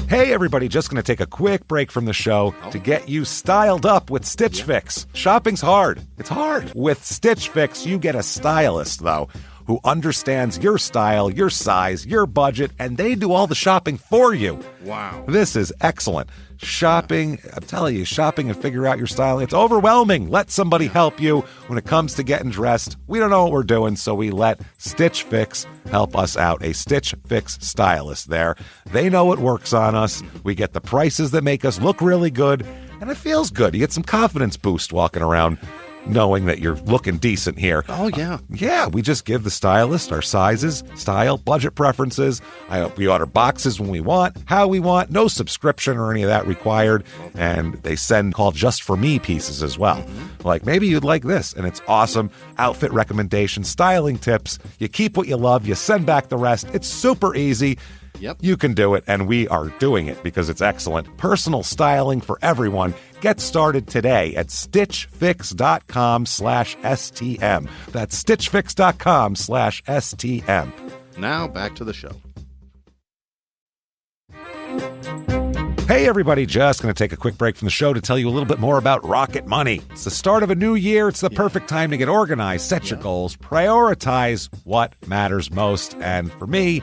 Hey everybody, just going to take a quick break from the show to get you styled up with Stitch Fix. Shopping's hard. It's hard. With Stitch Fix, you get a stylist, though, who understands your style, your size, your budget, and they do all the shopping for you. Wow. This is excellent. Shopping, I'm telling you, shopping and figure out your style, it's overwhelming. Let somebody help you when it comes to getting dressed. We don't know what we're doing, so we let Stitch Fix help us out. A Stitch Fix stylist there. They know what works on us. We get the prices that make us look really good, and it feels good. You get some confidence boost walking around knowing that you're looking decent here. Oh, yeah. Yeah, we just give the stylist our sizes, style, budget preferences. We order boxes when we want, how we want, no subscription or any of that required. And they send called Just For Me pieces as well. Like, maybe you'd like this, and it's awesome. Outfit recommendations, styling tips. You keep what you love, you send back the rest. It's super easy. Yep. You can do it, and we are doing it because it's excellent. Personal styling for everyone. Get started today at stitchfix.com/STM. That's stitchfix.com/STM. Now back to the show. Hey everybody, just going to take a quick break from the show to tell you a little bit more about Rocket Money. It's the start of a new year. It's the perfect time to get organized, set your goals, prioritize what matters most. And for me,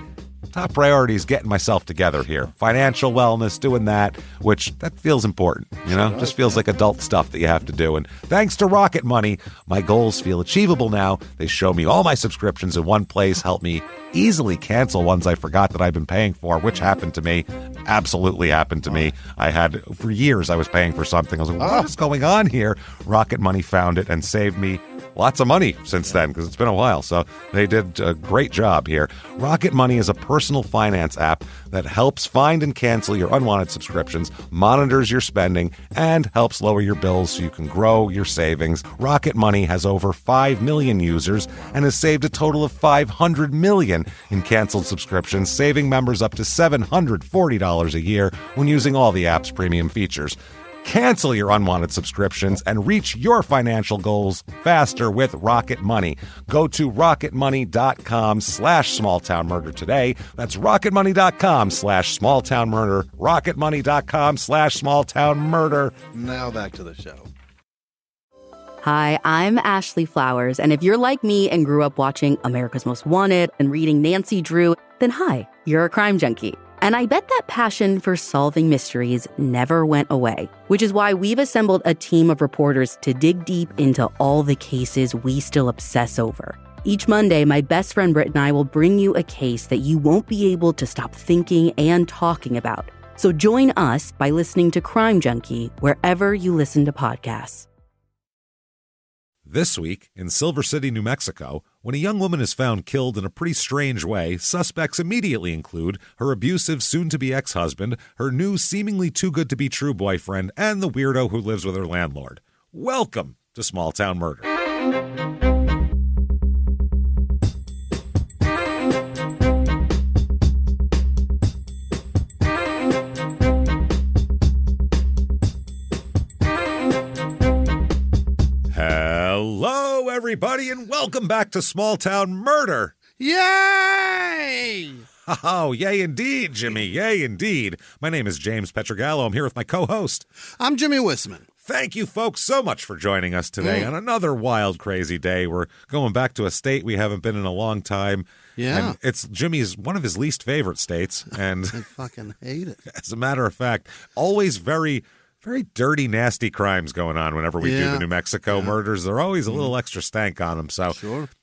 top priority is getting myself together here. Financial wellness, doing that, which that feels important, you know? Just feels like adult stuff that you have to do. And thanks to Rocket Money, my goals feel achievable now. They show me all my subscriptions in one place, help me easily cancel ones I forgot that I've been paying for, which happened to me. Absolutely happened to me. I had, for years, I was paying for something. I was like, what is going on here? Rocket Money found it and saved me lots of money since then, because it's been a while. So they did a great job here. Rocket Money is a personal finance app that helps find and cancel your unwanted subscriptions, monitors your spending, and helps lower your bills so you can grow your savings. Rocket Money has over 5 million users and has saved a total of $500 million in canceled subscriptions, saving members up to $740 a year when using all the app's premium features. Cancel your unwanted subscriptions and reach your financial goals faster with Rocket Money. Go to rocketmoney.com/smalltownmurder today. That's rocketmoney.com/smalltownmurder. rocketmoney.com/smalltownmurder. Now back to the show. Hi, I'm Ashley Flowers, and if you're like me and grew up watching America's Most Wanted and reading Nancy Drew, then hi, you're a crime junkie. And I bet that passion for solving mysteries never went away, which is why we've assembled a team of reporters to dig deep into all the cases we still obsess over. Each Monday, my best friend Britt and I will bring you a case that you won't be able to stop thinking and talking about. So join us by listening to Crime Junkie wherever you listen to podcasts. This week, in Silver City, New Mexico, when a young woman is found killed in a pretty strange way, suspects immediately include her abusive soon-to-be ex-husband, her new seemingly-too-good-to-be-true boyfriend, and the weirdo who lives with her landlord. Welcome to Small Town Murder. Hello, everybody, and welcome back to Small Town Murder. Yay! Oh, yay indeed, Jimmy. Yay indeed. My name is James Pietragallo. I'm here with my co-host. I'm Jimmie Whisman. Thank you, folks, so much for joining us today on another wild, crazy day. We're going back to a state we haven't been in a long time. Yeah. And it's Jimmy's one of his least favorite states. And I fucking hate it. as a matter of fact, always very dirty, nasty crimes going on whenever we do the New Mexico murders. They're always a little extra stank on them, so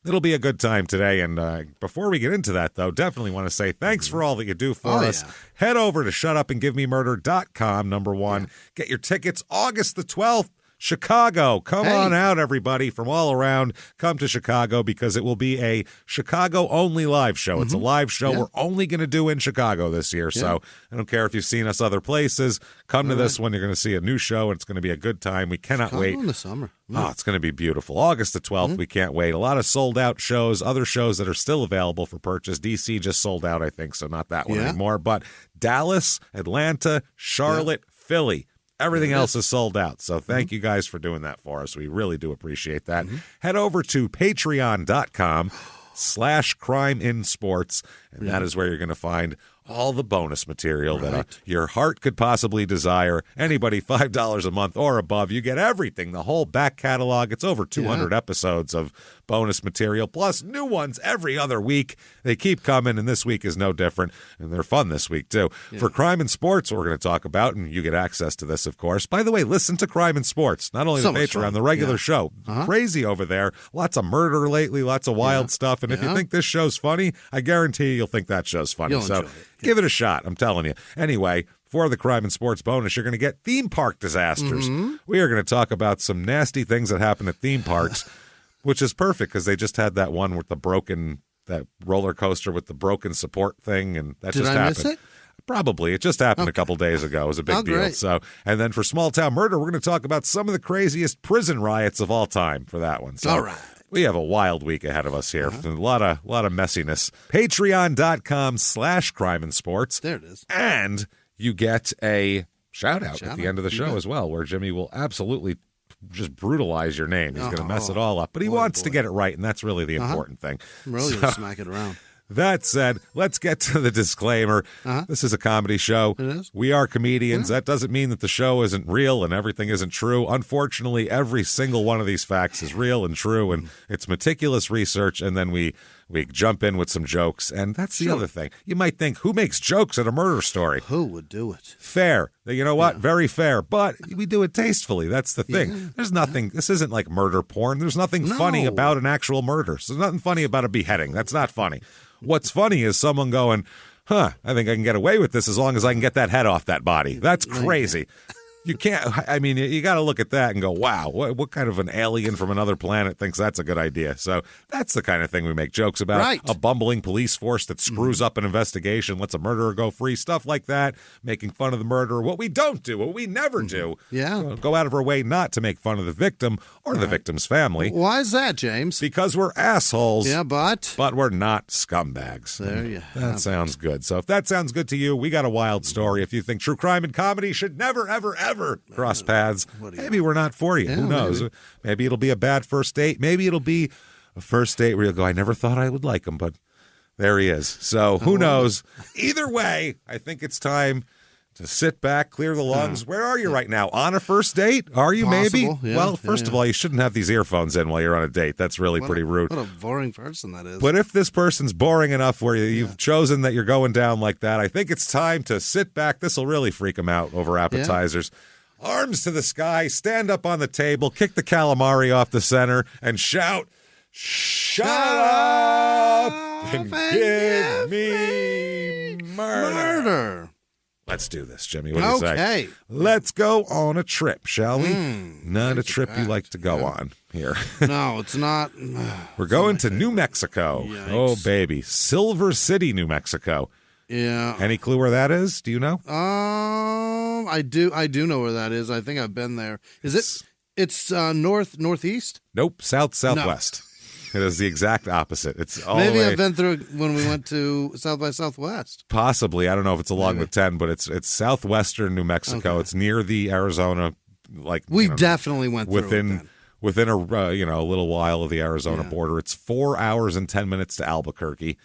it'll be a good time today. And before we get into that, though, definitely want to say thanks for all that you do for us. Yeah. Head over to shutupandgivememurder.com, number one. Get your tickets August the 12th. Chicago. Come on out, everybody, from all around. Come to Chicago because it will be a Chicago-only live show. It's a live show we're only going to do in Chicago this year, so I don't care if you've seen us other places. Come to this one. You're going to see a new show, and it's going to be a good time. We cannot wait. in the summer. Oh, it's going to be beautiful. August the 12th, we can't wait. A lot of sold-out shows, other shows that are still available for purchase. D.C. just sold out, I think, so not that one anymore. But Dallas, Atlanta, Charlotte, Philly. Everything else is sold out. So thank you guys for doing that for us. We really do appreciate that. Head over to patreon.com/crimeinsports, and that is where you're going to find all the bonus material that your heart could possibly desire. Anybody $5 a month or above, you get everything, the whole back catalog. It's over 200 episodes of bonus material, plus new ones every other week. They keep coming, and this week is no different, and they're fun this week, too. For Crime and Sports, we're going to talk about, and you get access to this, of course. By the way, listen to Crime and Sports, not only the Patreon, the regular show. Crazy over there. Lots of murder lately, lots of wild stuff, and if you think this show's funny, I guarantee you'll think that show's funny. So give it a shot, I'm telling you. Anyway, for the Crime and Sports bonus, you're going to get theme park disasters. We are going to talk about some nasty things that happen at theme parks, which is perfect because they just had that one with that roller coaster with the broken support thing, and that just happened. Did I miss it? Probably. It just happened a couple days ago. It was a big deal. Great. So, and then for Small Town Murder, we're going to talk about some of the craziest prison riots of all time for that one. So, all right. We have a wild week ahead of us here. A lot of messiness. Patreon.com/crime and sports. There it is. And you get a shout out at the end of the show as well, where Jimmie will absolutely just brutalize your name. He's going to mess it all up. But he wants to get it right, and that's really the important thing. I'm really going to smack it around. That said, let's get to the disclaimer. This is a comedy show. It is. We are comedians. That doesn't mean that the show isn't real and everything isn't true. Unfortunately, every single one of these facts is real and true, and it's meticulous research, and then we jump in with some jokes, and that's the other thing. You might think, who makes jokes at a murder story? Who would do it? Fair. You know what? Very fair. But we do it tastefully. That's the thing. There's nothing. This isn't like murder porn. There's nothing funny about an actual murder. So there's nothing funny about a beheading. That's not funny. What's funny is someone going, I think I can get away with this as long as I can get that head off that body. That's crazy. You can't, I mean, you got to look at that and go, wow, what kind of an alien from another planet thinks that's a good idea? So that's the kind of thing we make jokes about. Right. A bumbling police force that screws up an investigation, lets a murderer go free, stuff like that, making fun of the murderer. What we don't do, what we never do, go out of our way not to make fun of the victim or the victim's family. Why is that, James? Because we're assholes. Yeah, but we're not scumbags. There you That sounds good. So if that sounds good to you, we got a wild story. If you think true crime and comedy should never, ever, ever cross paths, maybe we're not for you. Who knows? Maybe it'll be a bad first date. Maybe it'll be a first date where you'll go, I never thought I would like him, but there he is. So who knows? Either way, I think it's time to sit back, clear the lungs. Where are you right now? On a first date? Are you maybe? Yeah, well, first of all, you shouldn't have these earphones in while you're on a date. That's really pretty rude. What a boring person that is. But if this person's boring enough where you've chosen that you're going down like that, I think it's time to sit back. This will really freak them out over appetizers. Arms to the sky, stand up on the table, kick the calamari off the center, and shout, "Shut up and give me murder." Let's do this, Jimmie. What do you say? Let's go on a trip, shall we? Not a trip you like to go on here. No, it's not. We're going to New Mexico. Yikes. Oh, baby. Silver City, New Mexico. Yeah. Any clue where that is? Do you know? I do know where that is. I think I've been there. Is it? It's northeast? Nope. Southwest. It is the exact opposite. It's all Maybe the way. I've been through when we went to South by Southwest. Possibly. I don't know if it's along the 10, but it's southwestern New Mexico. Okay. It's near the Arizona, we definitely went through it within a a little while of the Arizona border. It's 4 hours and 10 minutes to Albuquerque.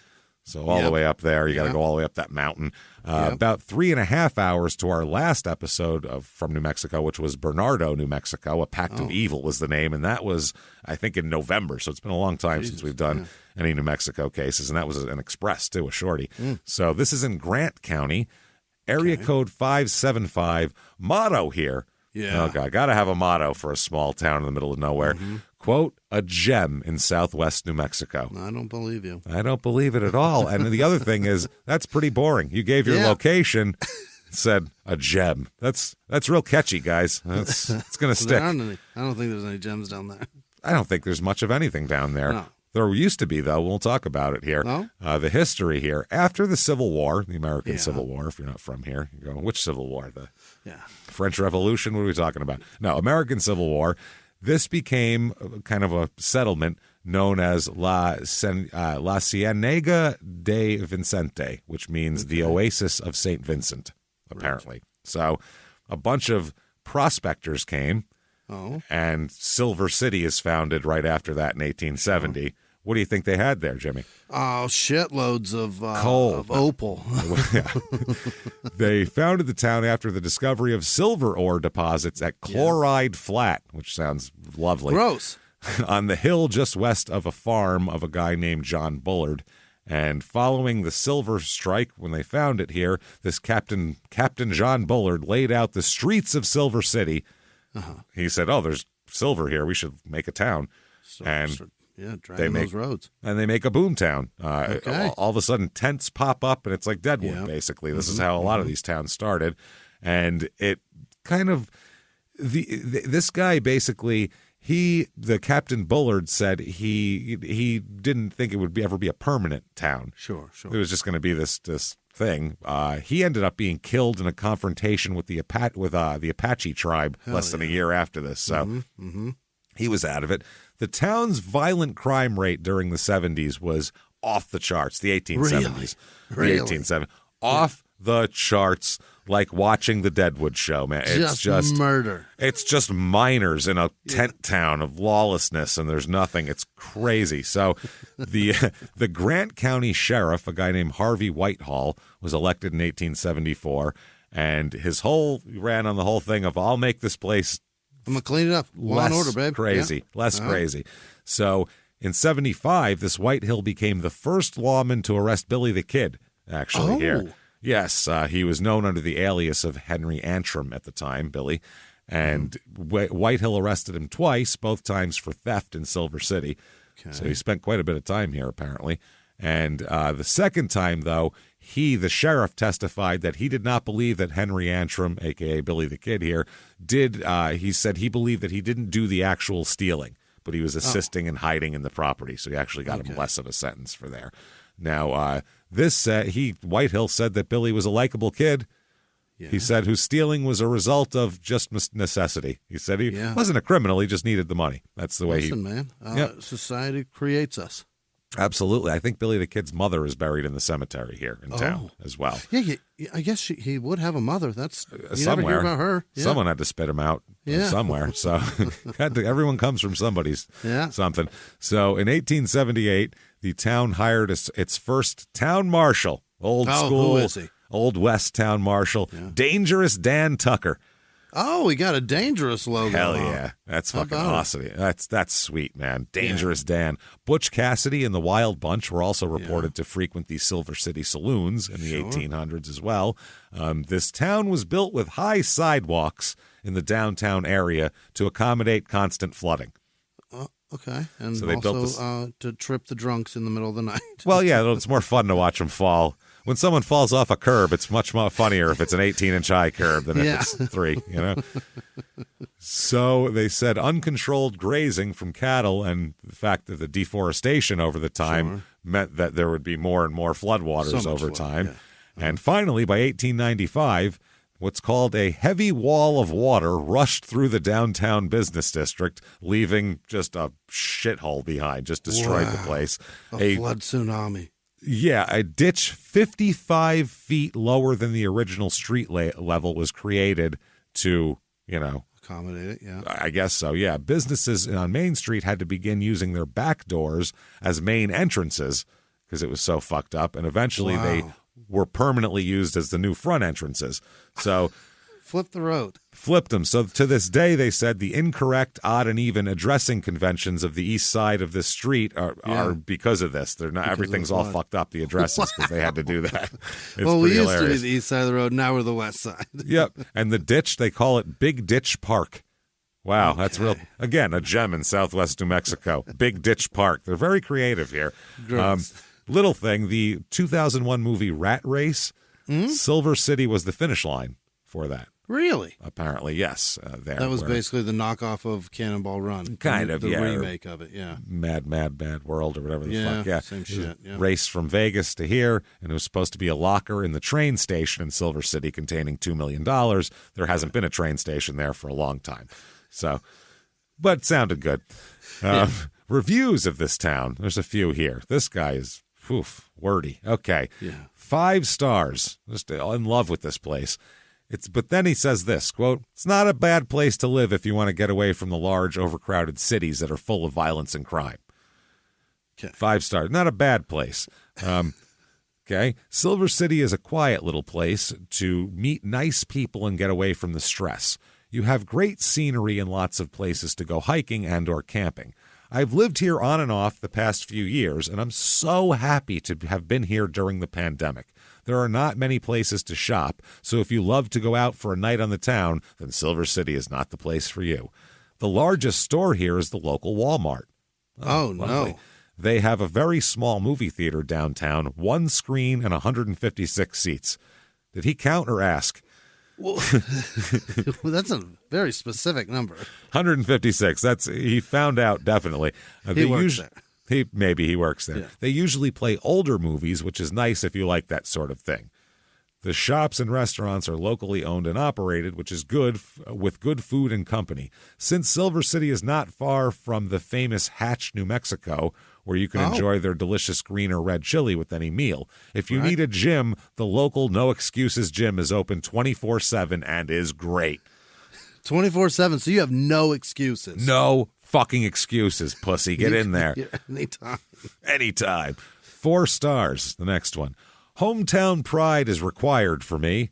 So all the way up there, you got to go all the way up that mountain. About 3.5 hours to our last episode from New Mexico, which was Bernardo, New Mexico. A Pact of Evil was the name, and that was, I think, in November. So it's been a long time since we've done any New Mexico cases, and that was an express, too, a shorty. So this is in Grant County, area code 575. Motto here. Yeah. Oh, God, got to have a motto for a small town in the middle of nowhere. Quote, a gem in southwest New Mexico. I don't believe you. I don't believe it at all. And the other thing is, that's pretty boring. You gave your location, said a gem. That's real catchy, guys. It's going to stick. I don't think there's any gems down there. I don't think there's much of anything down there. No. There used to be, though. We'll talk about it here. No? The history here. After the Civil War, the American Civil War, if you're not from here, you go, which Civil War? The French Revolution? What are we talking about? No, American Civil War. This became kind of a settlement known as La Cienega de Vicente, which means the Oasis of St. Vincent, apparently. Right. So a bunch of prospectors came, and Silver City is founded right after that in 1870, What do you think they had there, Jimmy? Oh, shitloads of coal, of opal. Yeah. They founded the town after the discovery of silver ore deposits at Chloride Flat, which sounds lovely. Gross. On the hill just west of a farm of a guy named John Bullard. And following the silver strike, when they found it here, this Captain John Bullard laid out the streets of Silver City. He said, "Oh, there's silver here. We should make a town." Dragging those roads. And they make a boom town. Okay. All of a sudden, tents pop up, and it's like Deadwood, basically. This is how a lot of these towns started. And it kind of, this guy basically, the Captain Bullard said he didn't think it would ever be a permanent town. Sure. It was just going to be this thing. He ended up being killed in a confrontation with the Apache tribe less than a year after this. So he was out of it. The town's violent crime rate during the 70s was off the charts. The 1870s. Really? The 1870s. Off the charts, like watching the Deadwood show, man. It's just murder. It's just miners in a tent town of lawlessness, and there's nothing. It's crazy. So the Grant County Sheriff, a guy named Harvey Whitehall, was elected in 1874, and he ran on the whole thing of, I'll make this place I'm going to clean it up. Law and order, babe. Less crazy. So in 75, this Whitehill became the first lawman to arrest Billy the Kid, actually, here. Yes, he was known under the alias of Henry Antrim at the time, Billy. And Whitehill arrested him twice, both times for theft in Silver City. Okay. So he spent quite a bit of time here, apparently. And the second time, though, the sheriff testified that he did not believe that Henry Antrim, a.k.a. Billy the Kid here, he said he believed that he didn't do the actual stealing, but he was assisting and hiding in the property. So he actually got him less of a sentence for there. Now, Whitehill said that Billy was a likable kid. Yeah. He said whose stealing was a result of just necessity. He said he wasn't a criminal. He just needed the money. That's the way man. Society creates us. Absolutely. I think Billy the Kid's mother is buried in the cemetery here in town as well. Yeah, I guess he would have a mother. That's somewhere. Never hear about her. Yeah. Someone had to spit him out somewhere. So everyone comes from somebody's something. So in 1878, the town hired its first town marshal, old school, who is he? Old West town marshal, Dangerous Dan Tucker. Oh, we got a dangerous logo. Hell yeah. That's fucking awesome. That's sweet, man. Dangerous Dan. Butch Cassidy and the Wild Bunch were also reported to frequent the Silver City saloons in the 1800s as well. This town was built with high sidewalks in the downtown area to accommodate constant flooding. Okay. And so they also built to trip the drunks in the middle of the night. Well, yeah, it's more fun to watch them fall. When someone falls off a curb, it's much more funnier if it's an 18-inch high curb than if it's 3, So they said uncontrolled grazing from cattle and the fact that the deforestation over the time meant that there would be more and more floodwaters over time. Yeah. And finally, by 1895, what's called a heavy wall of water rushed through the downtown business district, leaving just a shithole behind, just destroyed the place. A flood tsunami. Yeah, a ditch 55 feet lower than the original street level was created to, accommodate it, I guess so, yeah. Businesses on Main Street had to begin using their back doors as main entrances because it was so fucked up, and eventually they were permanently used as the new front entrances. So flipped the road. Flipped them. So to this day, they said the incorrect, odd, and even addressing conventions of the east side of this street are because of this. They're not. Everything's all fucked up, the addresses, because they had to do that. It's we used hilarious. to be the east side of the road. Now we're the west side. Yep. And the ditch, they call it Big Ditch Park. Wow, that's real. Again, a gem in southwest New Mexico. Big Ditch Park. They're very creative here. Little thing, the 2001 movie Rat Race, Silver City was the finish line for that. Really? Apparently, yes. That was basically the knockoff of Cannonball Run. Kind of, the remake of it, Mad World or whatever the fuck. Yeah, same shit. Yeah. Race from Vegas to here, and it was supposed to be a locker in the train station in Silver City containing $2 million. There hasn't been a train station there for a long time. So, but it sounded good. Reviews of this town. There's a few here. This guy is, wordy. Okay. Yeah. 5 stars. Just in love with this place. But then he says this, quote, "It's not a bad place to live if you want to get away from the large, overcrowded cities that are full of violence and crime." Okay. 5 stars. Not a bad place. Okay. Silver City is a quiet little place to meet nice people and get away from the stress. You have great scenery and lots of places to go hiking and or camping. I've lived here on and off the past few years, and I'm so happy to have been here during the pandemic. There are not many places to shop, so if you love to go out for a night on the town, then Silver City is not the place for you. The largest store here is the local Walmart. Oh Lovely. no. They have a very small movie theater downtown, 1 screen and 156 seats. Did he count or ask? Well, that's a very specific number. 156. He found out definitely. He works there. Maybe he works there. Yeah. They usually play older movies, which is nice if you like that sort of thing. The shops and restaurants are locally owned and operated, which is good with good food and company. Since Silver City is not far from the famous Hatch, New Mexico, where you can enjoy their delicious green or red chili with any meal. If you need a gym, the local No Excuses Gym is open 24/7 and is great. 24/7, so you have no excuses. No fucking excuses, pussy. Get in there. Anytime. Anytime. 4 stars, the next one. Hometown pride is required for me.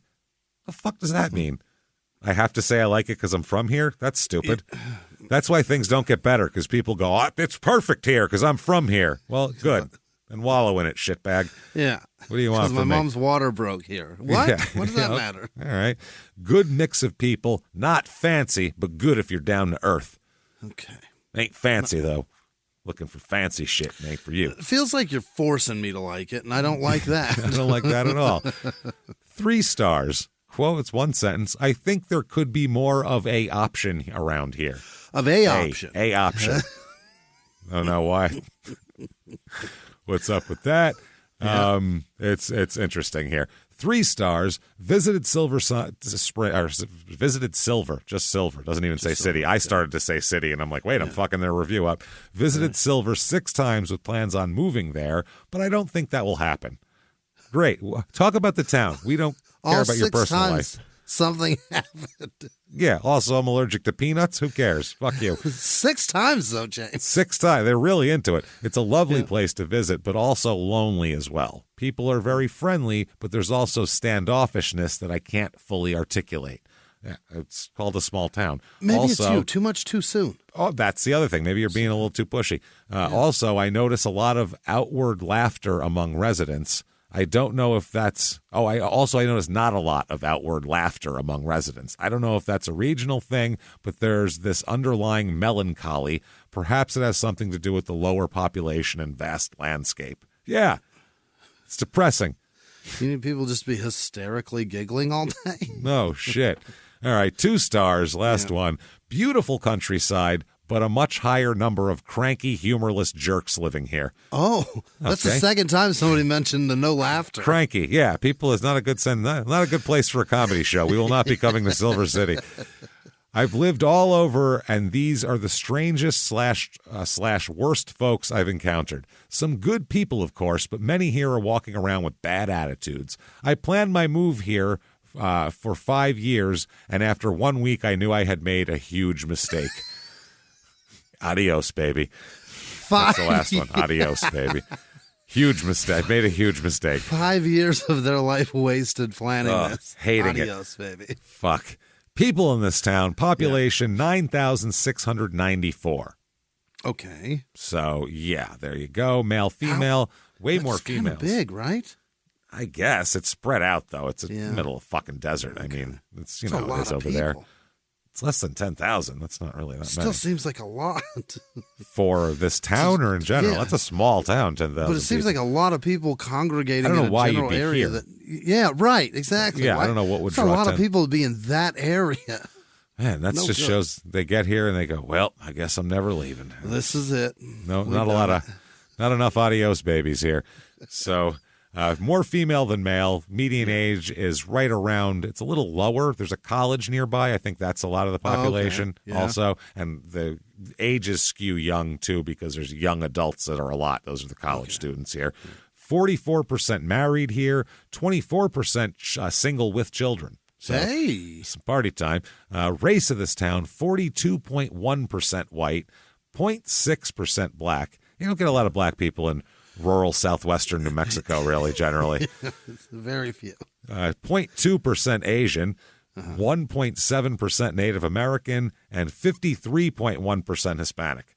The fuck does that mean? I have to say I like it because I'm from here? That's stupid. That's why things don't get better, because people go, oh, it's perfect here because I'm from here. Well, good. And wallow in it, shitbag. Yeah. What do you want from me? Because my mom's water broke here. What? Yeah. What does that matter? All right. Good mix of people. Not fancy, but good if you're down to earth. Okay. Ain't fancy, though. Looking for fancy shit, ain't for you. It feels like you're forcing me to like it, and I don't like that. I don't like that at all. 3 stars. Quote, it's 1 sentence. I think there could be more of a option around here. Of a option. A option. I don't know why. What's up with that? Yeah. It's interesting here. 3 stars. Visited Silver, just Silver. Doesn't even say city. I started to say city, and I'm like, wait, I'm fucking their review up. Visited Silver 6 times with plans on moving there, but I don't think that will happen. Great. Talk about the town. We don't care about your personal life. Something happened. Yeah. Also, I'm allergic to peanuts. Who cares? Fuck you. 6 times, though, James. 6 times. They're really into it. It's a lovely place to visit, but also lonely as well. People are very friendly, but there's also standoffishness that I can't fully articulate. Yeah, it's called a small town. Maybe also, it's you. Too much too soon. Oh, that's the other thing. Maybe you're being a little too pushy. Also, I notice a lot of outward laughter among residents. I don't know if that's... I notice not a lot of outward laughter among residents. I don't know if that's a regional thing, but there's this underlying melancholy. Perhaps it has something to do with the lower population and vast landscape. Yeah, it's depressing. You need people just to be hysterically giggling all day? No, shit. All right, 2 stars, last one. Beautiful countryside, but a much higher number of cranky, humorless jerks living here. Oh, that's the second time somebody mentioned the no laughter. Cranky, yeah. People is not a good not a good place for a comedy show. We will not be coming to Silver City. I've lived all over, and these are the strangest slash worst folks I've encountered. Some good people, of course, but many here are walking around with bad attitudes. I planned my move here for 5 years, and after 1 week, I knew I had made a huge mistake. Adios, baby. That's the last one. Adios, baby. Huge mistake. Made a huge mistake. 5 years of their life wasted planning this. Hating Adios, baby. Fuck. People in this town, population 9,694. Okay. So, yeah, there you go. Male, female, way more females. That's big, right? I guess. It's spread out, though. It's in the middle of fucking desert. Okay. I mean, it's, a lot it's of over people. there. It's less than 10,000. That's not really that Still many. seems like a lot. For this town or in general? Yeah. That's a small town, 10,000 But it seems like a lot of people congregating I don't know in a why general you'd be area. here. Yeah, right, exactly. Yeah, I don't know what would It's draw a lot 10. of people to be in that area. Man, that just shows they get here and they go, well, I guess I'm never leaving. This is it. No, not enough adios babies here. So more female than male. Median age is right around, it's a little lower. There's a college nearby. I think that's a lot of the population also. And the ages skew young too, because there's young adults that are a lot. Those are the college students here. 44% married here, 24% single with children. So, some party time. Race of this town, 42.1% white, 0.6% black, You don't get a lot of black people in rural southwestern New Mexico, really, generally. Very few. 0.2% Asian, 1.7% Native American, and 53.1% Hispanic.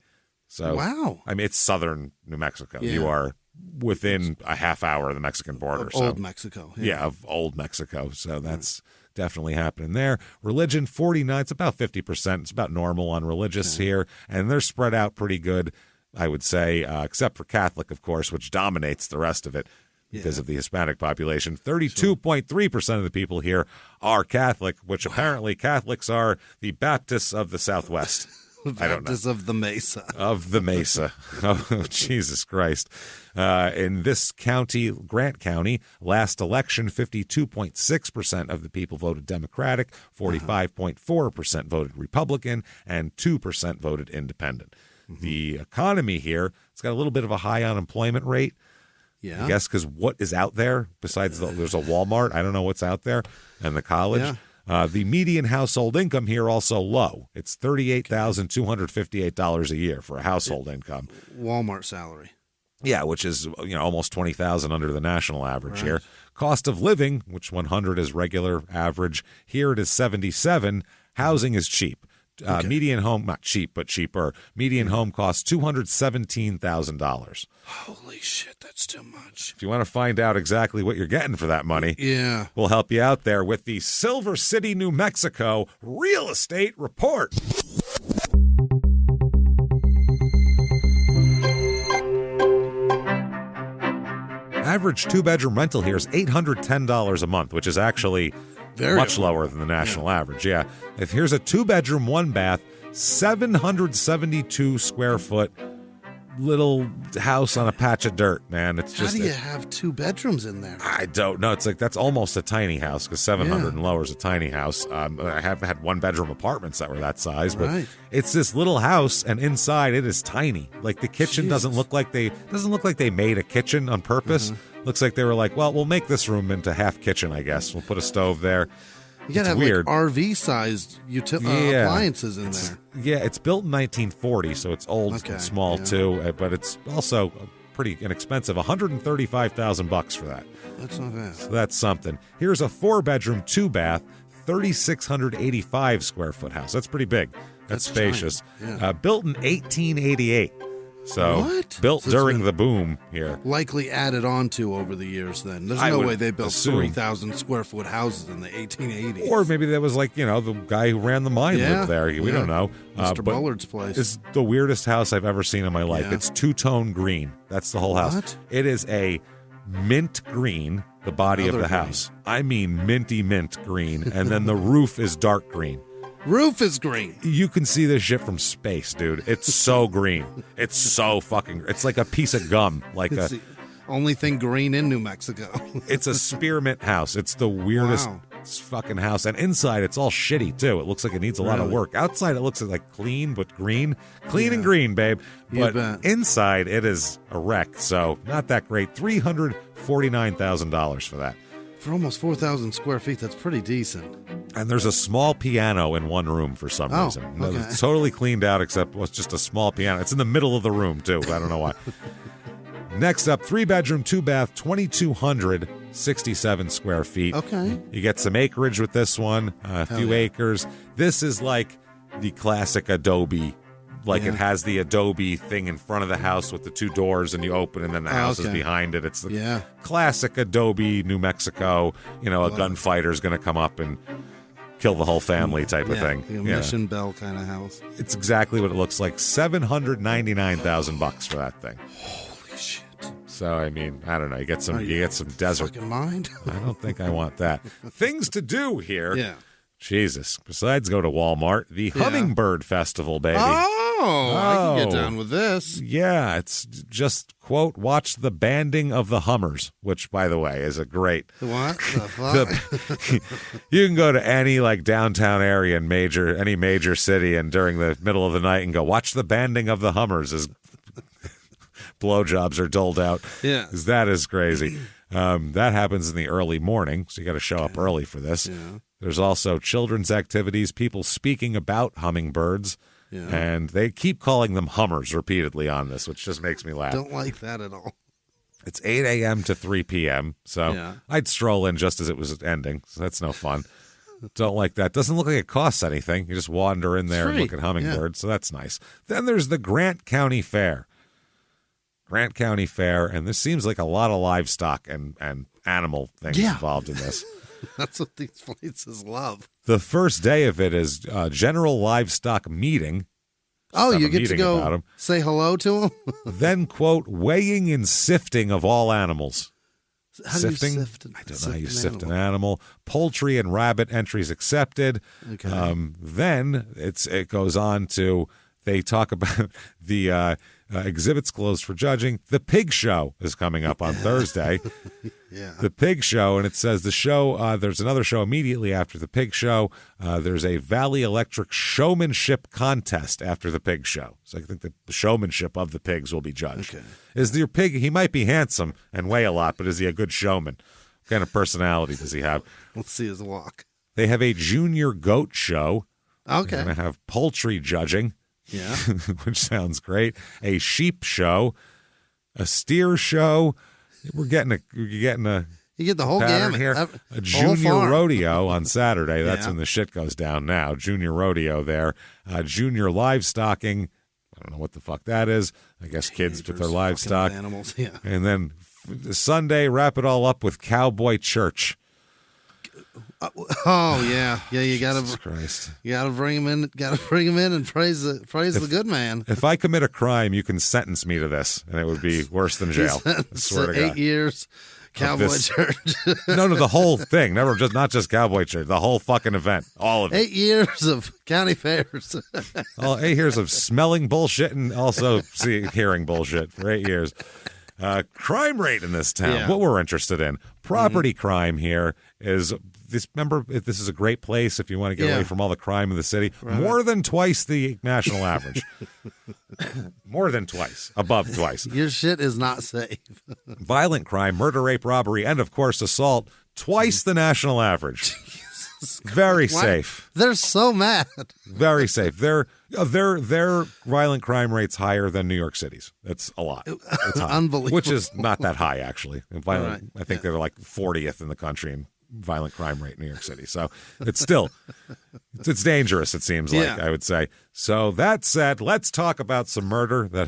So, wow. I mean, it's southern New Mexico. Yeah. You are within a half hour of the Mexican border. Of old Mexico. Yeah, of old Mexico. So that's definitely happening there. Religion, 49. It's about 50%. It's about normal on religious here. And they're spread out pretty good, I would say, except for Catholic, of course, which dominates the rest of it because of the Hispanic population. 32.3% of the people here are Catholic, which apparently Catholics are the Baptists of the Southwest. I don't know. Of the Mesa. Of the Mesa. Oh, Jesus Christ. In this county, Grant County, last election, 52.6% of the people voted Democratic, 45.4% voted Republican, and 2% voted Independent. The economy here, it's got a little bit of a high unemployment rate. Yeah. I guess because what is out there besides there's a Walmart? I don't know what's out there. And the college. Yeah. The median household income here also low. It's $38,258 a year for a household income. Walmart salary. Yeah, which is almost $20,000 under the national average here. Cost of living, which 100 is regular average, here it is 77. Housing is cheap. Median home, not cheap, but cheaper. Median home costs $217,000. Holy shit, that's too much. If you want to find out exactly what you're getting for that money, we'll help you out there with the Silver City, New Mexico Real Estate Report. Average two-bedroom rental here is $810 a month, which is actually much lower than the national average. Yeah. If here's a two-bedroom, one-bath, 772 square foot little house on a patch of dirt, man. It's just how do you have two bedrooms in there? I don't know. It's like that's almost a tiny house because 700 and lower is a tiny house. I have had one-bedroom apartments that were that size, but it's this little house, and inside it is tiny. Like the kitchen doesn't look like they made a kitchen on purpose. Looks like they were like, well, we'll make this room into half kitchen, I guess. We'll put a stove there. You gotta have weird. like RV-sized appliances in there. Yeah, it's built in 1940, so it's old and small too. But it's also pretty inexpensive. $135,000 for that. That's not bad. So that's something. Here's a 4-bedroom, 2-bath, 3,685 square foot house. That's pretty big. That's spacious. Built in 1888. So built during the boom here. Likely added on to over the years then. There's no way they built 3,000 square foot houses in the 1880s. Or maybe that was like, the guy who ran the mine lived there. We don't know. Mr. Bullard's place. It's the weirdest house I've ever seen in my life. It's two-tone green. That's the whole house. What? It is a mint green, the body of the house. I mean minty mint green. And then the roof is dark green. Roof is green. You can see this shit from space, dude. It's so green. It's so fucking. It's like a piece of gum. Like it's the only thing green in New Mexico. It's a spearmint house. It's the weirdest fucking house. And inside, it's all shitty too. It looks like it needs a lot of work. Outside, it looks like clean but green. Clean and green, babe. But inside, it is a wreck. So not that great. $349,000 for that. For almost 4,000 square feet, that's pretty decent. And there's a small piano in one room for some reason. It's totally cleaned out, except it's just a small piano. It's in the middle of the room, too. I don't know why. Next up, 3-bedroom, 2-bath, 2,267 square feet. Okay. You get some acreage with this one, a few acres. This is like the classic Adobe. Like it has the Adobe thing in front of the house with the two doors, and you open, and then the house is behind it. It's the classic Adobe, New Mexico. A gunfighter's going to come up and kill the whole family type of thing. Mission Bell kind of house. It's exactly what it looks like. $799,000 for that thing. Holy shit! So I mean, I don't know. You get some desert. Fucking mind. I don't think I want that. Things to do here. Yeah. Jesus. Besides go to Walmart, the Hummingbird Festival, baby. I can get down with this. Yeah, it's just, quote, watch the banding of the hummers, which, by the way, is a great... What the fuck? You can go to any, downtown area in any major city and during the middle of the night and go, watch the banding of the hummers as blowjobs are doled out. Yeah. Because that is crazy. That happens in the early morning, so you got to show up early for this. Yeah. There's also children's activities, people speaking about hummingbirds. Yeah. And they keep calling them Hummers repeatedly on this, which just makes me laugh. Don't like that at all. It's 8 a.m. to 3 p.m., so I'd stroll in just as it was ending, so that's no fun. Don't like that. Doesn't look like it costs anything. You just wander in there and look at hummingbirds, so that's nice. Then there's the Grant County Fair. Grant County Fair, and this seems like a lot of livestock and animal things involved in this. That's what these places love. The first day of it is general livestock meeting. Oh, you get to go say hello to them? Then, quote, weighing and sifting of all animals. How sifting? Do you sift I don't know how you sift an animal. Poultry and rabbit entries accepted. Okay. Then it goes on to, they talk about the exhibits closed for judging. The pig show is coming up on Thursday. Yeah. The pig show, and it says the show, there's another show immediately after the pig show. There's a Valley Electric showmanship contest after the pig show. So I think the showmanship of the pigs will be judged. Okay. Is your pig, he might be handsome and weigh a lot, but is he a good showman? What kind of personality does he have? Let's see his walk. They have a junior goat show. Okay. They're going to have poultry judging. Yeah. Which sounds great. A sheep show, a steer show. You're getting a you get the whole pattern gamut here. A junior rodeo on Saturday. That's when the shit goes down now. Junior rodeo there. Junior livestocking. I don't know what the fuck that is. I guess kids with their livestock. Animals, yeah. And then Sunday, wrap it all up with cowboy church. Oh yeah. You gotta bring him in. Gotta bring him in and praise the good man. If I commit a crime, you can sentence me to this, and it would be worse than jail. I swear to God. 8 years, cowboy church. No, the whole thing. Not just cowboy church. The whole fucking event. All of it. 8 years of county fairs. 8 years of smelling bullshit and also hearing bullshit for 8 years. Crime rate in this town. Yeah. What we're interested in. Property crime here is this. Remember, this is a great place if you want to get away from all the crime in the city. Right. More than twice the national average. More than twice. Above twice. Your shit is not safe. Violent crime, murder, rape, robbery, and of course assault. Twice the national average. Very safe. They're so mad. Very safe. Their violent crime rate's higher than New York City's. That's a lot. It's high. Unbelievable. Which is not that high, actually. I think they're like 40th in the country in violent crime rate in New York City. So it's still, it's dangerous, it seems like, I would say. So that said, let's talk about some murder that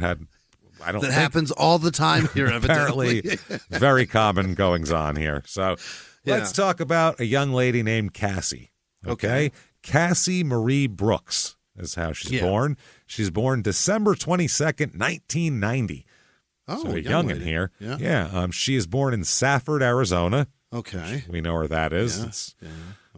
happens all the time here, apparently. Very common goings on here. So let's talk about a young lady named Cassie. Okay? Cassie Marie Brooks is how she's born. She's born December 22nd, 1990. Oh, so a youngin' here. Yeah. She is born in Safford, Arizona. Okay. We know where that is. Yeah. It's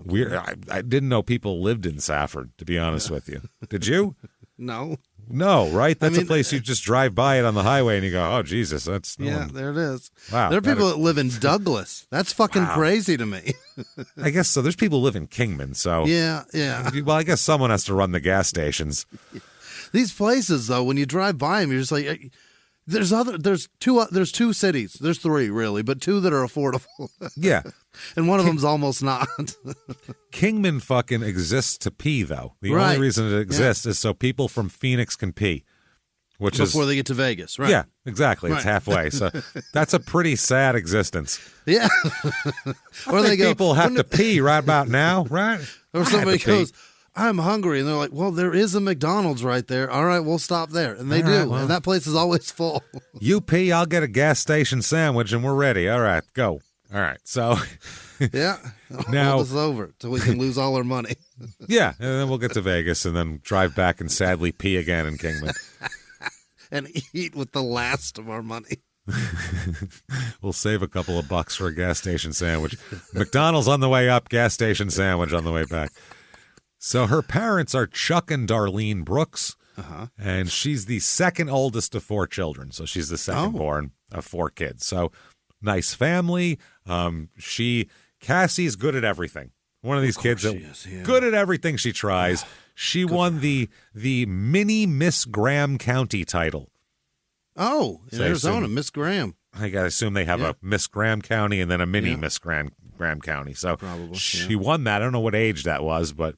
weird. I didn't know people lived in Safford, to be honest with you. Did you? No. No, right? That's a place you just drive by it on the highway and you go, oh, Jesus, that's... there it is. Wow. There are people that live in Douglas. That's fucking crazy to me. I guess so. There's people who live in Kingman, so... Yeah. Well, I guess someone has to run the gas stations. These places, though, when you drive by them, you're just like... There's two cities. There's three, really, but two that are affordable. Yeah. And one of them's almost not. Kingman fucking exists to pee, though. The only reason it exists is so people from Phoenix can pee. Before they get to Vegas, right? Yeah, exactly. It's halfway. So that's a pretty sad existence. Yeah. Or people have to pee right about now, right? Or somebody goes, I'm hungry. And they're like, well, there is a McDonald's right there. All right, we'll stop there. And they do. And that place is always full. You pee, I'll get a gas station sandwich and we're ready. All right, go. All right, so. Yeah. Now. Hold us over until we can lose all our money. Yeah, and then we'll get to Vegas and then drive back and sadly pee again in Kingman. And eat with the last of our money. We'll save a couple of bucks for a gas station sandwich. McDonald's on the way up, gas station sandwich on the way back. So her parents are Chuck and Darlene Brooks, and she's the second oldest of 4 children. So she's the second born of 4 kids. So nice family. Cassie's good at everything. One of these kids that's good at everything she tries. She won the mini Miss Graham County title. Oh, in Arizona, Miss Graham. I gotta assume they have a Miss Graham County and then a mini Miss Graham County. So probably, she won that. I don't know what age that was, but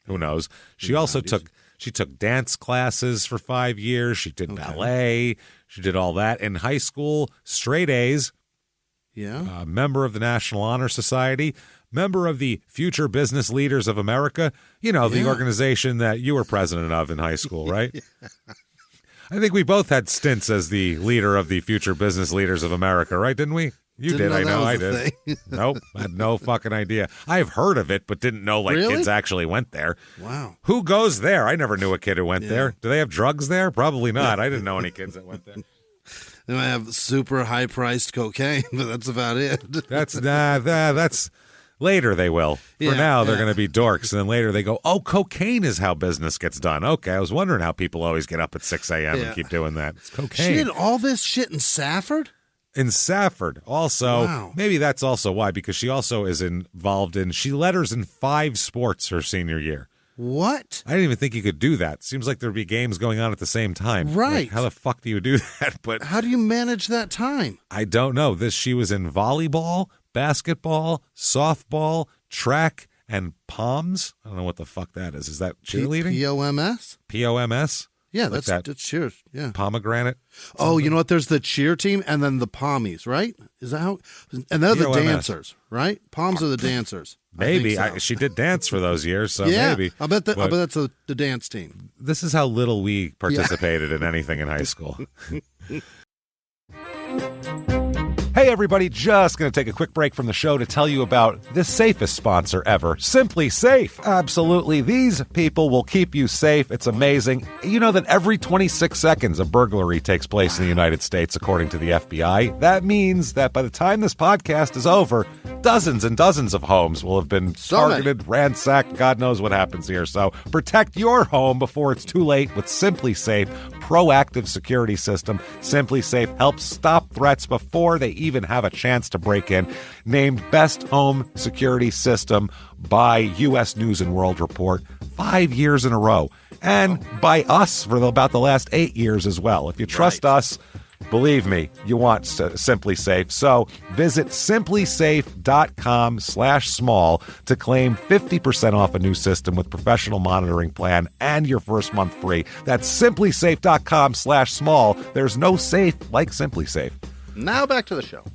who knows? She also took She took dance classes for 5 years. She did ballet. She did all that. In high school, straight A's. Yeah. Member of the National Honor Society. Member of the Future Business Leaders of America. You know, the organization that you were president of in high school, right? I think we both had stints as the leader of the Future Business Leaders of America, right? Didn't we? You did. I know I did. Nope. I had no fucking idea. I've heard of it, but didn't know kids actually went there. Wow. Who goes there? I never knew a kid who went there. Do they have drugs there? Probably not. I didn't know any kids that went there. They might have super high-priced cocaine, but that's about it. That's later they will. For now, they're going to be dorks, and then later they go, oh, cocaine is how business gets done. Okay, I was wondering how people always get up at 6 a.m. and keep doing that. It's cocaine. She did all this shit in Safford? In Safford. Also, maybe that's also why, because she also is involved in, she letters in 5 sports her senior year. What? I didn't even think you could do that. Seems like there'd be games going on at the same time. Right. Like, how the fuck do you do that? But how do you manage that time? I don't know. She was in volleyball, basketball, softball, track, and POMS. I don't know what the fuck that is. Is that cheerleading? POMS? POMS? Yeah, like that's cheers. Yeah. Pomegranate? Oh, you know what? There's the cheer team and then the pommies, right? Is that how? And they're the dancers, right? Poms are the dancers. Maybe. I think so. She did dance for those years, so maybe. I bet that's the dance team. This is how little we participated in anything in high school. Hey, everybody, just going to take a quick break from the show to tell you about the safest sponsor ever, Simply Safe. Absolutely. These people will keep you safe. It's amazing. You know that every 26 seconds a burglary takes place in the United States, according to the FBI. That means that by the time this podcast is over, dozens and dozens of homes will have been targeted, ransacked. God knows what happens here. So protect your home before it's too late with Simply Safe proactive security system. Simply Safe helps stop threats before they even have a chance to break in. Named Best Home Security System by U.S. News and World Report 5 years in a row. And by us for about the last 8 years as well. If you trust us, believe me, you want Simply Safe. So visit simplysafe.com/small to claim 50% off a new system with professional monitoring plan and your first month free. That's simplysafe.com/small. There's no safe like Simply Safe. Now back to the show.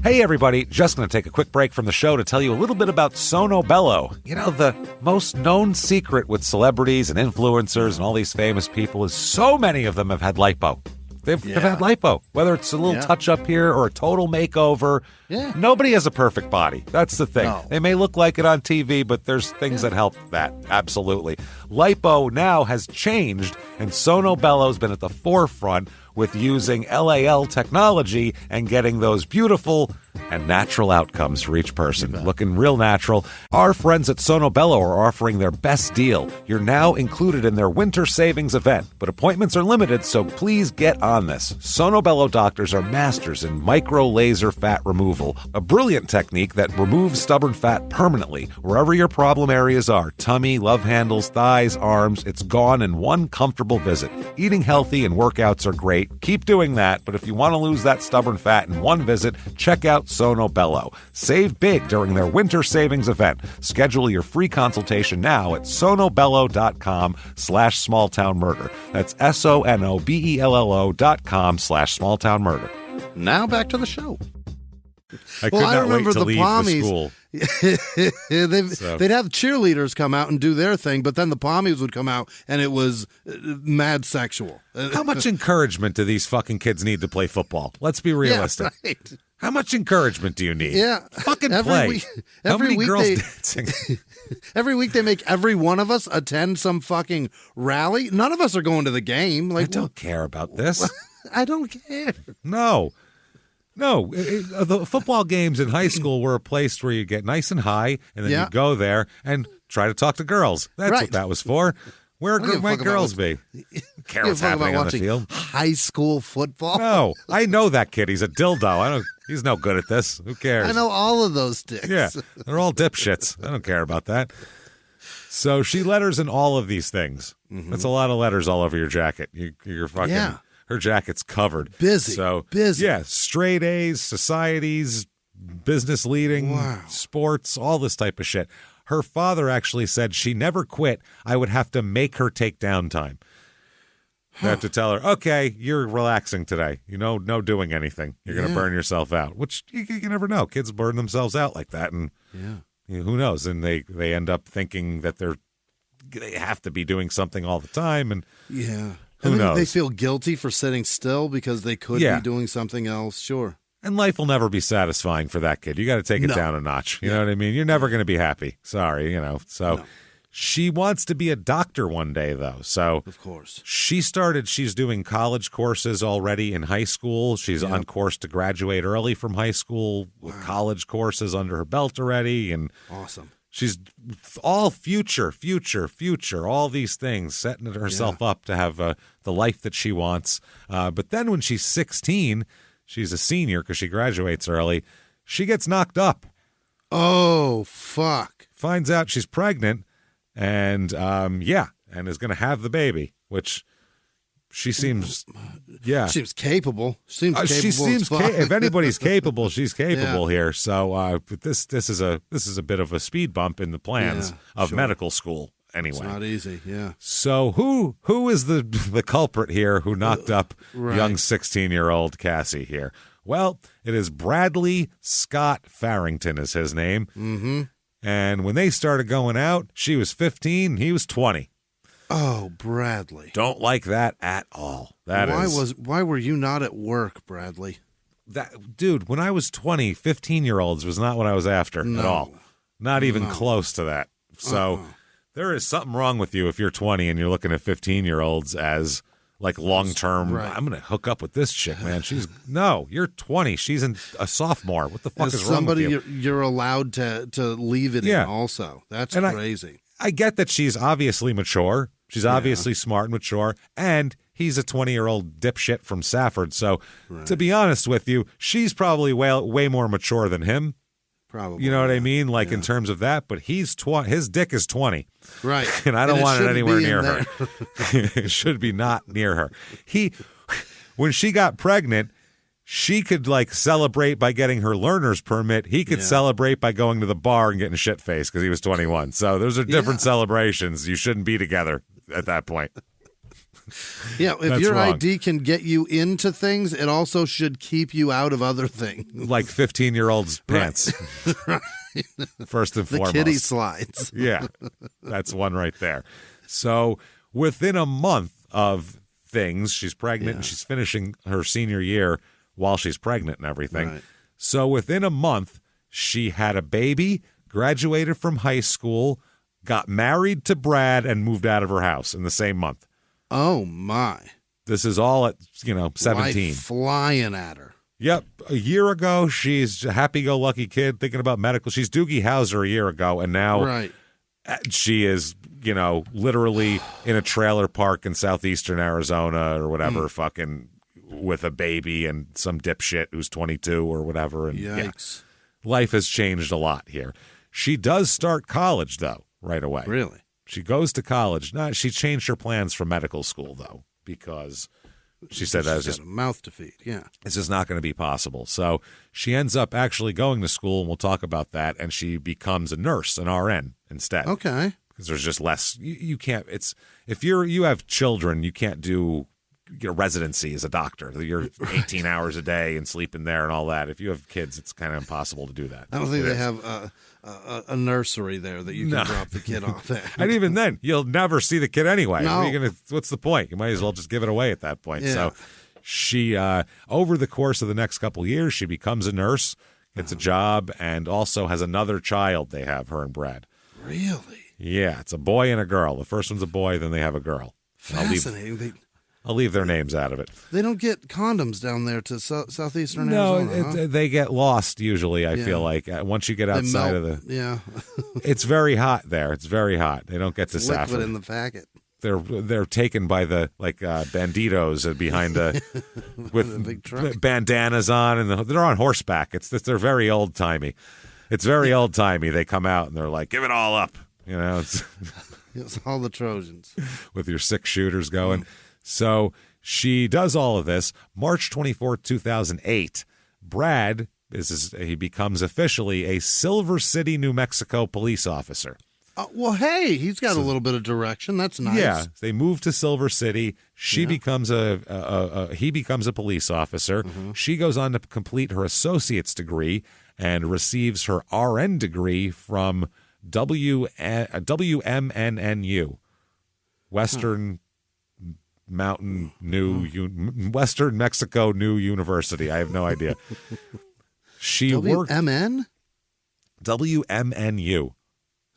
Hey, everybody. Just going to take a quick break from the show to tell you a little bit about Sono Bello. You know, the most known secret with celebrities and influencers and all these famous people is so many of them have had lipo. They've had lipo, whether it's a little touch-up here or a total makeover. Yeah. Nobody has a perfect body. That's the thing. No. They may look like it on TV, but there's things that help that. Absolutely. Lipo now has changed, and Sono Bello's been at the forefront with using LAL technology and getting those beautiful and natural outcomes for each person. Looking real natural. Our friends at Sono Bello are offering their best deal. You're now included in their winter savings event, but appointments are limited, so please get on this. Sono Bello doctors are masters in micro laser fat removal, a brilliant technique that removes stubborn fat permanently wherever your problem areas are. Tummy, love handles, thighs, arms, it's gone in one comfortable visit. Eating healthy and workouts are great. Keep doing that, but if you want to lose that stubborn fat in one visit, check out Sono Bello. Save big during their winter savings event. Schedule your free consultation now at sonobello.com/smalltownmurder. That's sonobello.com/smalltownmurder. Now back to the show. I could not wait to leave the school. They'd have cheerleaders come out and do their thing, but then the pommies would come out and it was mad sexual. How much encouragement do these fucking kids need to play football? Let's be realistic. Yeah, right. How much encouragement do you need? Yeah. Fucking play. How many girls dancing? Every week they make every one of us attend some fucking rally. None of us are going to the game. Like, I don't care about this. I don't care. No, the football games in high school were a place where you get nice and high, and then you go there and try to talk to girls. That's what that was for. Where might girls be? Care what's happening on the field. High school football? No, I know that kid. He's a dildo. He's no good at this. Who cares? I know all of those dicks. Yeah, they're all dipshits. I don't care about that. So she letters in all of these things. Mm-hmm. That's a lot of letters all over your jacket. You're fucking... Yeah. Her jacket's covered. Busy. Yeah, straight A's, societies, business leading, sports, all this type of shit. her father actually said she never quit. I would have to make her take downtime. I have to tell her, okay, you're relaxing today. No doing anything. You're going to burn yourself out, which you never know. Kids burn themselves out like that, and who knows? And they end up thinking that they have to be doing something all the time, and who knows? They feel guilty for sitting still because they could be doing something else. Sure. And life will never be satisfying for that kid. You got to take it down a notch. You know what I mean? You're never going to be happy. Sorry, So. No. She wants to be a doctor one day, though. So, of course, she's doing college courses already in high school. She's on course to graduate early from high school with college courses under her belt already. And awesome. She's all future, all these things, setting herself up to have the life that she wants. But then when she's 16, she's a senior because she graduates early. She gets knocked up. Oh, fuck. Finds out she's pregnant. And, and is going to have the baby, which she seems, Seems capable. If anybody's capable, she's capable here. So, but this is a bit of a speed bump in the plans of medical school. Anyway, it's not easy. Yeah. So who is the culprit here who knocked up young 16-year-old Cassie here? Well, it is Bradley Scott Farrington is his name. Mm-hmm. And when they started going out, she was 15, he was 20. Oh, Bradley. Don't like that at all. Why were you not at work, Bradley? Dude, when I was 20, 15-year-olds was not what I was after at all. Not even close to that. So there is something wrong with you if you're 20 and you're looking at 15-year-olds as like long-term, I'm going to hook up with this chick, man. You're 20. She's a sophomore. What the fuck is wrong with you? You're allowed to leave it in also. That's crazy. I get that she's obviously mature. She's obviously smart and mature. And he's a 20-year-old dipshit from Safford. So to be honest with you, she's probably way more mature than him. Probably. You know what I mean? Like in terms of that, but his dick is 20. Right. And I don't want it anywhere near her. It should be not near her. When she got pregnant, she could like celebrate by getting her learner's permit. He could celebrate by going to the bar and getting shit-faced because he was 21. So those are different celebrations. You shouldn't be together at that point. Yeah, if your ID can get you into things, it also should keep you out of other things. Like 15-year-olds' pants. Right. First and foremost. The kiddie slides. Yeah, that's one right there. So within a month of things, she's pregnant and she's finishing her senior year while she's pregnant and everything. Right. So within a month, she had a baby, graduated from high school, got married to Brad, and moved out of her house in the same month. Oh, my. This is all at, 17. Life flying at her. Yep. A year ago, she's a happy-go-lucky kid thinking about medical. She's Doogie Howser a year ago, and now she is, literally in a trailer park in southeastern Arizona or whatever, fucking with a baby and some dipshit who's 22 or whatever. And yikes. Life has changed a lot here. She does start college, though, right away. Really? She goes to college. She changed her plans for medical school, though, because she said that was just a mouth to feed. Yeah. It's just not going to be possible. So she ends up actually going to school, and we'll talk about that, and she becomes a nurse, an RN instead. Okay. Because there's just less. You can't. If you have children, you can't do residency as a doctor. You're 18 hours a day and sleeping there and all that. If you have kids, it's kind of impossible to do that. I don't think they have a nursery there that you can drop the kid off at. And even then, you'll never see the kid anyway. No. What's the point? You might as well just give it away at that point. Yeah. So she, over the course of the next couple of years, she becomes a nurse, gets a job, and also has another child. They have, her and Brad. Really? Yeah, it's a boy and a girl. The first one's a boy, then they have a girl. Fascinating. I'll leave their names out of it. They don't get condoms down there to southeastern Arizona. No, they get lost usually, I feel like. Once you get outside of the... Yeah. It's very hot there. It's very hot. They don't get to Safford. Liquid in the packet. They're taken by the banditos behind with big truck. Bandanas on, and they're on horseback. They're very old-timey. It's very old-timey. They come out, and they're like, give it all up. It's all the Trojans. With your 6 shooters going. So she does all of this. March 24th, 2008, Brad he becomes officially a Silver City, New Mexico police officer. Well, hey, he's got a little bit of direction. That's nice. Yeah, they move to Silver City. He becomes a police officer. Mm-hmm. She goes on to complete her associate's degree and receives her RN degree from WMNNU, Western Western Mexico New University. I have no idea. She worked WMN? WMNU.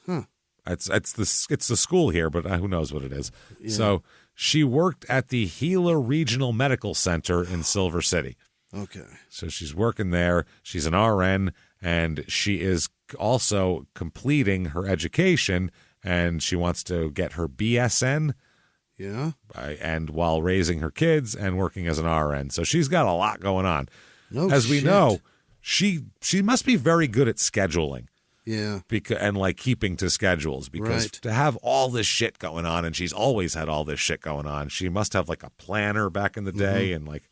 Huh. It's the school here, but who knows what it is. Yeah. So she worked at the Gila Regional Medical Center in Silver City. Okay. So she's working there. She's an RN, and she is also completing her education, and she wants to get her BSN. Yeah. And while raising her kids and working as an RN. So she's got a lot going on. No As we shit. know, she must be very good at scheduling. Yeah. And like keeping to schedules, because Right. to have all this shit going on, and she's always had all this shit going on. She must have like a planner back in the day, and like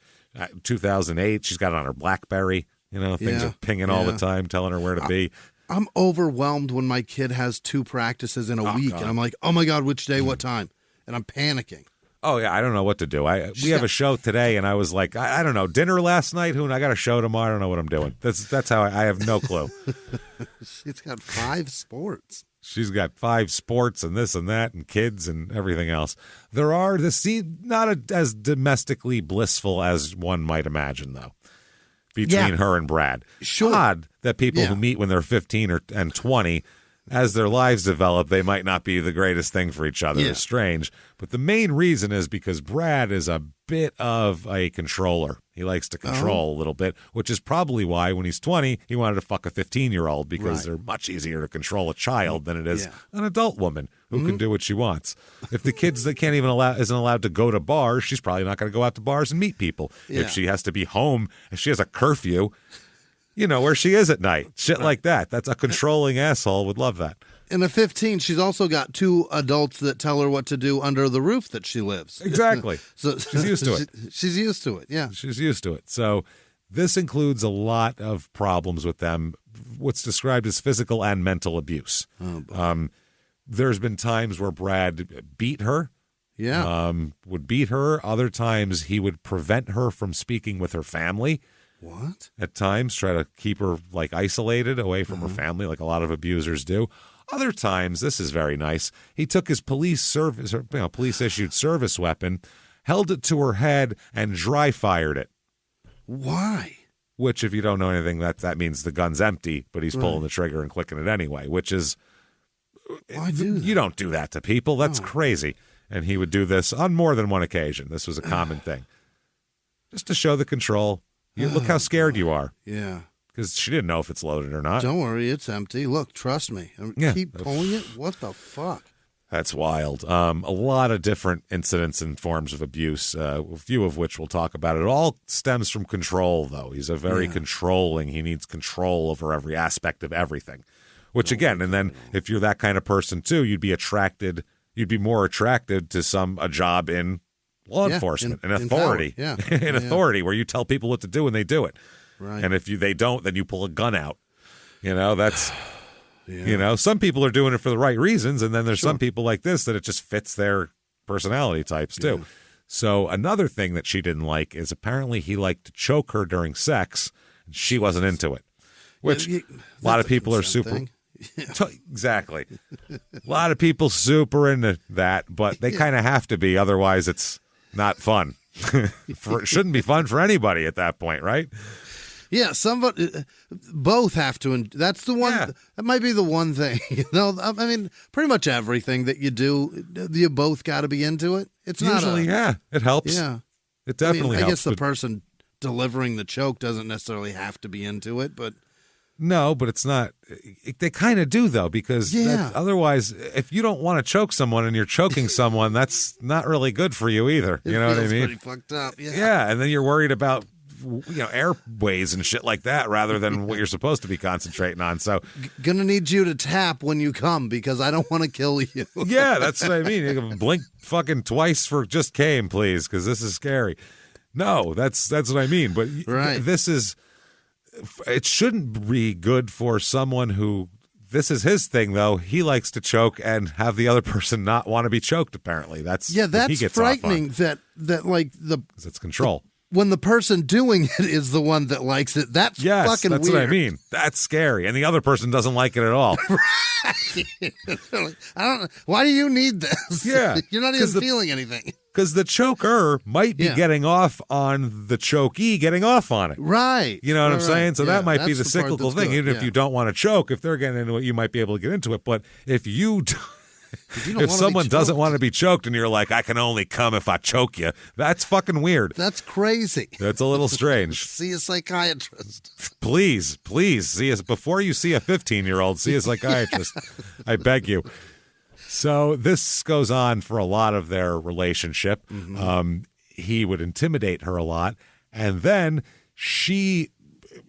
2008, she's got it on her BlackBerry. Things Yeah. are pinging all the Yeah. time, telling her where to be. I'm overwhelmed when my kid has 2 practices in a week, God. and I'm like, oh my God, which day, what time? And I'm panicking. Oh yeah, I don't know what to do. We have a show today, and I was like, I don't know, dinner last night. I got a show tomorrow. I don't know what I'm doing. That's how I have no clue. She's got 5 sports. She's got 5 sports and this and that and kids and everything else. This scene not as domestically blissful as one might imagine, though, between her and Brad. Sure. Odd that people Yeah. who meet when they're 15 and 20, as their lives develop, they might not be the greatest thing for each other. Yeah. It's strange. But the main reason is because Brad is a bit of a controller. He likes to control a little bit, which is probably why when he's 20, he wanted to fuck a 15-year-old, because they're much easier to control a child than it is an adult woman who can do what she wants. If the kids that isn't allowed to go to bars, she's probably not going to go out to bars and meet people. Yeah. If she has to be home, if she has a curfew, where she is at night. Shit like that. That's a controlling asshole would love that. And at 15, she's also got 2 adults that tell her what to do under the roof that she lives. Exactly. So She's used to it. She's used to it, yeah. She's used to it. So this includes a lot of problems with them, what's described as physical and mental abuse. There's been times where Brad beat her. Yeah. Would beat her. Other times he would prevent her from speaking with her family. What? At times, try to keep her like isolated away from her family, like a lot of abusers do. Other times, this is very nice. He took his police-issued service weapon, held it to her head, and dry fired it. Why? Which, if you don't know anything, that means the gun's empty, but he's pulling the trigger and clicking it anyway. Which is, Why do that? you don't do that to people. That's crazy. And he would do this on more than one occasion. This was a common thing, just to show the control. Look how scared you are. Yeah. Because she didn't know if it's loaded or not. Don't worry, it's empty. Look, trust me. Yeah. Keep pulling it. What the fuck? That's wild. A lot of different incidents and forms of abuse, a few of which we'll talk about. It all stems from control, though. He's a very controlling. He needs control over every aspect of everything. Which, again, and then if you're that kind of person, too, you'd be more attracted to a job in law enforcement, in authority. In Authority, where you tell people what to do and they do it. Right. And if they don't, then you pull a gun out. That's, Yeah. some people are doing it for the right reasons. And then there's some people like this that it just fits their personality types too. So another thing that she didn't like is apparently he liked to choke her during sex. And she wasn't into it, which a lot of people are super. Exactly. A lot of people super into that, but they kind of have to be. Otherwise, it's not fun. It shouldn't be fun for anybody at that point, right? Yeah, both have to. That's the one. Yeah. That might be the one thing. I mean, pretty much everything that you do, you both got to be into it. It's Usually, it helps. Yeah, It definitely I helps. guess the person delivering the choke doesn't necessarily have to be into it, but no, but it's not. They kind of do, though, because otherwise, if you don't want to choke someone and you're choking someone, that's not really good for you either. You know what I mean? Pretty fucked up. Yeah. Yeah, and then you're worried about airways and shit like that rather than what you're supposed to be concentrating on. So Gonna need you to tap when you come because I don't want to kill you. yeah, that's what I mean. You can blink fucking twice for just came, please, because this is scary. No, that's what I mean. But Right. this is it shouldn't be good for someone who, this is his thing, though. He likes to choke and have the other person not want to be choked, apparently. That's frightening that like the... Because it's control. When the person doing it is the one that likes it, that's fucking that's weird. What I mean. That's scary. And the other person doesn't like it at all. I don't. Why do you need this? Yeah. You're not even feeling anything. Because the choker might be getting off on the chokee, getting off on it. Right. You know what I'm saying? So that might be the part cyclical that's thing. good. Even if you don't want to choke, if they're getting into it, you might be able to get into it. But if you... If someone doesn't want to be choked and you're like, I can only come if I choke you, that's fucking weird. That's crazy. That's a little strange. See a psychiatrist. Please see us before you see a 15-year-old. See a psychiatrist. I beg you. So this goes on for a lot of their relationship. Mm-hmm. He would intimidate her a lot, and then she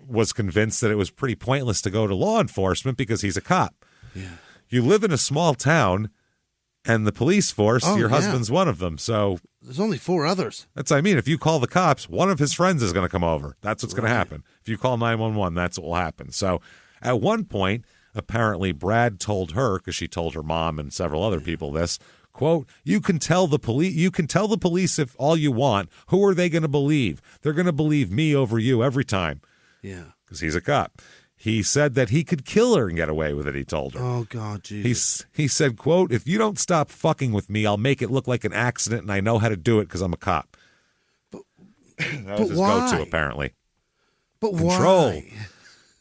was convinced that it was pretty pointless to go to law enforcement because he's a cop. Yeah. You live in a small town, and the police force, your husband's one of them. So there's only 4 others. That's what I mean. If you call the cops, one of his friends is going to come over. That's what's going to happen. If you call 911, that's what will happen. So at one point, apparently Brad told her, because she told her mom and several other people this, quote, you can tell the police if all you want. Who are they going to believe? They're going to believe me over you every time. Yeah. Because he's a cop. He said that he could kill her and get away with it, he told her. Oh, God, Jesus. He said, quote, if you don't stop fucking with me, I'll make it look like an accident, and I know how to do it because I'm a cop. That was his go-to, apparently. But Control. why?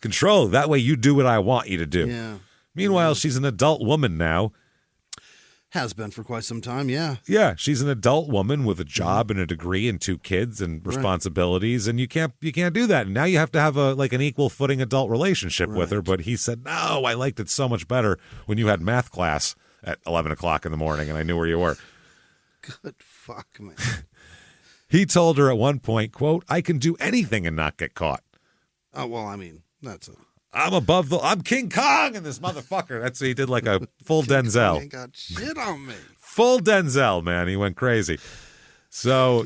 Control. That way you do what I want you to do. Yeah. Meanwhile, she's an adult woman now. Has been for quite some time, yeah. Yeah, she's an adult woman with a job and a degree and 2 kids and responsibilities, and you can't do that. And now you have to have an equal footing adult relationship with her. But he said, no, I liked it so much better when you had math class at 11 o'clock in the morning and I knew where you were. Good fuck, man. He told her at one point, quote, I can do anything and not get caught. Oh, well, I mean, that's it. I'm King Kong and this motherfucker. That's he did like a full Denzel. Kong ain't got shit on me. Full Denzel, man. He went crazy. So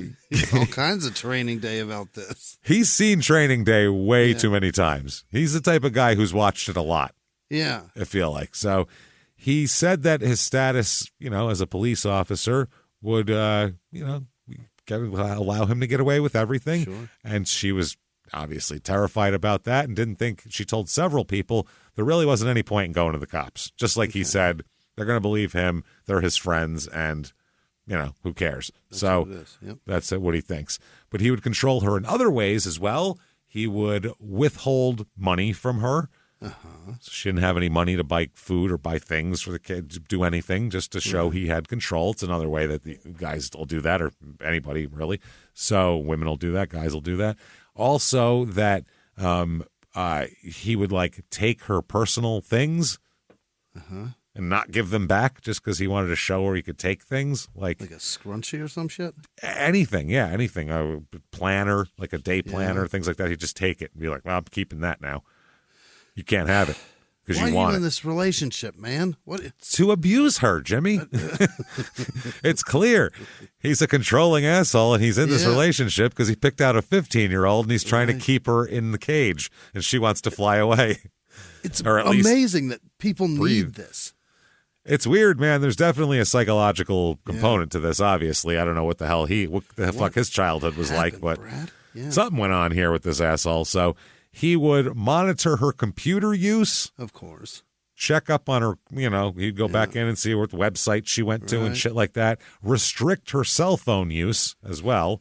all kinds of Training Day about this. He's seen Training Day way too many times. He's the type of guy who's watched it a lot. Yeah. I feel like. So he said that his status, as a police officer would, allow him to get away with everything. Sure. And she was obviously terrified about that and didn't think, she told several people there really wasn't any point in going to the cops. Just like he said, they're going to believe him. They're his friends and, who cares? That's what he thinks. But he would control her in other ways as well. He would withhold money from her. So she didn't have any money to buy food or buy things for the kids, do anything, just to show he had control. It's another way that the guys will do that, or anybody really. So women will do that, guys will do that. Also that he would take her personal things and not give them back just because he wanted to show her he could take things. Like a scrunchie or some shit? Anything, anything. A planner, like a day planner, things like that. He'd just take it and be like, well, I'm keeping that now. You can't have it because you want it. Why are you in this relationship, man? What? To abuse her, Jimmy. It's clear. He's a controlling asshole, and he's in this relationship because he picked out a 15-year-old, and he's trying to keep her in the cage, and she wants to fly away. It's amazing that people need this. It's weird, man. There's definitely a psychological component to this, obviously. I don't know what the fuck his childhood was like, but something went on here with this asshole. So he would monitor her computer use. Of course. Check up on her, he'd go back in and see what website she went to and shit like that. Restrict her cell phone use as well.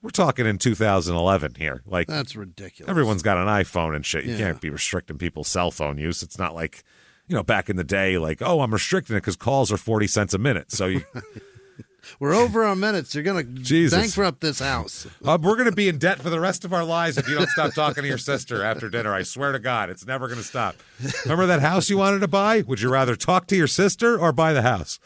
We're talking in 2011 here. That's ridiculous. Everyone's got an iPhone and shit. You can't be restricting people's cell phone use. It's not like, back in the day, I'm restricting it because calls are 40 cents a minute. So you... We're over our minutes. You're going to bankrupt this house. We're going to be in debt for the rest of our lives if you don't stop talking to your sister after dinner. I swear to God, it's never going to stop. Remember that house you wanted to buy? Would you rather talk to your sister or buy the house?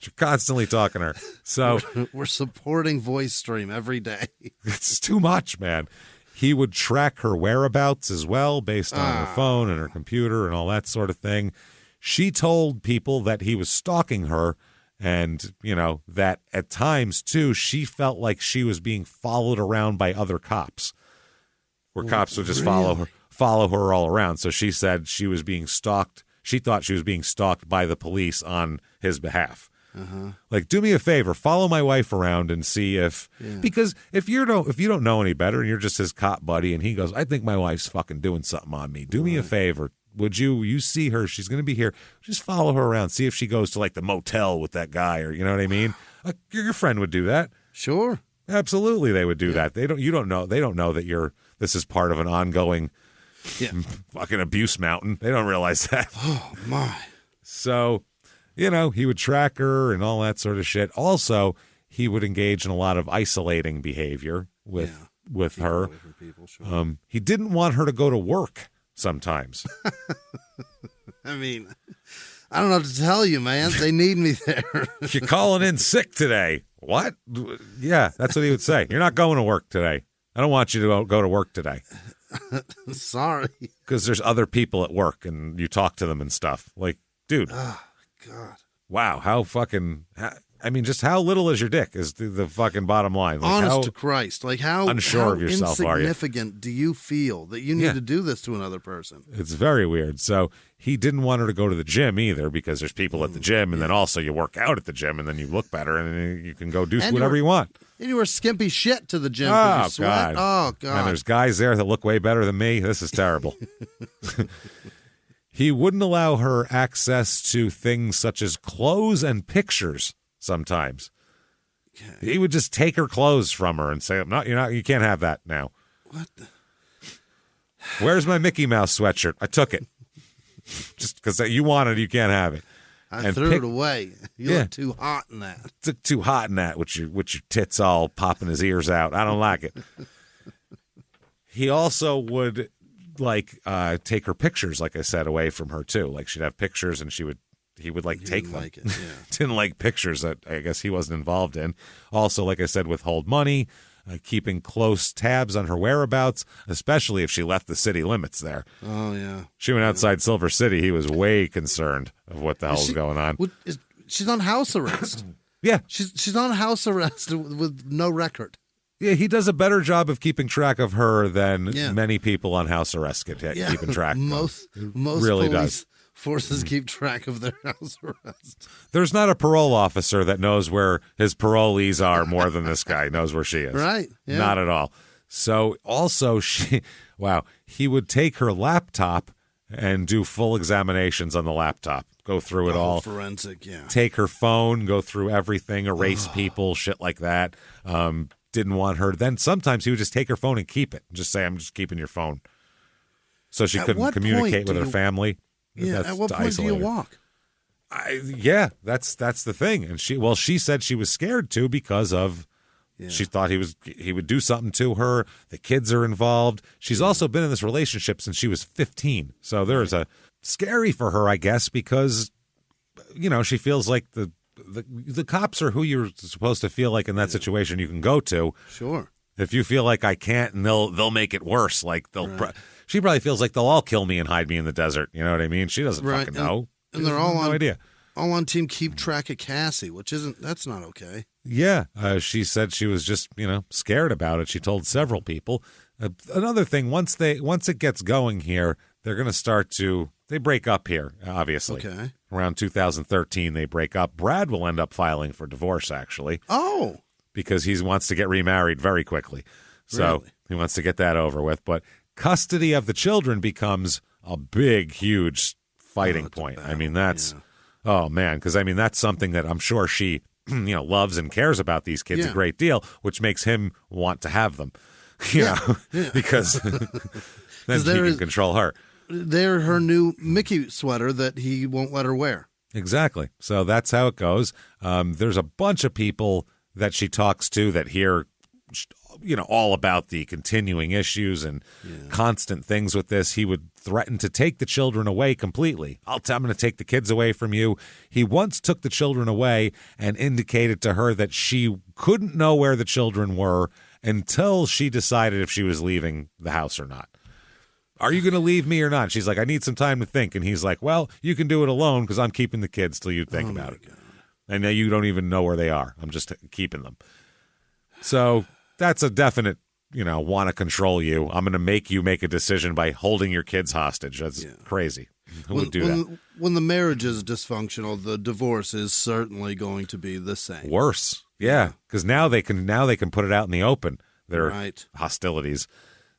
You're constantly talking to her. So we're supporting Voice Stream every day. It's too much, man. He would track her whereabouts as well based on her phone and her computer and all that sort of thing. She told people that he was stalking her. And, that at times, too, she felt like she was being followed around by other cops. where cops would just follow her all around. So she said she was being stalked. She thought she was being stalked by the police on his behalf. Like, do me a favor, follow my wife around and see if because if you don't know any better and you're just his cop buddy and he goes, I think my wife's fucking doing something on me. Do me a favor. Would you see her? She's going to be here. Just follow her around. See if she goes to like the motel with that guy, or you know what I mean? Your friend would do that. Sure. Absolutely, they would do that. They don't know that this is part of an ongoing fucking abuse mountain. They don't realize that. Oh my. So, he would track her and all that sort of shit. Also, he would engage in a lot of isolating behavior with her. Away from people, sure. He didn't want her to go to work sometimes. I mean, I don't know what to tell you, man. They need me there. You're calling in sick today. What? Yeah, that's what he would say. You're not going to work today. I don't want you to go to work today. Sorry. Because there's other people at work and you talk to them and stuff. Like, dude. Oh, God. Wow, just how little is your dick is the fucking bottom line. Like, honest to Christ. Like, how unsure of yourself are you? Insignificant do you feel that you need to do this to another person? It's very weird. So he didn't want her to go to the gym either because there's people at the gym, and then also you work out at the gym, and then you look better, and then you can go do whatever you want. And you wear skimpy shit to the gym. Oh, you sweat. God. Oh, God. And there's guys there that look way better than me. This is terrible. He wouldn't allow her access to things such as clothes and pictures sometimes. Okay. He would just take her clothes from her and say, "No, you can't have that now." What the? Where's my Mickey Mouse sweatshirt? I took it. Just because you wanted it, you can't have it. I threw it away. You look too hot in that. Too hot in that with your tits all popping his ears out. I don't like it. He also would take her pictures, like I said, away from her too. Like she'd have pictures and he would take them. Like it, yeah. Didn't like pictures that I guess he wasn't involved in. Also, like I said, withhold money, keeping close tabs on her whereabouts, especially if she left the city limits there. Oh, yeah. She went outside Silver City. He was way concerned of what the hell's going on. She's on house arrest. Yeah. She's on house arrest with no record. Yeah, he does a better job of keeping track of her than many people on house arrest keeping track. Most really police does. Forces keep track of their house arrest. There's not a parole officer that knows where his parolees are more than this guy knows where she is. Right. Yeah. Not at all. So also he would take her laptop and do full examinations on the laptop. Go through it all. Forensic, yeah. Take her phone, go through everything, erase people, shit like that. Didn't want her. Then sometimes he would just take her phone and keep it. Just say, I'm just keeping your phone. So she couldn't communicate with her family. Yeah, at what point do you walk? That's the thing. And she said she was scared too because of she thought he would do something to her. The kids are involved. She's also been in this relationship since she was 15. So there's a scary for her, I guess, because she feels like the cops are who you're supposed to feel like in that situation you can go to. Sure. If you feel like I can't, and they'll make it worse. Like she probably feels like they'll all kill me and hide me in the desert. You know what I mean? She doesn't fucking know. And they're all no idea. All on team keep track of Cassie, that's not okay. Yeah. She said she was just, scared about it. She told several people. Another thing, once it gets going here, they're going to start to, they break up here, obviously. Okay. Around 2013, they break up. Brad will end up filing for divorce, actually. Oh. Because he wants to get remarried very quickly. So really? He wants to get that over with. But custody of the children becomes a big, huge fighting point. I mean, that's, oh, man, because, I mean, that's something that I'm sure she, loves and cares about these kids a great deal, which makes him want to have them, because then he can control her. They're her new Mickey sweater that he won't let her wear. Exactly. So that's how it goes. There's a bunch of people that she talks to that hear, all about the continuing issues and constant things with this. He would threaten to take the children away completely. I'm going to take the kids away from you. He once took the children away and indicated to her that she couldn't know where the children were until she decided if she was leaving the house or not. Are you going to leave me or not? She's like, I need some time to think. And he's like, well, you can do it alone because I'm keeping the kids till you think about it. God. And now you don't even know where they are. I'm just keeping them. So that's a definite want to control you. I'm going to make you make a decision by holding your kids hostage. That's crazy. Who would do that? When the marriage is dysfunctional, the divorce is certainly going to be the same. Worse. Yeah, because now they can put it out in the open, their hostilities.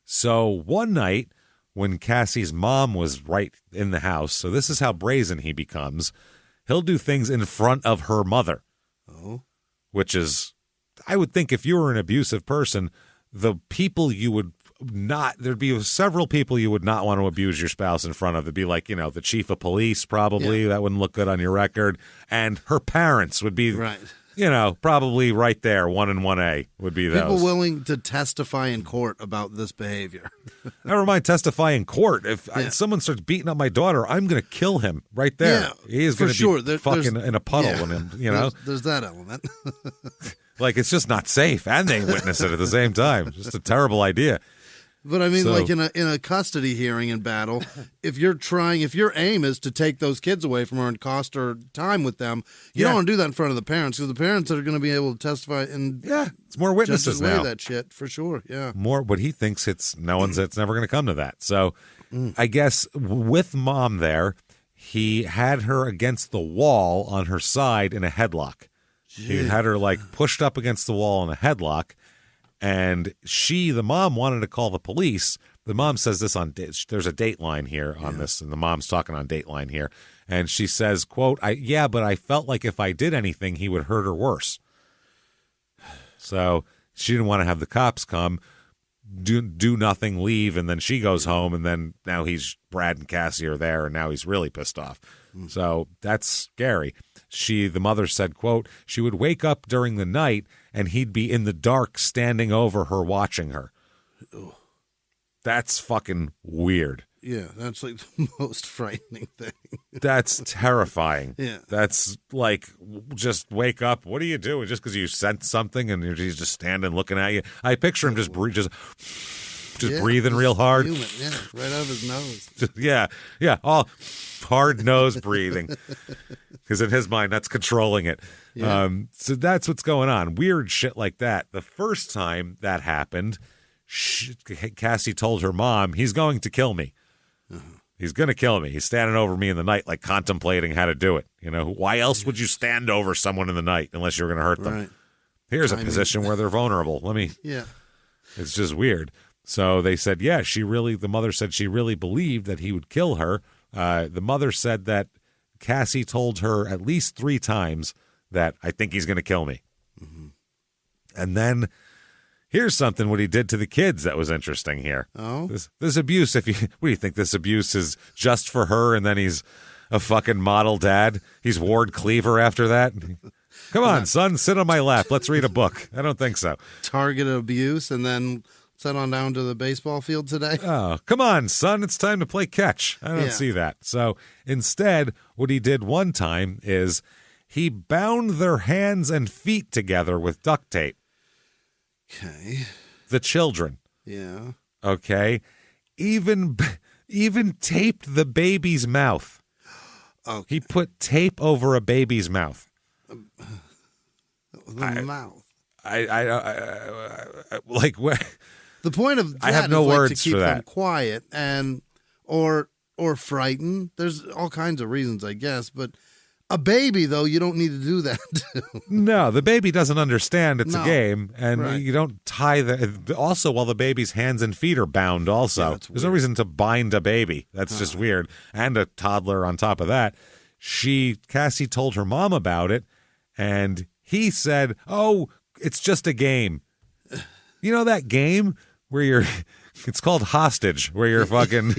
So one night when Cassie's mom was right in the house, so this is how brazen he becomes, he'll do things in front of her mother. Oh. Which is, I would think if you were an abusive person, the people you would not, there'd be several people you would not want to abuse your spouse in front of. It'd be like, the chief of police, probably. That wouldn't look good on your record. And her parents would be, probably right there. 1 and 1A would be those. People willing to testify in court about this behavior. Never mind testify in court. If someone starts beating up my daughter, I'm going to kill him right there. Yeah, he is going to be fucking in a puddle when him, There's that element. Like, it's just not safe. And they witness it at the same time. Just a terrible idea. But I mean, like in a custody hearing in battle, if your aim is to take those kids away from her and cost her time with them, you don't want to do that in front of the parents, because the parents are going to be able to testify and it's more witnesses now. That shit for sure. Yeah, more. But he thinks it's never going to come to that. So I guess with mom there, he had her against the wall on her side in a headlock. He had her pushed up against the wall in a headlock. And the mom wanted to call the police. The mom says this there's a Dateline here on this, and the mom's talking on Dateline here. And she says, quote, but I felt like if I did anything, he would hurt her worse. So she didn't want to have the cops come, do nothing, leave, and then she goes home, and then now Brad and Cassie are there, and now he's really pissed off. So that's scary. The mother said, quote, she would wake up during the night and he'd be in the dark standing over her watching her. Ugh. That's fucking weird. Yeah, that's like the most frightening thing. That's terrifying. Yeah. That's like, just wake up. What are you doing? Just because you sense something and he's just standing looking at you? I picture him just breathing real hard. Human, right out of his nose. All hard nose breathing. Because in his mind, that's controlling it. Yeah. So that's what's going on. Weird shit like that. The first time that happened, Cassie told her mom, he's going to kill me. He's going to kill me. He's standing over me in the night, like contemplating how to do it. Why else would you stand over someone in the night unless you're going to hurt them? Right. Here's a position where they're vulnerable. It's just weird. So they said, the mother said she really believed that he would kill her. The mother said that Cassie told her at least 3 times that I think he's going to kill me. Mm-hmm. And then here's something what he did to the kids that was interesting here. Oh, this abuse. What do you think? This abuse is just for her, and then he's a fucking model dad. He's Ward Cleaver after that. Come on, son, sit on my lap. Let's read a book. I don't think so. Targeted abuse, and then sent on down to the baseball field today. Oh, come on, son. It's time to play catch. I don't see that. So instead, what he did one time is he bound their hands and feet together with duct tape. Okay. The children. Yeah. Okay. Even taped the baby's mouth. Okay. He put tape over a baby's mouth. Mouth. Like what? The point of that I have no words to keep for that. them quiet or frightened. There's all kinds of reasons, I guess, but a baby, though, you don't need to do that to. No, the baby doesn't understand it's a game, and you don't tie also, while the baby's hands and feet are bound also. There's no reason to bind a baby. That's just weird. And a toddler on top of that. Cassie told her mom about it, and he said, oh, it's just a game. You know that game where it's called hostage, where you're fucking,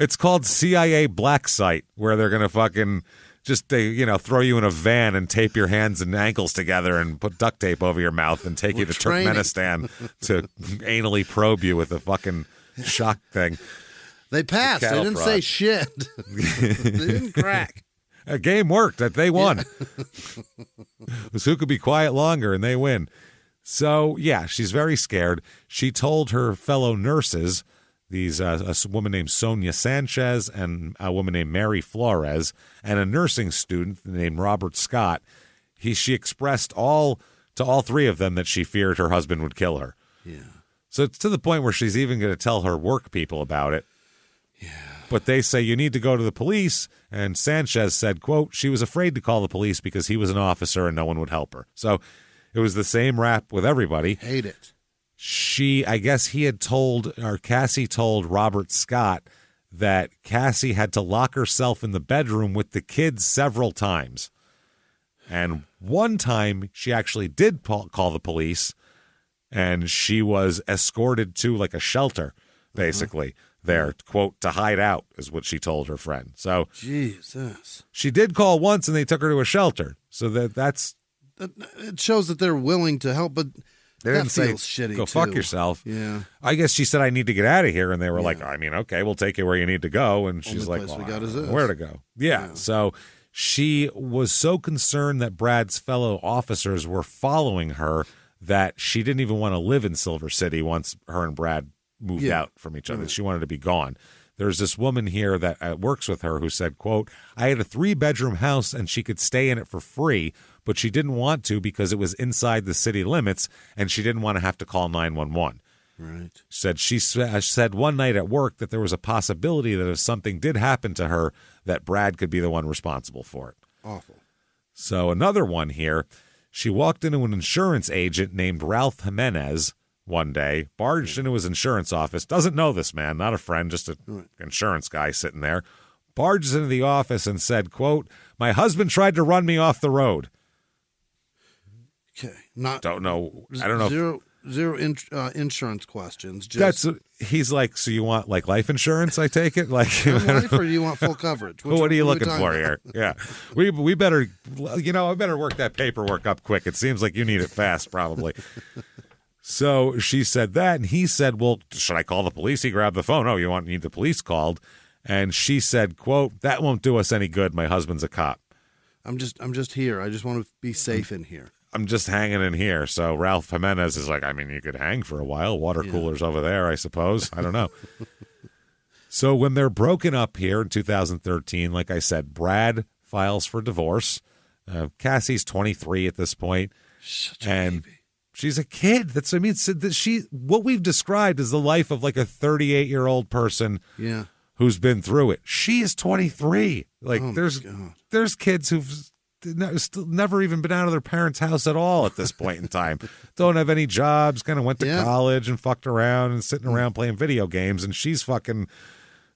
it's called CIA black site, where they're going to fucking just, throw you in a van and tape your hands and ankles together and put duct tape over your mouth and take you to Turkmenistan to anally probe you with a fucking shock thing. They passed. They didn't say shit. They didn't crack. A game worked. They won. It was who could be quiet longer, and they win. So, she's very scared. She told her fellow nurses, a woman named Sonia Sanchez and a woman named Mary Flores, and a nursing student named Robert Scott, she expressed to all 3 of them that she feared her husband would kill her. Yeah. So it's to the point where she's even going to tell her work people about it. Yeah. But they say you need to go to the police. And Sanchez said, quote, she was afraid to call the police because he was an officer and no one would help her. So it was the same rap with everybody. Hate it. I guess Cassie told Robert Scott that Cassie had to lock herself in the bedroom with the kids several times. And one time she actually did call the police, and she was escorted to like a shelter, basically, there, quote, to hide out, is what she told her friend. So Jesus. She did call once, and they took her to a shelter. So that's... It shows that they're willing to help, but they that didn't feels say, shitty, go too. fuck yourself. Yeah. I guess she said, I need to get out of here. And they were like, I mean, okay, we'll take you where you need to go. And she's Only like, place well, we got is I don't know this. where to go. Yeah. So she was so concerned that Brad's fellow officers were following her that she didn't even want to live in Silver City once her and Brad moved out from each other. She wanted to be gone. There's this woman here that works with her who said, quote, I had a 3-bedroom house and she could stay in it for free, but she didn't want to because it was inside the city limits and she didn't want to have to call 911. Right. She said one night at work that there was a possibility that if something did happen to her, that Brad could be the one responsible for it. Awful. So another one here, she walked into an insurance agent named Ralph Jimenez one day, barged into his insurance office, doesn't know this man, not a friend, just an insurance guy sitting there, barges into the office and said, quote, my husband tried to run me off the road. Okay. I don't know. Zero insurance questions. Just he's like, so you want like life insurance? I take it like life, or you want full coverage? What are you looking for here? Yeah, we better, I better work that paperwork up quick. It seems like you need it fast, probably. So she said that, and he said, well, should I call the police? He grabbed the phone. Oh, you need the police called? And she said, quote, that won't do us any good. My husband's a cop. I'm just here. I just want to be safe in here. I'm just hanging in here. So Ralph Jimenez is like, I mean, you could hang for a while. Water cooler's over there, I suppose. I don't know. So when they're broken up here in 2013, like I said, Brad files for divorce. Cassie's 23 at this point. Such a baby. She's a kid. What we've described is the life of like a 38-year-old person who's been through it. She is 23. Like there's kids who've never even been out of their parents' house at all at this point in time. Don't have any jobs, kind of went to college and fucked around and sitting around playing video games, and she's fucking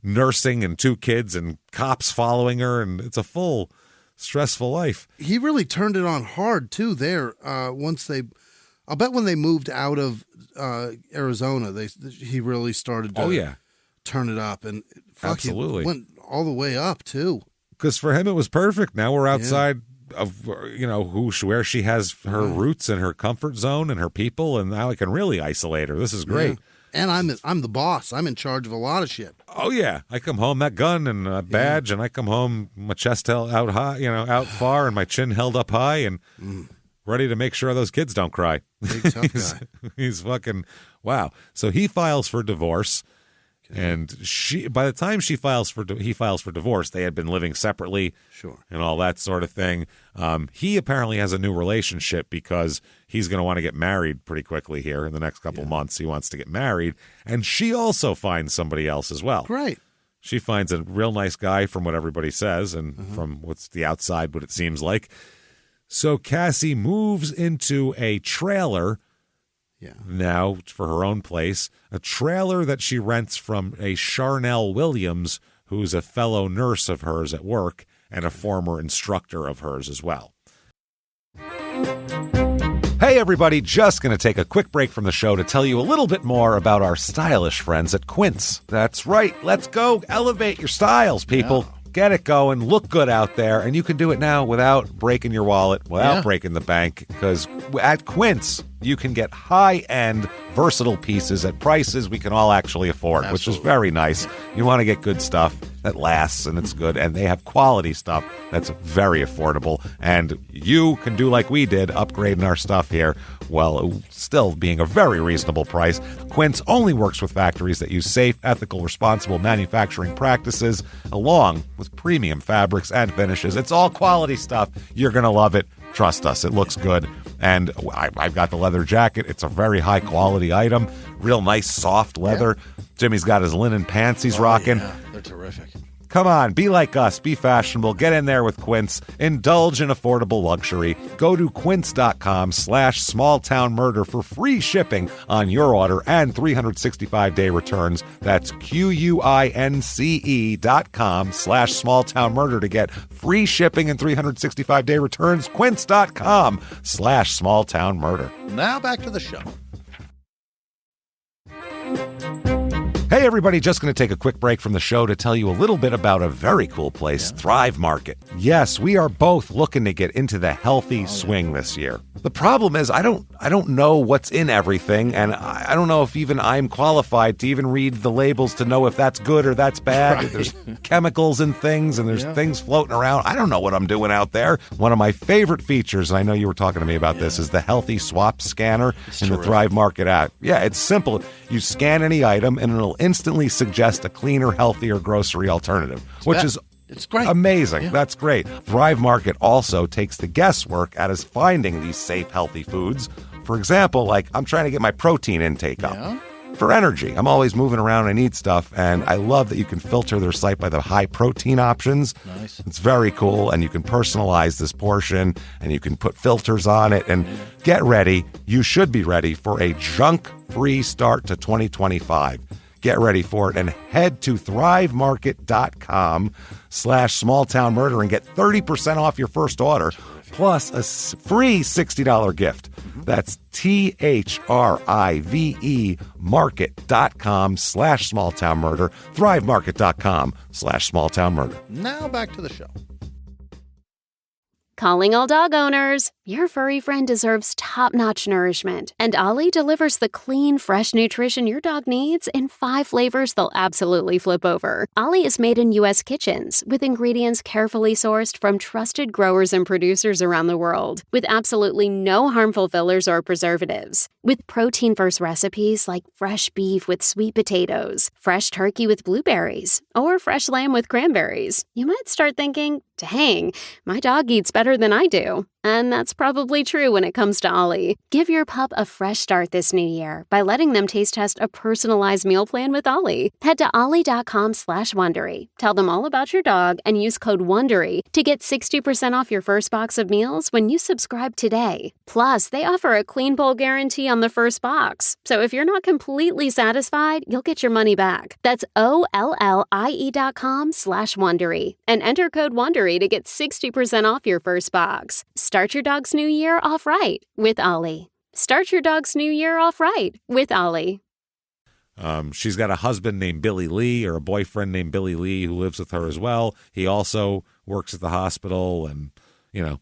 nursing and 2 kids and cops following her, and it's a full stressful life. He really turned it on hard too there I'll bet when they moved out of Arizona, he really started to turn it up, and absolutely went all the way up too. Because for him it was perfect. Now we're outside of where she has her roots and her comfort zone and her people, and now I can really isolate her. This is great. And I'm the boss. I'm in charge of a lot of shit. Oh yeah, I come home that gun and a badge, and I come home my chest held out high, out far, and my chin held up high, and ready to make sure those kids don't cry. Big tough guy. He's fucking wow. So he files for divorce, and by the time he files for divorce, they had been living separately, and all that sort of thing. He apparently has a new relationship because he's going to want to get married pretty quickly here in the next couple months. He wants to get married, and she also finds somebody else as well. Great. She finds a real nice guy from what everybody says, and from what's the outside, what it seems like. So Cassie moves into a trailer now for her own place, a trailer that she rents from a Charnel Williams, who's a fellow nurse of hers at work and a former instructor of hers as well. Hey, everybody, just going to take a quick break from the show to tell you a little bit more about our stylish friends at Quince. That's right. Let's go elevate your styles, people. Yeah. Get it going, look good out there, and you can do it now without breaking your wallet, without breaking the bank, because at Quince, you can get high-end, versatile pieces at prices we can all actually afford, which is very nice. You want to get good stuff that lasts and it's good, and they have quality stuff that's very affordable, and you can do like we did, upgrading our stuff here, while still being a very reasonable price. Quince only works with factories that use safe, ethical, responsible manufacturing practices, along with premium fabrics and finishes. It's all quality stuff. You're going to love it. Trust us, it looks good. And I've got the leather jacket. It's a very high-quality item. Real nice, soft leather. Jimmie's got his linen pants he's rocking. Yeah, they're terrific. Come on, be like us, be fashionable, get in there with Quince, indulge in affordable luxury. Go to quince.com/smalltownmurder for free shipping on your order and 365-day returns. That's QUINCE.com/smalltownmurder to get free shipping and 365-day returns. Quince.com/smalltownmurder. Now back to the show. Hey, everybody, just going to take a quick break from the show to tell you a little bit about a very cool place, Thrive Market. Yes, we are both looking to get into the healthy swing this year. The problem is I don't know what's in everything, and I don't know if even I'm qualified to even read the labels to know if that's good or that's bad. Right. There's chemicals in things, and there's things floating around. I don't know what I'm doing out there. One of my favorite features, and I know you were talking to me about this, is the Healthy Swap Scanner in the Thrive Market app. Yeah, it's simple. You scan any item, and it'll instantly suggest a cleaner, healthier grocery alternative, It's great. Amazing. Yeah. That's great. Thrive Market also takes the guesswork out of finding these safe, healthy foods. For example, like I'm trying to get my protein intake up. Yeah. For energy. I'm always moving around. I need stuff. And I love that you can filter their site by the high protein options. Nice. It's very cool. And you can personalize this portion and you can put filters on it. And get ready. You should be ready for a junk-free start to 2025. Get ready for it and head to thrivemarket.com/smalltownmurder and get 30% off your first order plus a free $60 gift. That's THRIVE market.com/smalltownmurder, thrivemarket.com/smalltownmurder. Now back to the show. Calling all dog owners. Your furry friend deserves top-notch nourishment, and Ollie delivers the clean, fresh nutrition your dog needs in 5 flavors they'll absolutely flip over. Ollie is made in U.S. kitchens with ingredients carefully sourced from trusted growers and producers around the world, with absolutely no harmful fillers or preservatives. With protein-first recipes like fresh beef with sweet potatoes, fresh turkey with blueberries, or fresh lamb with cranberries, you might start thinking, dang, my dog eats better than I do. And that's probably true when it comes to Ollie. Give your pup a fresh start this new year by letting them taste test a personalized meal plan with Ollie. Head to ollie.com/Wondery. Tell them all about your dog and use code WONDERY to get 60% off your first box of meals when you subscribe today. Plus, they offer a clean bowl guarantee on the first box. So if you're not completely satisfied, you'll get your money back. That's OLLIE.com/Wondery and enter code WONDERY to get 60% off your first box. Start your dog's new year off right with Ollie. Start your dog's new year off right with Ollie. She's got a husband named Billy Lee, or a boyfriend named Billy Lee, who lives with her as well. He also works at the hospital and,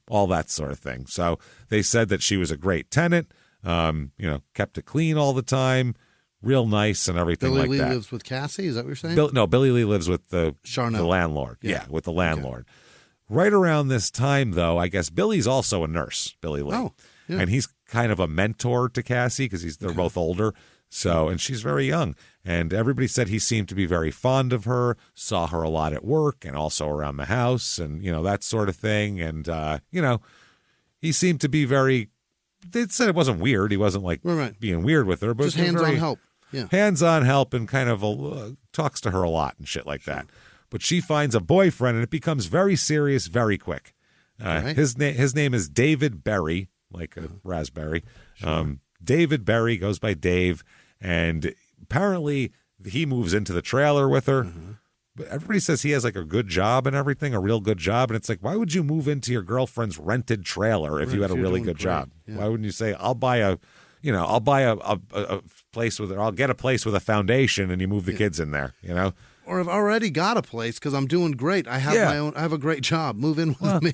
all that sort of thing. So they said that she was a great tenant, kept it clean all the time, real nice and everything Billy like Lee that. lives with Cassie, is that what you're saying? Billy Lee lives with the Charnel. landlord. Yeah. With the landlord. Okay. Right around this time, though, I guess Billy's also a nurse, Billy Lee. Oh, yeah. And he's kind of a mentor to Cassie because they're both older. So, and she's very young. And everybody said he seemed to be very fond of her, saw her a lot at work and also around the house and, that sort of thing. And, he seemed to be very, they said it wasn't weird. He wasn't like being weird with her, but just hands-on help. Yeah. Hands-on help and kind of talks to her a lot and shit like that. But she finds a boyfriend, and it becomes very serious very quick. His name is David Berry, like a raspberry. Sure. David Berry goes by Dave, and apparently he moves into the trailer with her. Mm-hmm. But everybody says he has like a good job and everything, a real good job. And it's like, why would you move into your girlfriend's rented trailer if you had a really good job? Yeah. Why wouldn't you say, I'll buy a place with, or I'll get a place with a foundation, and you move the kids in there, Or I've already got a place because I'm doing great. I have my own. I have a great job. Move in with me.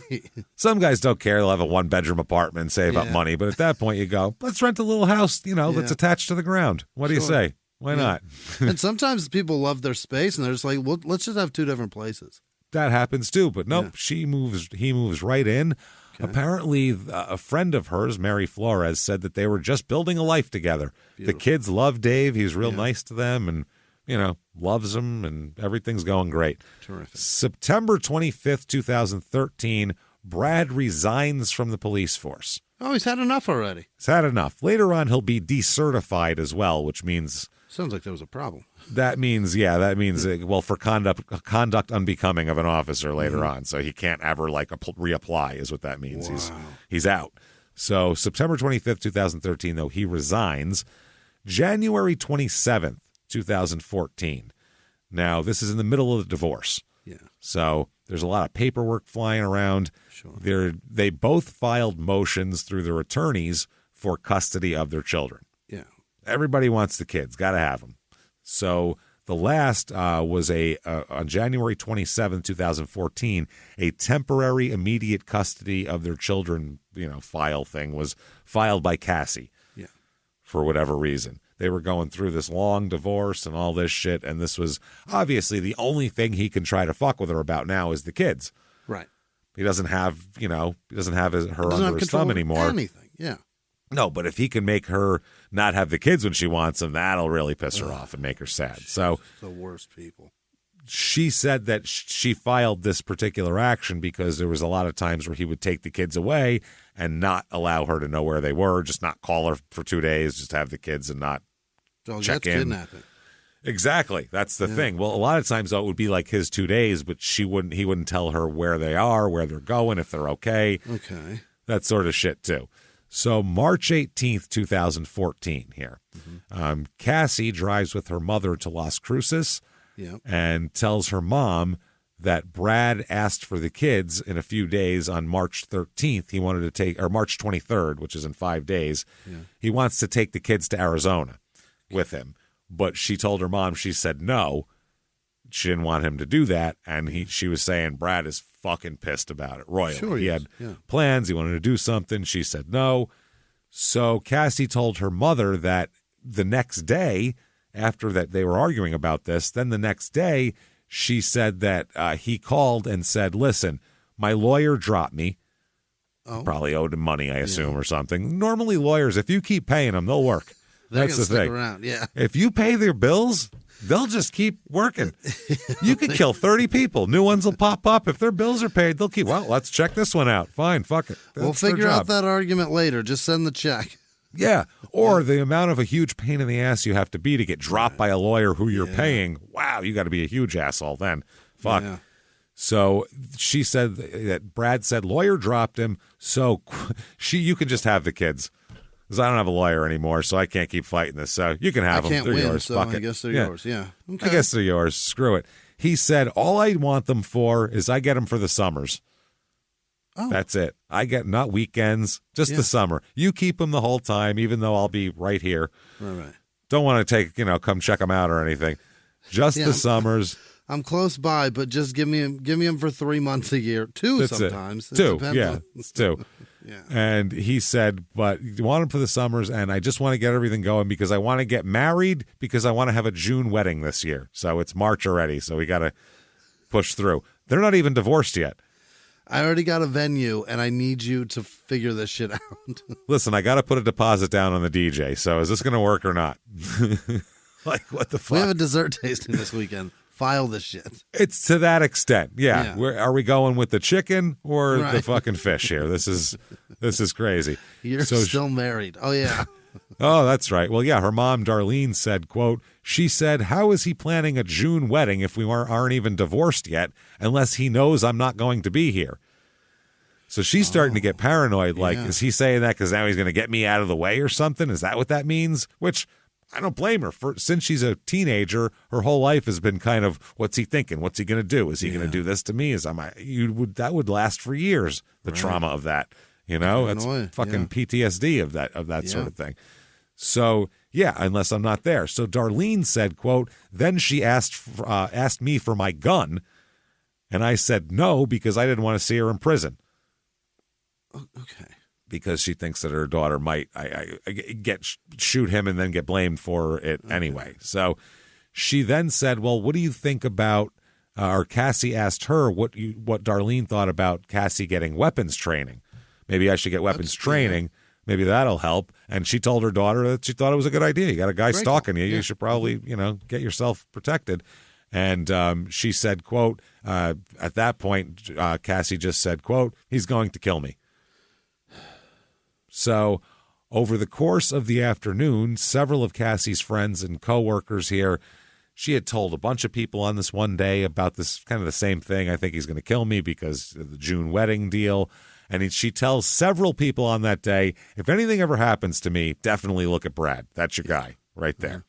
Some guys don't care. They'll have a 1-bedroom apartment and save up money. But at that point, you go, let's rent a little house, that's attached to the ground. What do you say? Why not? And sometimes people love their space, and they're just like, well, let's just have 2 different places. That happens too. But nope, he moves right in. Okay. Apparently, a friend of hers, Mary Flores, said that they were just building a life together. Beautiful. The kids love Dave. He's real nice to them, and loves them, and everything's going great. Terrific. September 25th, 2013, Brad resigns from the police force. Oh, he's had enough already. He's had enough. Later on, he'll be decertified as well, which means... Sounds like there was a problem. That means, well, for conduct unbecoming of an officer later on. So he can't ever, reapply is what that means. Wow. He's out. So September 25th, 2013, though, he resigns. January 27th, 2014. Now, this is in the middle of the divorce. Yeah. So there's a lot of paperwork flying around. Sure. They both filed motions through their attorneys for custody of their children. Yeah. Everybody wants the kids. Got to have them. So the last was on January 27, 2014, a temporary immediate custody of their children, file thing was filed by Cassie. Yeah. For whatever reason. They were going through this long divorce and all this shit, and this was obviously the only thing he can try to fuck with her about now is the kids. Right. He doesn't have, her Doesn't under have his control thumb of anymore. Anything. Yeah. No, but if he can make her not have the kids when she wants them, that'll really piss her off and make her sad. So the worst people. She said that she filed this particular action because there was a lot of times where he would take the kids away and not allow her to know where they were, just not call her for 2 days, just have the kids and not check in. Kidnapping. Exactly. That's the thing. Well, a lot of times, though, it would be like his 2 days, but he wouldn't tell her where they are, where they're going, if they're okay. Okay. That sort of shit, too. So March 18th, 2014 here. Mm-hmm. Cassie drives with her mother to Las Cruces and tells her mom that Brad asked for the kids in a few days on March 13th. He wanted to take, or March 23rd, which is in 5 days. Yeah. He wants to take the kids to Arizona with him. But she told her mom, she said no. She didn't want him to do that. And she was saying Brad is fucking pissed about it royally. Sure he had plans. He wanted to do something. She said no. So Cassie told her mother that the next day, after that they were arguing about this, then the next day she said that he called and said, listen, my lawyer dropped me. Oh. Probably owed him money, I assume, or something. Normally lawyers, if you keep paying them, they'll work. That's the thing. Around. Yeah. If you pay their bills, they'll just keep working. You could kill 30 people. New ones will pop up. If their bills are paid, they'll keep, well, let's check this one out. Fine, fuck it. We'll figure out that argument later. Just send the check. Yeah. Or the amount of a huge pain in the ass you have to be to get dropped by a lawyer who you're paying. Wow, you got to be a huge asshole then. Fuck. Yeah. So she said that Brad said lawyer dropped him, so you can just have the kids. Because I don't have a lawyer anymore, so I can't keep fighting this. So you can have them. They're yours. So Fuck I guess they're yours. Yeah. Okay. I guess they're yours. Screw it. He said, all I want them for is I get them for the summers. Oh. That's it. I get not weekends, just the summer. You keep them the whole time, even though I'll be right here. Right. Don't want to come check them out or anything. Just the summers. I'm close by, but just give me them for 3 months a year. Two That's sometimes. It. Two. It's two. Yeah. And he said, but you want them for the summers, and I just want to get everything going because I want to get married because I want to have a June wedding this year. So it's March already, so we got to push through. They're not even divorced yet. I already got a venue, and I need you to figure this shit out. Listen, I got to put a deposit down on the DJ, so is this going to work or not? Like, what the fuck? We have a dessert tasting this weekend. File this shit. It's to that extent. Yeah. Are we going with the chicken or the fucking fish here? This is crazy. You're still married. Oh, yeah. Oh, that's right. Well, yeah, her mom, Darlene, said, quote, she said, how is he planning a June wedding if we aren't even divorced yet, unless he knows I'm not going to be here? So she's starting to get paranoid. Like, is he saying that because now he's going to get me out of the way or something? Is that what that means? Which I don't blame her. Since she's a teenager, her whole life has been kind of, what's he thinking? What's he going to do? Is he going to do this to me? That would last for years, the trauma of that. That's fucking PTSD of that sort of thing. So, unless I'm not there. So Darlene said, quote, then she asked me for my gun, and I said no because I didn't want to see her in prison. Okay. Because she thinks that her daughter might shoot him and then get blamed for it anyway. So she then said, well, what do you think about, or Cassie asked her what Darlene thought about Cassie getting weapons training. Maybe I should get weapons training. Yeah. Maybe that'll help. And she told her daughter that she thought it was a good idea. You got a guy stalking you. You should probably, get yourself protected. And she said, quote, at that point, Cassie just said, quote, he's going to kill me. So over the course of the afternoon, several of Cassie's friends and coworkers here, she had told a bunch of people on this one day about this kind of the same thing. I think he's going to kill me because of the June wedding deal. And she tells several people on that day, if anything ever happens to me, definitely look at Brad. That's your guy right there.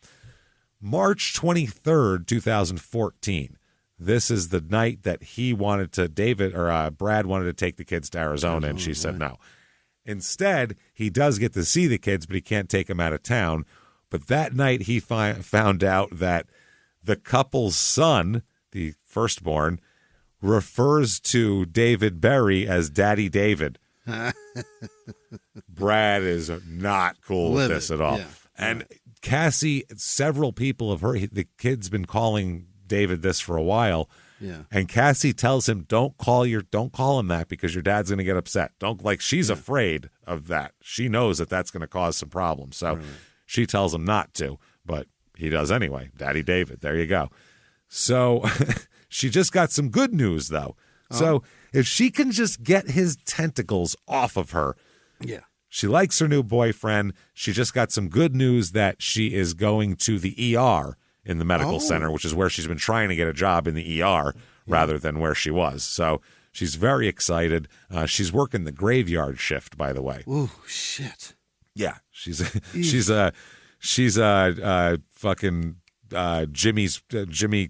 March 23rd, 2014. This is the night that he wanted to, Brad wanted to take the kids to Arizona, and she said no. Instead, he does get to see the kids, but he can't take them out of town. But that night, he found out that the couple's son, the firstborn, refers to David Berry as Daddy David. Brad is not cool with this at all. Yeah. And Cassie, several people of the kid's been calling David this for a while. Yeah. And Cassie tells him, don't call him that because your dad's going to get upset. She's afraid of that. She knows that that's going to cause some problems. So she tells him not to, but he does anyway. Daddy David. There you go. So she just got some good news, though. So if she can just get his tentacles off of her. Yeah. She likes her new boyfriend. She just got some good news that she is going to the ER in the medical center, which is where she's been trying to get a job, in the ER rather than where she was. So she's very excited. She's working the graveyard shift, by the way. Oh, shit. Yeah. She's fucking Jimmie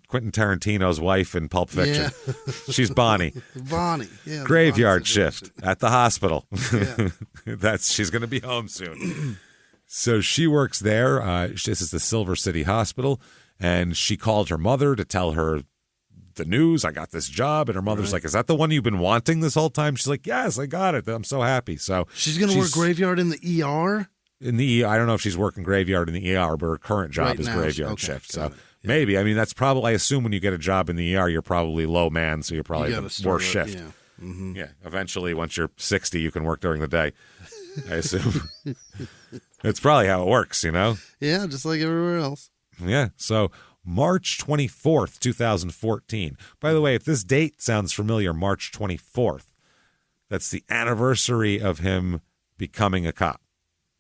Quentin Tarantino's wife in Pulp Fiction. Yeah. She's Bonnie. Bonnie. Yeah. Graveyard shift at the hospital. Yeah. She's going to be home soon. So she works there. This is the Silver City Hospital, and she called her mother to tell her the news. I got this job, and her mother's like, "Is that the one you've been wanting this whole time?" She's like, "Yes, I got it. I'm so happy." So she's going to work graveyard in the ER. I don't know if she's working graveyard in the ER, but her current job is graveyard shift. So maybe. I mean, that's probably. I assume when you get a job in the ER, you're probably low man, so you're probably the worst shift. Yeah. Mm-hmm. Yeah. Eventually, once you're 60, you can work during the day. I assume. It's probably how it works, Yeah, just like everywhere else. Yeah. So March 24th, 2014. By the way, if this date sounds familiar, March 24th, that's the anniversary of him becoming a cop.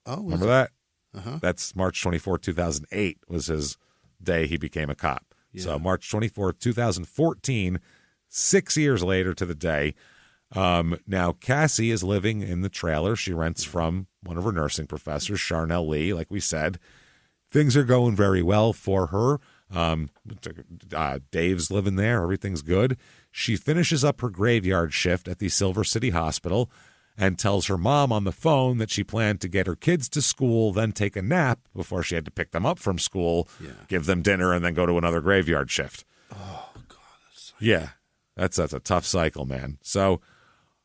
Oh, remember that? Uh-huh. That's March 24th, 2008 was his day he became a cop. Yeah. So March 24th, 2014, 6 years later to the day. Now, Cassie is living in the trailer she rents from one of her nursing professors, Charnel Lee, like we said. Things are going very well for her. Dave's living there. Everything's good. She finishes up her graveyard shift at the Silver City Hospital and tells her mom on the phone that she planned to get her kids to school, then take a nap before she had to pick them up from school, give them dinner, and then go to another graveyard shift. Oh, God. That's a tough cycle, man. So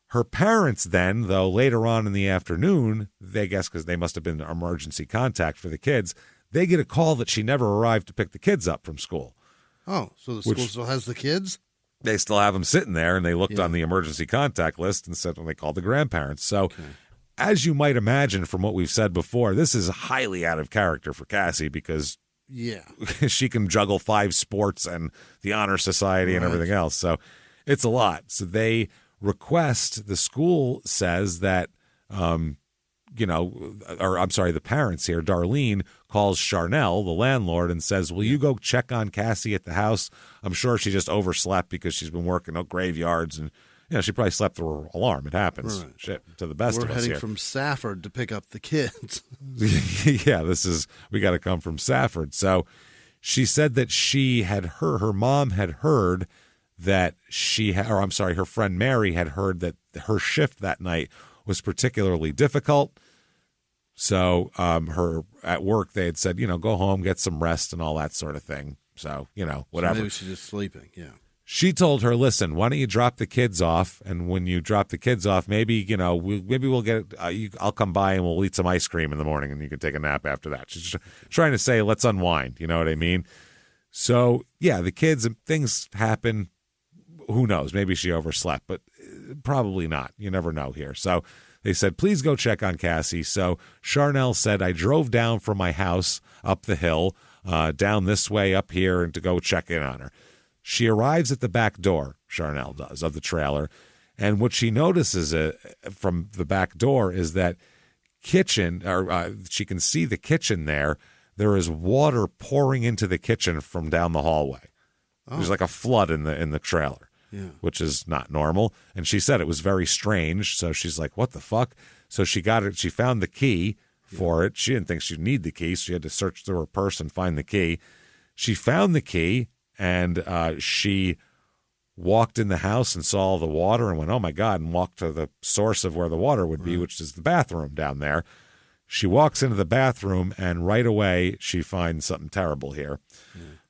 her parents then, though, later on in the afternoon, they guess because they must have been emergency contact for the kids, they get a call that she never arrived to pick the kids up from school. Oh, so the school still has the kids? They still have them sitting there, and they looked on the emergency contact list and said when they called the grandparents. So as you might imagine from what we've said before, this is highly out of character for Cassie because she can juggle 5 sports and the honor society and everything else. So it's a lot. So they request, the school says that, the parents here, Darlene, calls Charnel, the landlord, and says, will you go check on Cassie at the house? I'm sure she just overslept because she's been working graveyards, and she probably slept through her alarm. It happens. Right. Shit, to the best of us here. We're heading from Safford to pick up the kids. We got to come from Safford. So she said that her mom had heard that her friend Mary had heard that her shift that night was particularly difficult. So her at work, they had said, go home, get some rest and all that sort of thing. So, whatever. So maybe she's just sleeping. Yeah. She told her, listen, why don't you drop the kids off? And when you drop the kids off, maybe, we'll get, I'll come by and we'll eat some ice cream in the morning and you can take a nap after that. She's trying to say, let's unwind. You know what I mean? So, the kids, things happen. Who knows? Maybe she overslept, but probably not. You never know here. So they said, please go check on Cassie. So Charnel said, I drove down from my house up the hill, down this way up here, and to go check in on her. She arrives at the back door, Charnel does, of the trailer. And what she notices from the back door is that kitchen, or she can see the kitchen there. There is water pouring into the kitchen from down the hallway. There's like a flood in the trailer, which is not normal. And she said it was very strange. So she's like, what the fuck? So she got it. She found the key for it. She didn't think she'd need the key. So she had to search through her purse and find the key. She found the key, and she walked in the house and saw the water and went, oh my God, and walked to the source of where the water would be, which is the bathroom down there. She walks into the bathroom, and right away she finds something terrible here.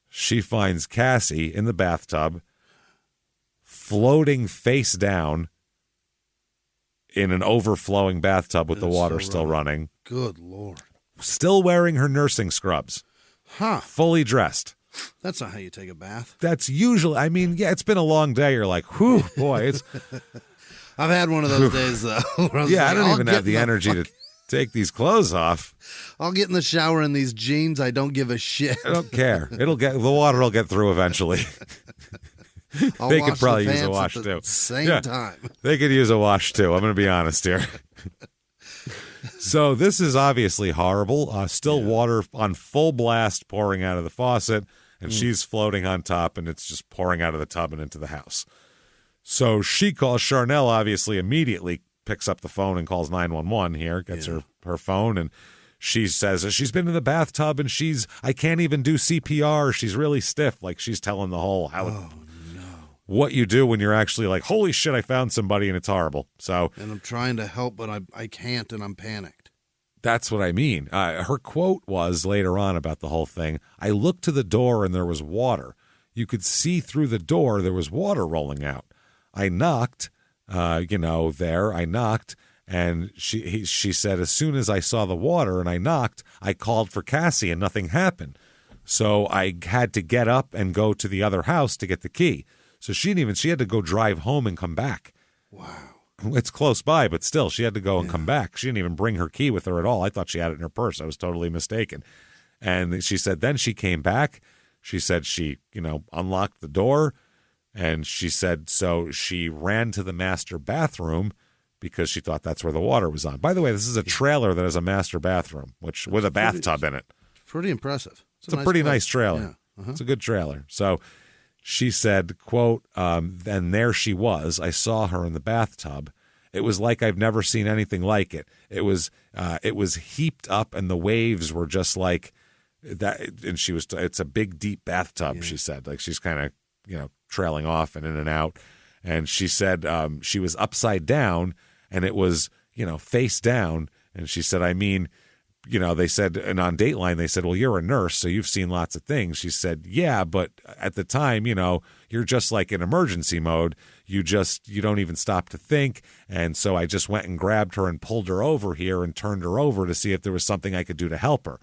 She finds Cassie in the bathtub, floating face down in an overflowing bathtub with the water still running. Good Lord. Still wearing her nursing scrubs. Fully dressed. That's not how you take a bath. That's usually, I mean, it's been a long day. You're like, whew, boy, it's... I've had one of those days, though. I don't even have the energy to take these clothes off. I'll get in the shower in these jeans. I don't give a shit. I don't care. The water will get through eventually. They could probably use a wash too. Same time. They could use a wash too. I'm going to be honest here. So this is obviously horrible. Still water on full blast pouring out of the faucet, and she's floating on top, and it's just pouring out of the tub and into the house. So she calls Charnel, obviously immediately picks up the phone and calls 911 here, gets her phone, and she says that she's been in the bathtub and I can't even do CPR. She's really stiff. Like she's telling the whole what you do when you're actually like, holy shit, I found somebody and it's horrible. So, and I'm trying to help, but I can't, and I'm panicked. That's what I mean. Her quote was later on about the whole thing, I looked to the door and there was water. You could see through the door there was water rolling out. I knocked, I knocked, and she said, as soon as I saw the water and I knocked, I called for Cassie and nothing happened. So I had to get up and go to the other house to get the key. So she had to go drive home and come back. Wow. It's close by, but still, she had to go and come back. She didn't even bring her key with her at all. I thought she had it in her purse. I was totally mistaken. And she said then she came back. She said she, unlocked the door. And she said so she ran to the master bathroom because she thought that's where the water was on. By the way, this is a trailer that has a master bathroom, with a bathtub in it. Pretty impressive. It's a pretty nice trailer. Yeah. It's a good trailer. So she said, quote, and there she was. I saw her in the bathtub. It was like I've never seen anything like it. It was heaped up, and the waves were just like that. And it's a big, deep bathtub, she said. Like she's kind of, trailing off and in and out. And she said she was upside down, and it was, face down. And she said, they said, and on Dateline, they said, well, you're a nurse, so you've seen lots of things. She said, yeah, but at the time, you're just like in emergency mode. You don't even stop to think. And so I just went and grabbed her and pulled her over here and turned her over to see if there was something I could do to help her.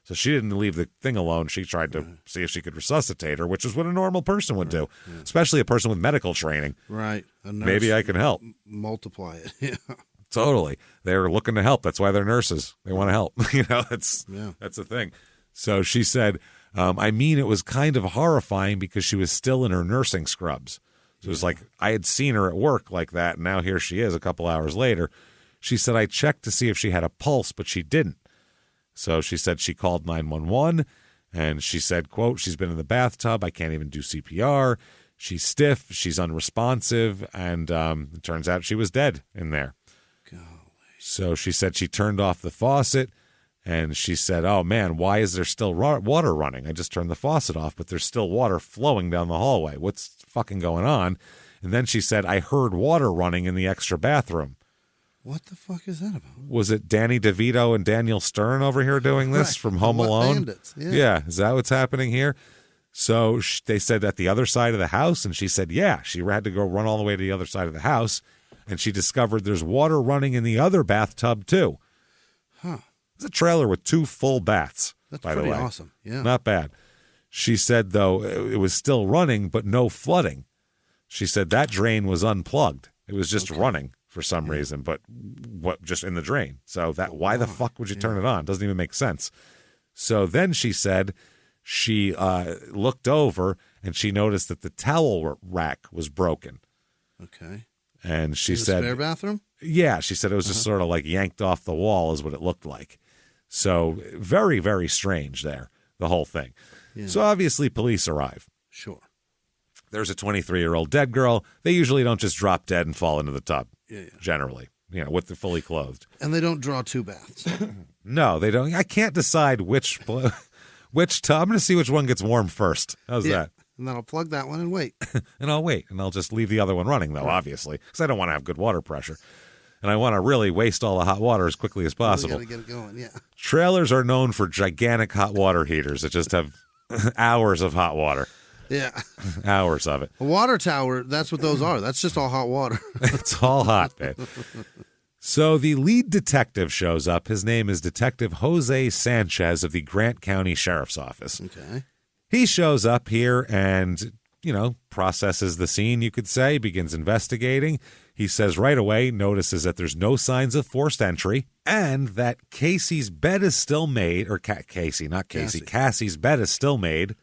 So she didn't leave the thing alone. She tried to see if she could resuscitate her, which is what a normal person would do, especially a person with medical training. Right. Maybe I can help. Multiply it. Yeah. Totally. They're looking to help. That's why they're nurses. They want to help. That's the thing. So she said, it was kind of horrifying because she was still in her nursing scrubs. So it was like I had seen her at work like that, and now here she is a couple hours later. She said, I checked to see if she had a pulse, but she didn't. So she said she called 911, and she said, quote, she's been in the bathtub. I can't even do CPR. She's stiff. She's unresponsive. And it turns out she was dead in there. Golly. So she said she turned off the faucet, and she said, oh, man, why is there still water running? I just turned the faucet off, but there's still water flowing down the hallway. What's fucking going on? And then she said, I heard water running in the extra bathroom. What the fuck is that about? Was it Danny DeVito and Daniel Stern over here doing this from Home Alone? Bandits. Yeah. Is that what's happening here? So they said at the other side of the house, and she said, yeah, she had to go run all the way to the other side of the house, and she discovered there's water running in the other bathtub too. Huh. It's a trailer with 2 full baths, by the way. That's pretty awesome. Yeah. Not bad. She said, though, it was still running, but no flooding. She said that drain was unplugged. It was just running for some reason, but just in the drain. So why the fuck would you turn it on? Doesn't even make sense. So then she said she looked over and she noticed that the towel rack was broken. Okay. And she In the said, spare bathroom? yeah, she said it was just sort of like yanked off the wall is what it looked like. So very, very strange there, the whole thing. Yeah. So obviously police arrive. Sure. There's a 23-year-old dead girl. They usually don't just drop dead and fall into the tub, generally, with the fully clothed. And they don't draw 2 baths. No, they don't. I can't decide which tub. I'm going to see which one gets warm first. How's that? And then I'll plug that one and wait. And I'll wait. And I'll just leave the other one running, though, obviously, because I don't want to have good water pressure. And I want to really waste all the hot water as quickly as possible. Really got to get it going, yeah. Trailers are known for gigantic hot water heaters that just have hours of hot water. Yeah. Hours of it. A water tower, that's what those are. That's just all hot water. It's all hot, babe. So the lead detective shows up. His name is Detective Jose Sanchez of the Grant County Sheriff's Office. Okay. He shows up here and, processes the scene, you could say, begins investigating. He says right away, notices that there's no signs of forced entry and that Casey's bed is still made, or Cassie, not Casey, Cassie's bed is still made.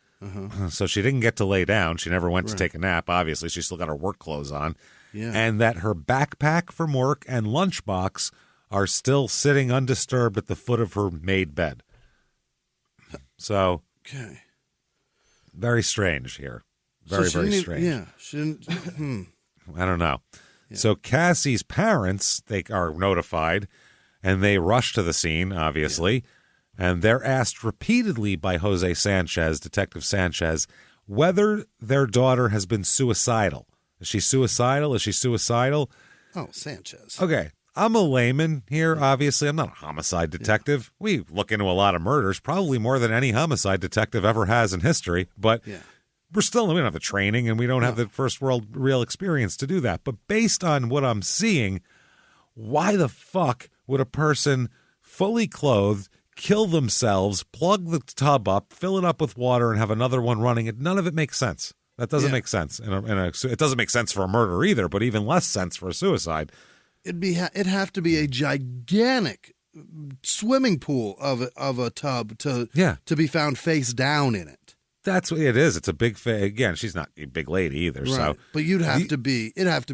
So she didn't get to lay down. She never went to take a nap. Obviously, she still got her work clothes on. Yeah. And that her backpack from work and lunchbox are still sitting undisturbed at the foot of her made bed. So, okay. Very strange here. Very strange. Yeah. She didn't. I don't know. Yeah. So Cassie's parents, they are notified, and they rush to the scene, obviously. Yeah. And they're asked repeatedly by Jose Sanchez, Detective Sanchez, whether their daughter has been suicidal. Is she suicidal? Is she suicidal? Oh, Sanchez. Okay. I'm a layman here, obviously. I'm not a homicide detective. Yeah. We look into a lot of murders, probably more than any homicide detective ever has in history. But we don't have the training, and we don't have the first world real experience to do that. But based on what I'm seeing, why the fuck would a person fully clothed kill themselves, plug the tub up, fill it up with water, and have another one running? None of it makes sense. That doesn't make sense. It doesn't make sense for a murder either, but even less sense for a suicide. It'd have to be a gigantic swimming pool of a tub to be found face down in it. That's what it is. It's a big again, she's not a big lady either. Right. So, but it'd have to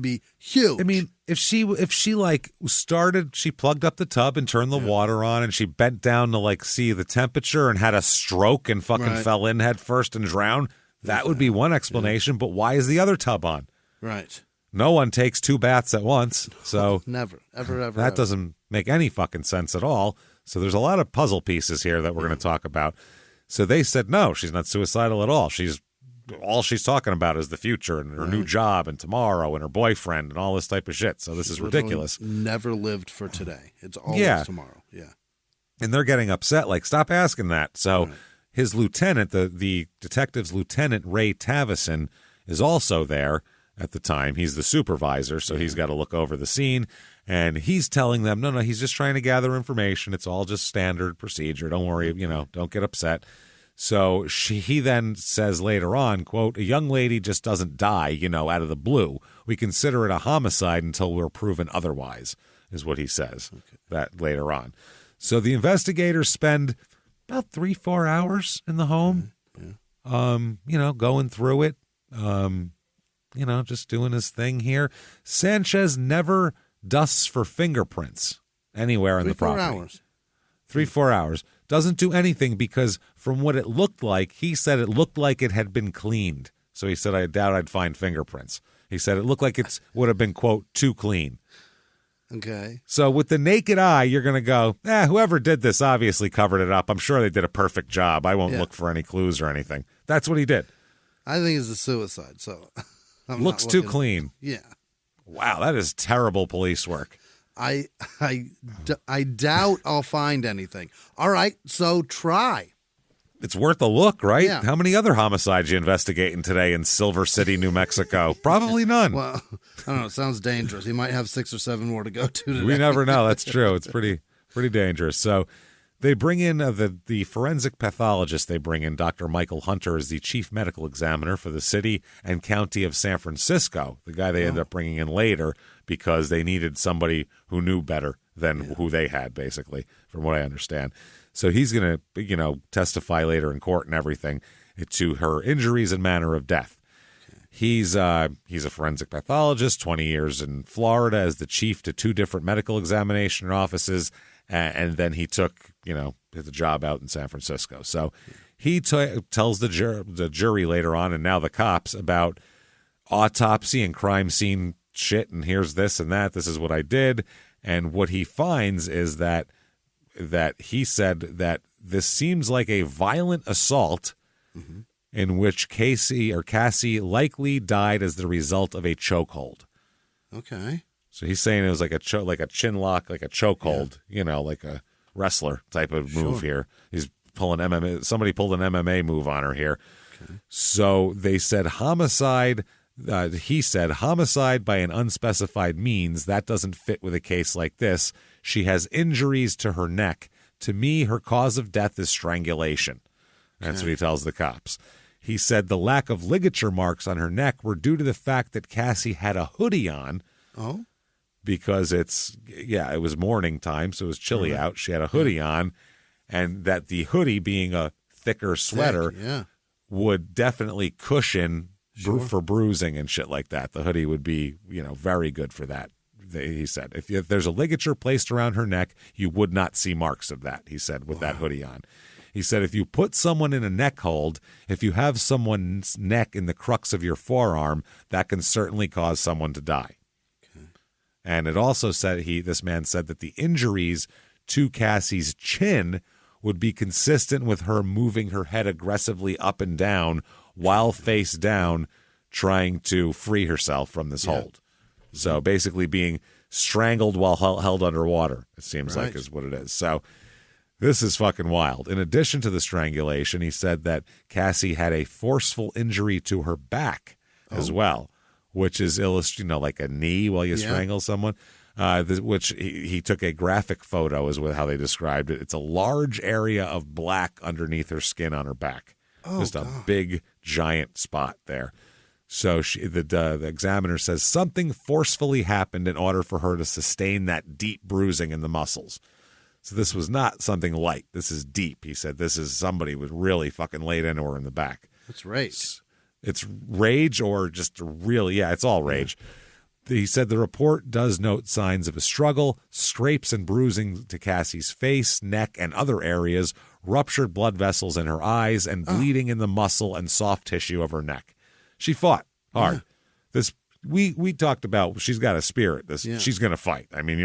be huge. I mean, if she she plugged up the tub and turned the water on, and she bent down to see the temperature and had a stroke and fucking fell in head first and drowned. That would be one explanation. But why is the other tub on? Right. No one takes 2 baths at once, so never, ever. That doesn't make any fucking sense at all. So there's a lot of puzzle pieces here that we're going to talk about. So they said, no, she's not suicidal at all. All she's talking about is the future and her new job and tomorrow and her boyfriend and all this type of shit. So this is ridiculous. Never lived for today. It's always tomorrow. Yeah. And they're getting upset, stop asking that. So his lieutenant, the detective's lieutenant, Ray Tavison, is also there at the time. He's the supervisor, so he's got to look over the scene. And he's telling them, no, he's just trying to gather information. It's all just standard procedure. Don't worry, don't get upset. So he then says later on, quote, a young lady just doesn't die, out of the blue. We consider it a homicide until we're proven otherwise, is what he says that later on. So the investigators spend about 3-4 hours in the home, going through it, just doing his thing here. Sanchez never dusts for fingerprints anywhere in the property. 3-4 hours. 3-4 hours. Doesn't do anything because from what it looked like, he said it looked like it had been cleaned. So he said, I doubt I'd find fingerprints. He said it looked like it would have been, quote, too clean. Okay. So with the naked eye, you're going to go, whoever did this obviously covered it up. I'm sure they did a perfect job. I won't look for any clues or anything. That's what he did. I think it's a suicide, so looks too clean. Yeah. Wow, that is terrible police work. I doubt I'll find anything. All right, so try. It's worth a look, right? Yeah. How many other homicides you investigating today in Silver City, New Mexico? Probably none. Well, I don't know. It sounds dangerous. He might have 6 or 7 more to go to today. We never know. That's true. It's pretty dangerous. So they bring in the forensic pathologist. They bring in Dr. Michael Hunter as the chief medical examiner for the city and county of San Francisco, the guy they ended up bringing in later because they needed somebody who knew better than who they had, basically, from what I understand. So he's going to, testify later in court and everything to her injuries and manner of death. He's a forensic pathologist, 20 years in Florida as the chief to 2 different medical examination offices, and then he took, the job out in San Francisco. So he tells the jury later on, and now the cops, about autopsy and crime scene shit, and here's this and that. This is what I did. And what he finds is that he said that this seems like a violent assault in which Cassie likely died as the result of a chokehold. Okay. So he's saying it was like a chin lock, like a chokehold, like a wrestler type of move here. He's pulling MMA. Somebody pulled an MMA move on her here. Okay. So they said homicide. He said homicide by an unspecified means. That doesn't fit with a case like this. She has injuries to her neck. To me, her cause of death is strangulation. That's what he tells the cops. He said the lack of ligature marks on her neck were due to the fact that Cassie had a hoodie on. Oh. Because it was morning time, so it was chilly out. She had a hoodie on, and that the hoodie, being a thicker sweater, would definitely cushion for bruising and shit like that. The hoodie would be, very good for that. He said, if there's a ligature placed around her neck, you would not see marks of that, he said, with that hoodie on. He said, if you put someone in a neck hold, if you have someone's neck in the crux of your forearm, that can certainly cause someone to die. Okay. And it also said, this man said that the injuries to Cassie's chin would be consistent with her moving her head aggressively up and down while face down, trying to free herself from this hold. So basically being strangled while held underwater, it seems like is what it is. So this is fucking wild. In addition to the strangulation, he said that Cassie had a forceful injury to her back as well, which is like a knee while you strangle someone, which he took a graphic photo is how they described it. It's a large area of black underneath her skin on her back. Just a big, giant spot there. So the examiner says something forcefully happened in order for her to sustain that deep bruising in the muscles. So this was not something light. This is deep. He said this is somebody was really fucking laid into her in the back. That's rage. It's rage or just really, it's all rage. He said the report does note signs of a struggle, scrapes and bruising to Cassie's face, neck, and other areas, ruptured blood vessels in her eyes, and bleeding in the muscle and soft tissue of her neck. She fought hard. This we talked about. She's got a spirit. She's going to fight. I mean,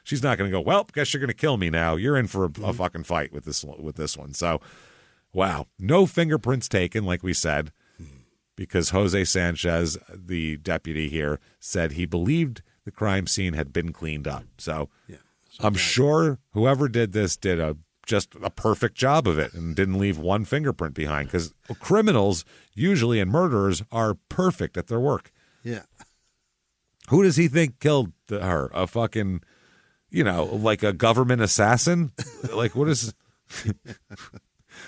she's not going to go, well, guess you're going to kill me now. You're in for a fucking fight with this one. So, wow. No fingerprints taken, like we said, because Jose Sanchez, the deputy here, said he believed the crime scene had been cleaned up. So I'm sure whoever did this did just a perfect job of it and didn't leave one fingerprint behind, because criminals usually and murderers are perfect at their work. Yeah. Who does he think killed her? A fucking, like a government assassin? Like, what is...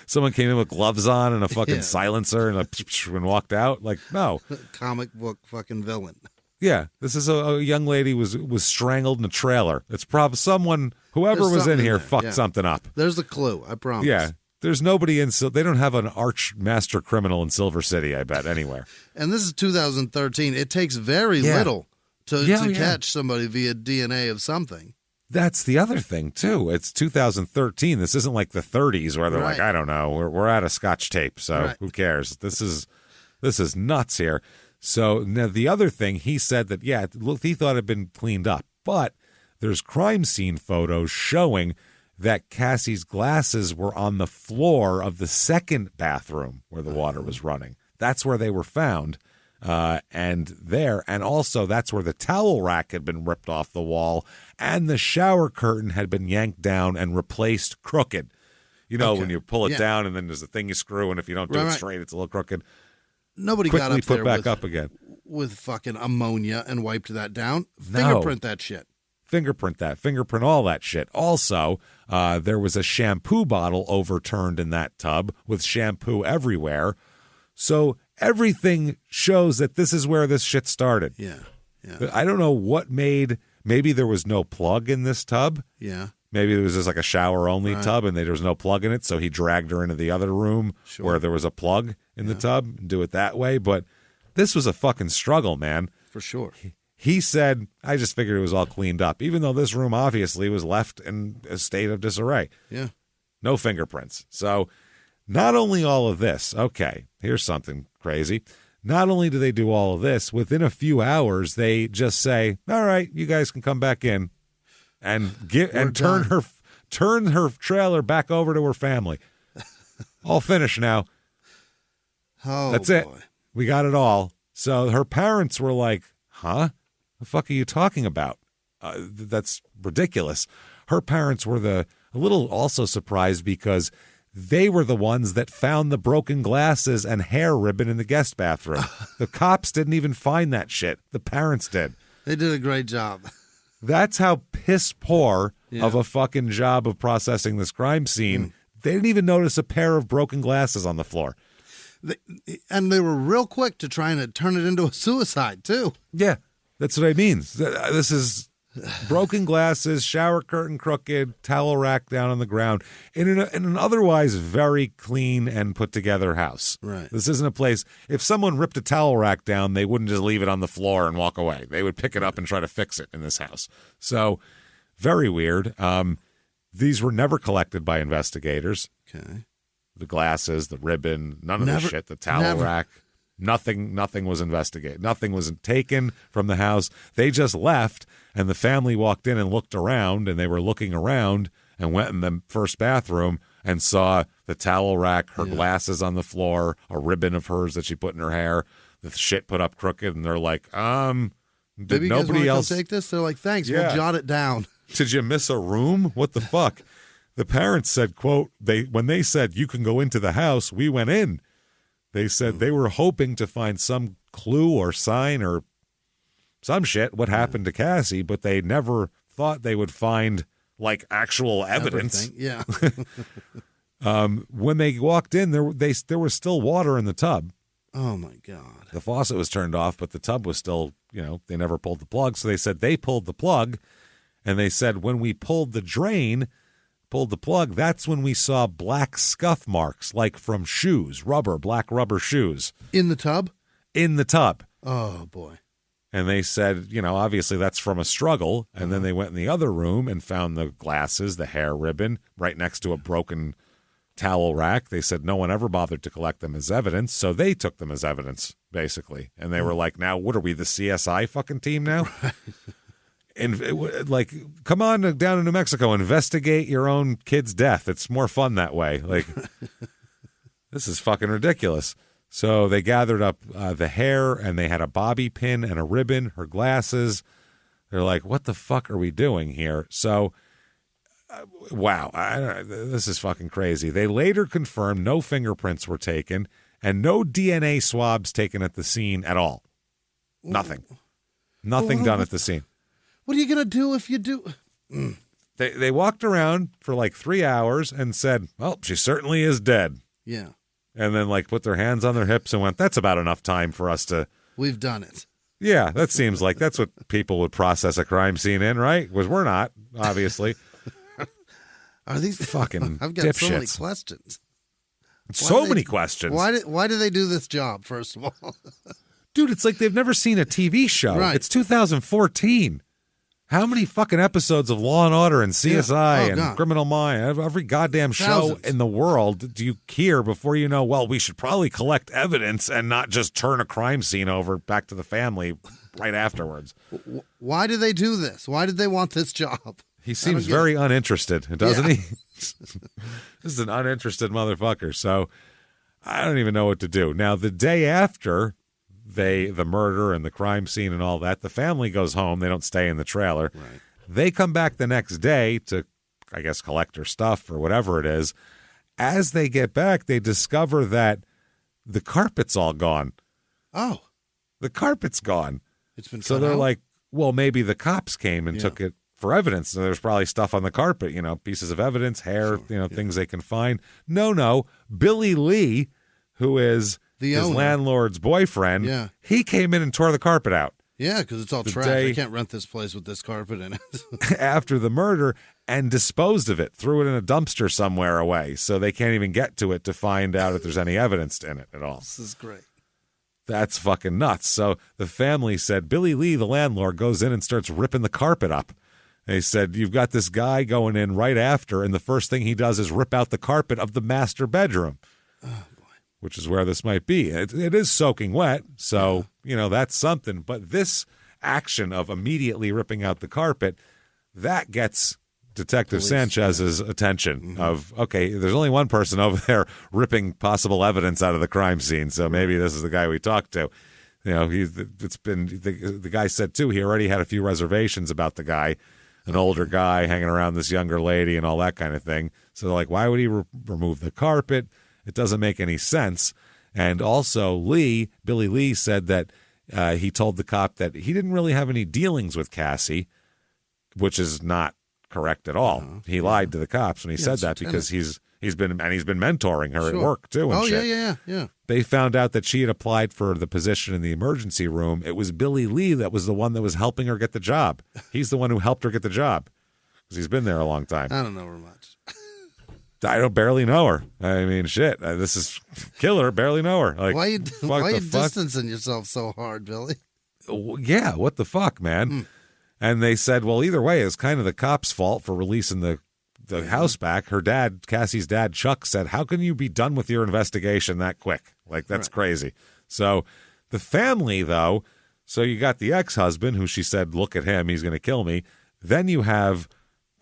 Someone came in with gloves on and a fucking silencer and walked out? Like, no. Comic book fucking villain. Yeah, this is a young lady was strangled in a trailer. It's probably whoever was in here fucked something up. There's the clue, I promise. Yeah, there's nobody they don't have an arch master criminal in Silver City, I bet, anywhere. And this is 2013. It takes very little to catch somebody via DNA of something. That's the other thing, too. It's 2013. This isn't like the 30s where they're like, I don't know, we're out of Scotch tape, so who cares? This is nuts here. So now the other thing, he said that, he thought it had been cleaned up, but there's crime scene photos showing that Cassie's glasses were on the floor of the second bathroom where the water was running. That's where they were found. And also that's where the towel rack had been ripped off the wall and the shower curtain had been yanked down and replaced crooked. When you pull it down and then there's a thing you screw, and if you don't do it straight, it's a little crooked. Nobody quickly got up put there back up again with fucking ammonia and wiped that down. Fingerprint that shit. Fingerprint all that shit. Also, there was a shampoo bottle overturned in that tub with shampoo everywhere. So everything shows that this is where this shit started. Yeah. I don't know what maybe there was no plug in this tub. Yeah. Maybe it was just like a shower-only tub and there was no plug in it, so he dragged her into the other room where there was a plug in the tub and do it that way. But this was a fucking struggle, man. For sure. He said, I just figured it was all cleaned up, even though this room obviously was left in a state of disarray. Yeah. No fingerprints. So not only all of this, okay, here's something crazy. Not only do they do all of this, within a few hours, they just say, all right, you guys can come back in and turn her trailer back over to her family. All finished now. Oh, that's it. boy. We got it all. So her parents were like, huh? The fuck are you talking about? That's ridiculous. Her parents were a little also surprised because they were the ones that found the broken glasses and hair ribbon in the guest bathroom. The cops didn't even find that shit. The parents did. They did a great job. That's how piss poor of a fucking job of processing this crime scene. They didn't even notice a pair of broken glasses on the floor. And they were real quick to try and turn it into a suicide, too. Yeah, that's what I mean. This is broken glasses, shower curtain crooked, towel rack down on the ground in an otherwise very clean and put together house. Right. This isn't a place. If someone ripped a towel rack down, they wouldn't just leave it on the floor and walk away. They would pick it up and try to fix it in this house. So very weird. These were never collected by investigators. Okay. The glasses, the ribbon, none of this shit, the towel rack. Nothing was investigated. Nothing was taken from the house. They just left, and the family walked in and looked around, and they were looking around and went in the first bathroom and saw the towel rack, her glasses on the floor, a ribbon of hers that she put in her hair, the shit put up crooked, and they're like, did Maybe nobody else take this? They're like, thanks, we'll jot it down. Did you miss a room? What the fuck? The parents said, quote, when they said you can go into the house, we went in. They said they were hoping to find some clue or sign or some shit what happened to Cassie, but they never thought they would find like actual evidence. Everything. Yeah. When they walked in, there was still water in the tub. Oh my God. The faucet was turned off, but the tub was still, they never pulled the plug. So they said they pulled the plug, and they said when we pulled the plug, that's when we saw black scuff marks, like from shoes, black rubber shoes. In the tub? In the tub. Oh, boy. And they said, obviously that's from a struggle. And then they went in the other room and found the glasses, the hair ribbon, right next to a broken towel rack. They said no one ever bothered to collect them as evidence, so they took them as evidence, basically. And they were like, now, what are we, the CSI fucking team now? And come on down to New Mexico, investigate your own kid's death. It's more fun that way. Like, this is fucking ridiculous. So they gathered up the hair, and they had a bobby pin and a ribbon, her glasses. They're like, what the fuck are we doing here? So, wow, this is fucking crazy. They later confirmed no fingerprints were taken and no DNA swabs taken at the scene at all. Nothing. Nothing done at the scene. What are you going to do if you do? They walked around for like 3 hours and said, well, she certainly is dead. Yeah. And then put their hands on their hips and went, that's about enough time for us to. We've done it. Yeah, that seems like that's what people would process a crime scene in, right? Because we're not, obviously. Are these fucking I've got dipshits. so many questions. So many questions. Why do they do this job, first of all? Dude, it's like they've never seen a TV show. Right. It's 2014. How many fucking episodes of Law and Order and CSI and Criminal Minds, every goddamn show in the world do you hear before you know, well, we should probably collect evidence and not just turn a crime scene over back to the family right afterwards? Why do they do this? Why did they want this job? He seems very uninterested, doesn't he? This is an uninterested motherfucker. So I don't even know what to do. Now, the day after the murder and the crime scene and all that, the family goes home. They don't stay in the trailer. Right. They come back the next day to, I guess, collect their stuff or whatever it is. As they get back, they discover that the carpet's all gone. Oh. The carpet's gone. It's been So cut they're out? like, well, maybe the cops came and took it for evidence. So there's probably stuff on the carpet, pieces of evidence, hair, things they can find. No. Billy Lee, who is his landlord's boyfriend, he came in and tore the carpet out. Yeah, because it's all trash. I can't rent this place with this carpet in it. After the murder, and disposed of it, threw it in a dumpster somewhere away, so they can't even get to it to find out if there's any evidence in it at all. This is great. That's fucking nuts. So the family said Billy Lee, the landlord, goes in and starts ripping the carpet up. They said, you've got this guy going in right after, and the first thing he does is rip out the carpet of the master bedroom, which is where this might be. It is soaking wet, so, that's something. But this action of immediately ripping out the carpet, that gets Detective Sanchez's attention of, okay, there's only one person over there ripping possible evidence out of the crime scene, so maybe this is the guy we talked to. The guy said, too, he already had a few reservations about the guy, an older guy hanging around this younger lady and all that kind of thing. So they're like, why would he remove the carpet? It doesn't make any sense. And also Billy Lee said that he told the cop that he didn't really have any dealings with Cassie, which is not correct at all. He lied to the cops when he said that because he's been mentoring her at work too. And Yeah. They found out that she had applied for the position in the emergency room. It was Billy Lee that was the one that was helping her get the job. He's the one who helped her get the job because he's been there a long time. I don't know her much. I don't barely know her. I mean, shit. This is killer. Barely know her. Like, why are you distancing yourself so hard, Billy? Yeah, what the fuck, man? And they said, well, either way, it's kind of the cop's fault for releasing the house back. Her dad, Cassie's dad, Chuck, said, how can you be done with your investigation that quick? Like, that's crazy. So the family, though, so you got the ex-husband who she said, look at him, he's going to kill me. Then you have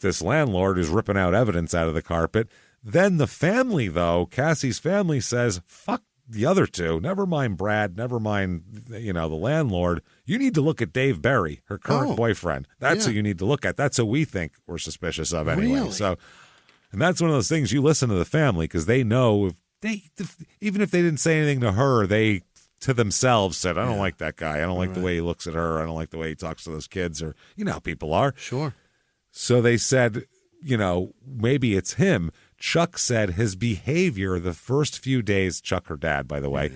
this landlord who's ripping out evidence out of the carpet. Then the family, though, Cassie's family says, fuck the other two. Never mind Brad, never mind, the landlord. You need to look at Dave Berry, her current boyfriend. That's who you need to look at. That's who we think we're suspicious of anyway. Really? So, and that's one of those things you listen to the family because they know even if they didn't say anything to her, they to themselves said, I don't like that guy. I don't like the way he looks at her. I don't like the way he talks to those kids, or how people are. Sure. So they said, maybe it's him. Chuck said his behavior the first few days, Chuck, her dad, by the way,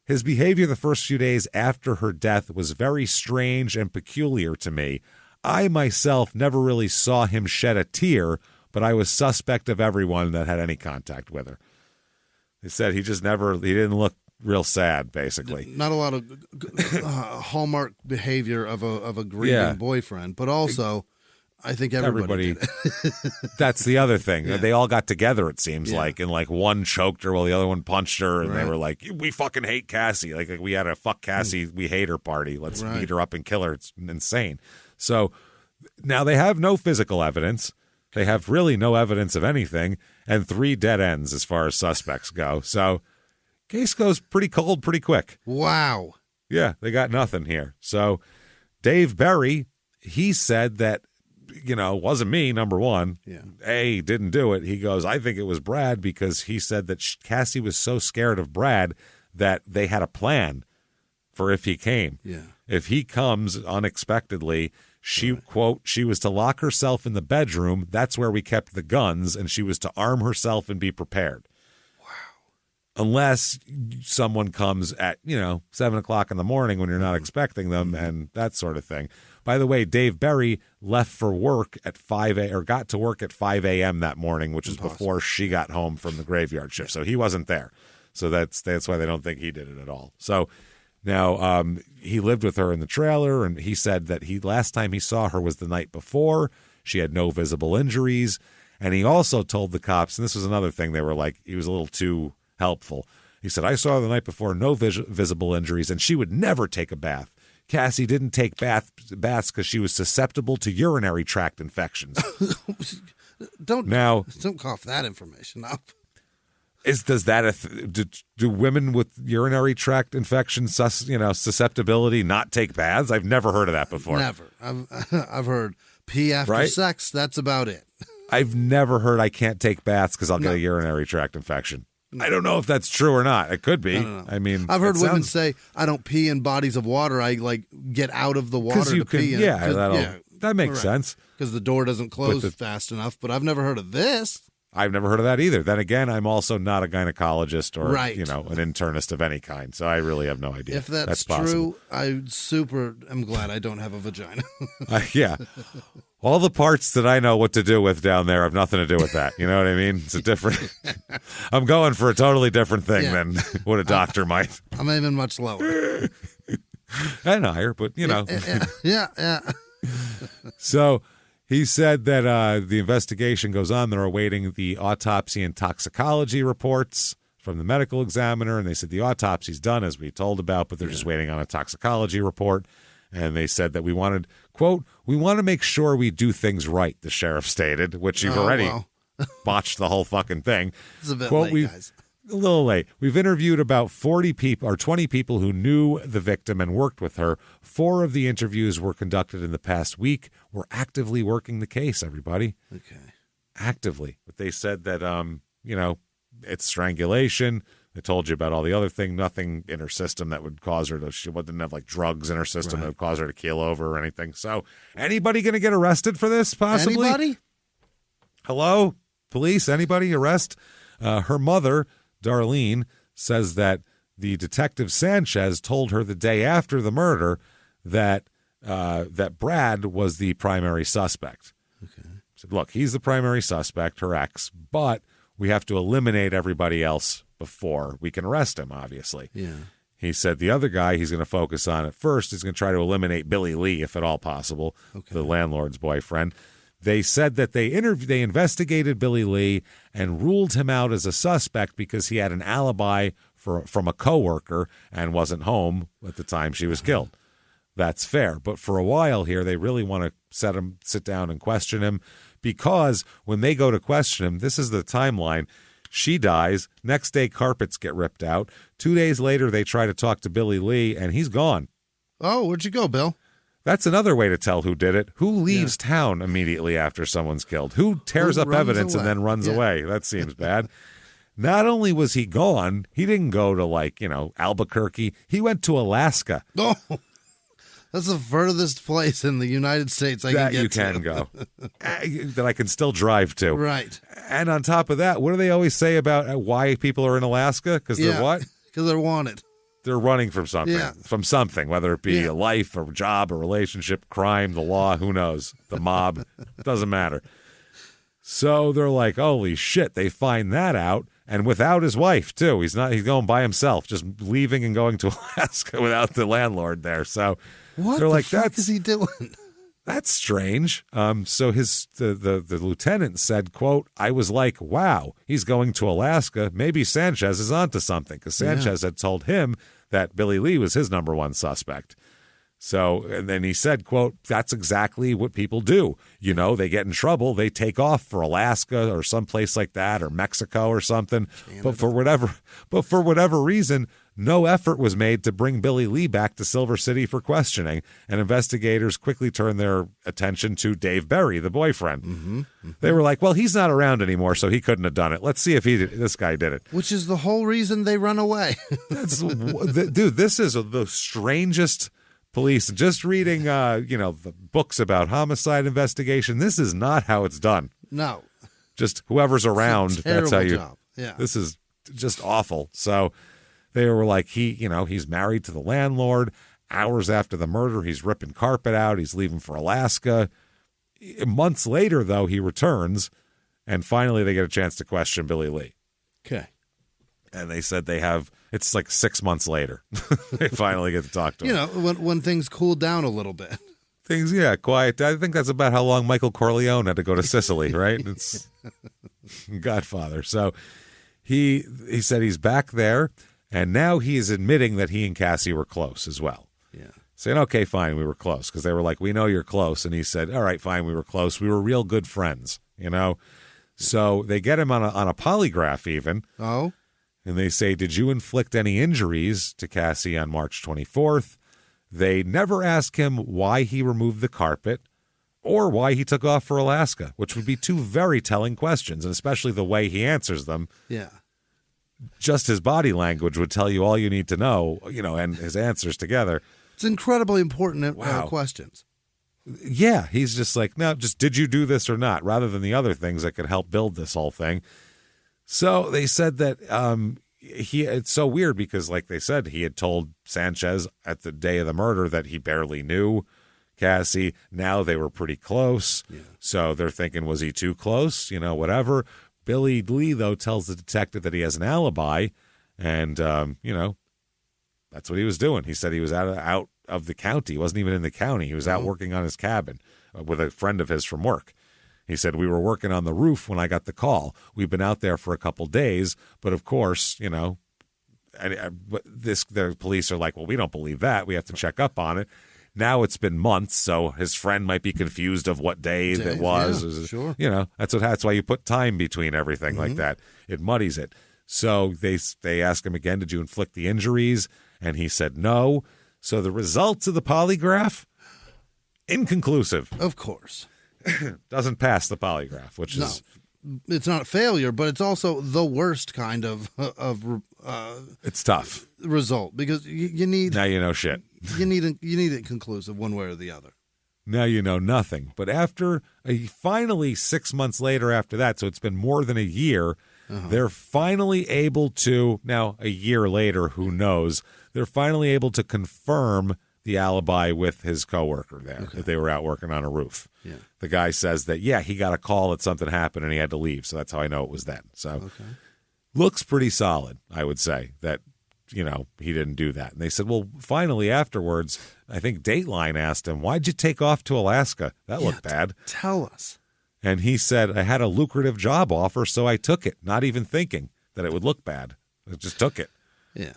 his behavior the first few days after her death was very strange and peculiar to me. I myself never really saw him shed a tear, but I was suspect of everyone that had any contact with her. They said he didn't look real sad, basically. Not a lot of hallmark behavior of a grieving boyfriend, but also I think everybody did it. That's the other thing. Yeah. They all got together, it seems like, and like one choked her while the other one punched her, and they were like, we fucking hate Cassie. Like we had a fuck Cassie, we hate her party. Let's beat her up and kill her. It's insane. So now they have no physical evidence. They have really no evidence of anything, and 3 dead ends as far as suspects go. So case goes pretty cold pretty quick. Wow. Yeah, they got nothing here. So Dave Berry, he said that, wasn't me, number one. Yeah. Didn't do it. He goes, I think it was Brad, because he said that Cassie was so scared of Brad that they had a plan for if he came. Yeah. If he comes unexpectedly, quote, she was to lock herself in the bedroom. That's where we kept the guns, and she was to arm herself and be prepared. Unless someone comes at, 7 o'clock in the morning when you're not expecting them and that sort of thing. By the way, Dave Berry left for work at got to work at 5 a.m. that morning, which is before she got home from the graveyard shift. So he wasn't there. So that's why they don't think he did it at all. So now he lived with her in the trailer, and he said that last time he saw her was the night before. She had no visible injuries. And he also told the cops, and this was another thing, they were like, he was a little too helpful. He said, I saw her the night before, no visible injuries, and she would never take a bath. Cassie didn't take baths because she was susceptible to urinary tract infections. Don't cough that information up. Do women with urinary tract infections, susceptibility, not take baths? I've never heard of that before. Never. I've heard pee after sex. That's about it. I've never heard I can't take baths because I'll get a urinary tract infection. I don't know if that's true or not. It could be. I mean, I've heard women say, I don't pee in bodies of water. I get out of the water to pee in. That makes sense. Because the door doesn't close fast enough. But I've never heard of this. I've never heard of that either. Then again, I'm also not a gynecologist or an internist of any kind. So I really have no idea. If that's true, I am glad I don't have a vagina. Yeah. All the parts that I know what to do with down there have nothing to do with that. You know what I mean? It's a different. I'm going for a totally different thing than what a doctor might. I'm even much lower. And higher, but you know. Yeah. So he said that the investigation goes on. They're awaiting the autopsy and toxicology reports from the medical examiner, and they said the autopsy's done, as we told about, but they're just waiting on a toxicology report. And they said that we wanted, quote, we want to make sure we do things right, the sheriff stated, which you've already botched the whole fucking thing. It's a bit late, guys. A little late. We've interviewed about 40 people or 20 people who knew the victim and worked with her. 4 of the interviews were conducted in the past week. We're actively working the case, everybody. Okay. Actively. But they said that, it's strangulation. They told you about all the other thing, nothing in her system that would cause her to, she didn't have like drugs in her system that would cause her to keel over or anything. So anybody going to get arrested for this possibly? Anybody? Hello? Police? Anybody arrest? Her mother, Darlene, says that the detective Sanchez told her the day after the murder that Brad was the primary suspect. Okay. Said, look, he's the primary suspect, her ex, but we have to eliminate everybody else before we can arrest him, obviously. Yeah. He said the other guy he's going to focus on at first is going to try to eliminate Billy Lee, if at all possible, the landlord's boyfriend. They said that they investigated Billy Lee and ruled him out as a suspect because he had an alibi from a coworker and wasn't home at the time she was killed. That's fair. But for a while here, they really want to sit down and question him, because when they go to question him, this is the timeline. She dies. Next day, carpets get ripped out. 2 days later, they try to talk to Billy Lee, and he's gone. Oh, where'd you go, Bill? That's another way to tell who did it. Who leaves town immediately after someone's killed? Who tears up evidence and then runs away? That seems bad. Not only was he gone, he didn't go to, Albuquerque. He went to Alaska. Oh, that's the furthest place in the United States I can get to. You can go. That I can still drive to. Right. And on top of that, what do they always say about why people are in Alaska? Because they're what? Because they're wanted. They're running from something. Yeah. From something, whether it be a life, a job, a relationship, crime, the law, who knows? The mob. It doesn't matter. So they're like, holy shit, they find that out. And without his wife, too. He's going by himself, just leaving and going to Alaska without the landlord there. So what they're the like, fuck is he doing? That's strange. So the lieutenant said, quote, I was like, wow, he's going to Alaska. Maybe Sanchez is onto something, because Sanchez had told him that Billy Lee was his number one suspect. So, and then he said, quote, that's exactly what people do. They get in trouble. They take off for Alaska or someplace like that, or Mexico or something. But for whatever reason, no effort was made to bring Billy Lee back to Silver City for questioning. And investigators quickly turned their attention to Dave Berry, the boyfriend. Mm-hmm. They were like, well, he's not around anymore, so he couldn't have done it. Let's see if this guy did it. Which is the whole reason they run away. Dude, this is the strangest police. Just reading, the books about homicide investigation, this is not how it's done. No. Just whoever's around, that's how you. Job. Yeah. This is just awful. So they were like, he's married to the landlord. Hours after the murder, he's ripping carpet out. He's leaving for Alaska. Months later, though, he returns, and finally they get a chance to question Billy Lee. Okay. And they said it's like 6 months later. They finally get to talk to him. When things cool down a little bit. Things, quiet. I think that's about how long Michael Corleone had to go to Sicily, right? It's Godfather. So he said he's back there, and now he is admitting that he and Cassie were close as well. Yeah. Saying, okay, fine, we were close. Because they were like, we know you're close. And he said, all right, fine, we were close. We were real good friends, So they get him on a polygraph even. Oh. And they say, did you inflict any injuries to Cassie on March 24th? They never ask him why he removed the carpet or why he took off for Alaska, which would be two very telling questions, and especially the way he answers them. Yeah. Just his body language would tell you all you need to know, and his answers together. It's incredibly important questions. Yeah, he's just like, no, just did you do this or not, rather than the other things that could help build this whole thing. So they said that it's so weird because, like they said, he had told Sanchez at the day of the murder that he barely knew Cassie. Now they were pretty close. Yeah. So they're thinking, was he too close? Whatever. Billy Lee, though, tells the detective that he has an alibi. And, that's what he was doing. He said he was out of the county. He wasn't even in the county. He was out working on his cabin with a friend of his from work. He said, we were working on the roof when I got the call. We've been out there for a couple days, but of course, the police are like, well, we don't believe that. We have to check up on it. Now it's been months, so his friend might be confused of what day it was. Yeah, sure. That's why you put time between everything like that. It muddies it. So they ask him again, did you inflict the injuries? And he said no. So the results of the polygraph, inconclusive. Of course. Doesn't pass the polygraph, which is... It's not a failure, but it's also the worst kind of it's tough result, because you need... Now you know shit. You need it conclusive one way or the other. Now you know nothing. But after, finally 6 months later after that, so it's been more than a year, they're finally able to, now a year later, who knows, they're finally able to confirm the alibi with his coworker there, that they were out working on a roof. Yeah. The guy says that, he got a call that something happened and he had to leave. So that's how I know it was then. So looks pretty solid, I would say, that, he didn't do that. And they said, well, finally afterwards, I think Dateline asked him, why'd you take off to Alaska? That looked bad. Tell us. And he said, I had a lucrative job offer, so I took it, not even thinking that it would look bad. I just took it. Yeah.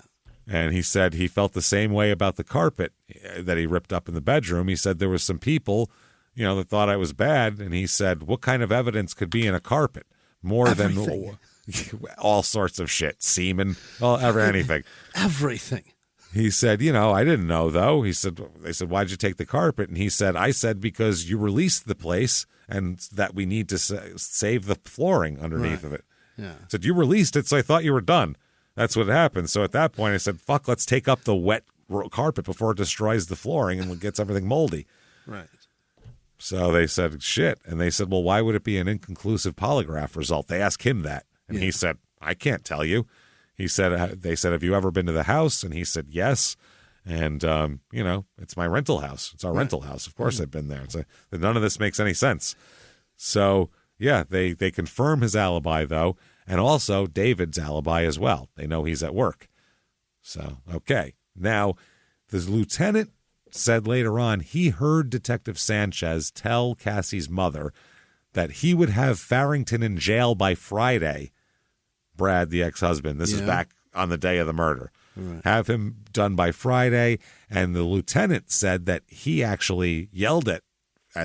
And he said he felt the same way about the carpet that he ripped up in the bedroom. He said there was some people, that thought I was bad. And he said, what kind of evidence could be in a carpet? More Everything. Than all sorts of shit, semen, anything. Everything. He said, I didn't know, though. They said, why'd you take the carpet? And he said, I said, because you released the place and that we need to save the flooring underneath of it. Yeah. I said, you released it, so I thought you were done. That's what happened. So at that point, I said, fuck, let's take up the wet carpet before it destroys the flooring and gets everything moldy. Right. So they said, shit. And they said, well, why would it be an inconclusive polygraph result? They asked him that. And he said, I can't tell you. He said, they said, have you ever been to the house? And he said, yes. And, it's my rental house. It's our rental house. Of course I've been there. None of this makes any sense. So, they confirm his alibi, though, and also David's alibi as well. They know he's at work. So, okay. Now, the lieutenant said later on he heard Detective Sanchez tell Cassie's mother that he would have Farrington in jail by Friday. Brad, the ex-husband. This is back on the day of the murder. Right. Have him done by Friday. And the lieutenant said that he actually yelled at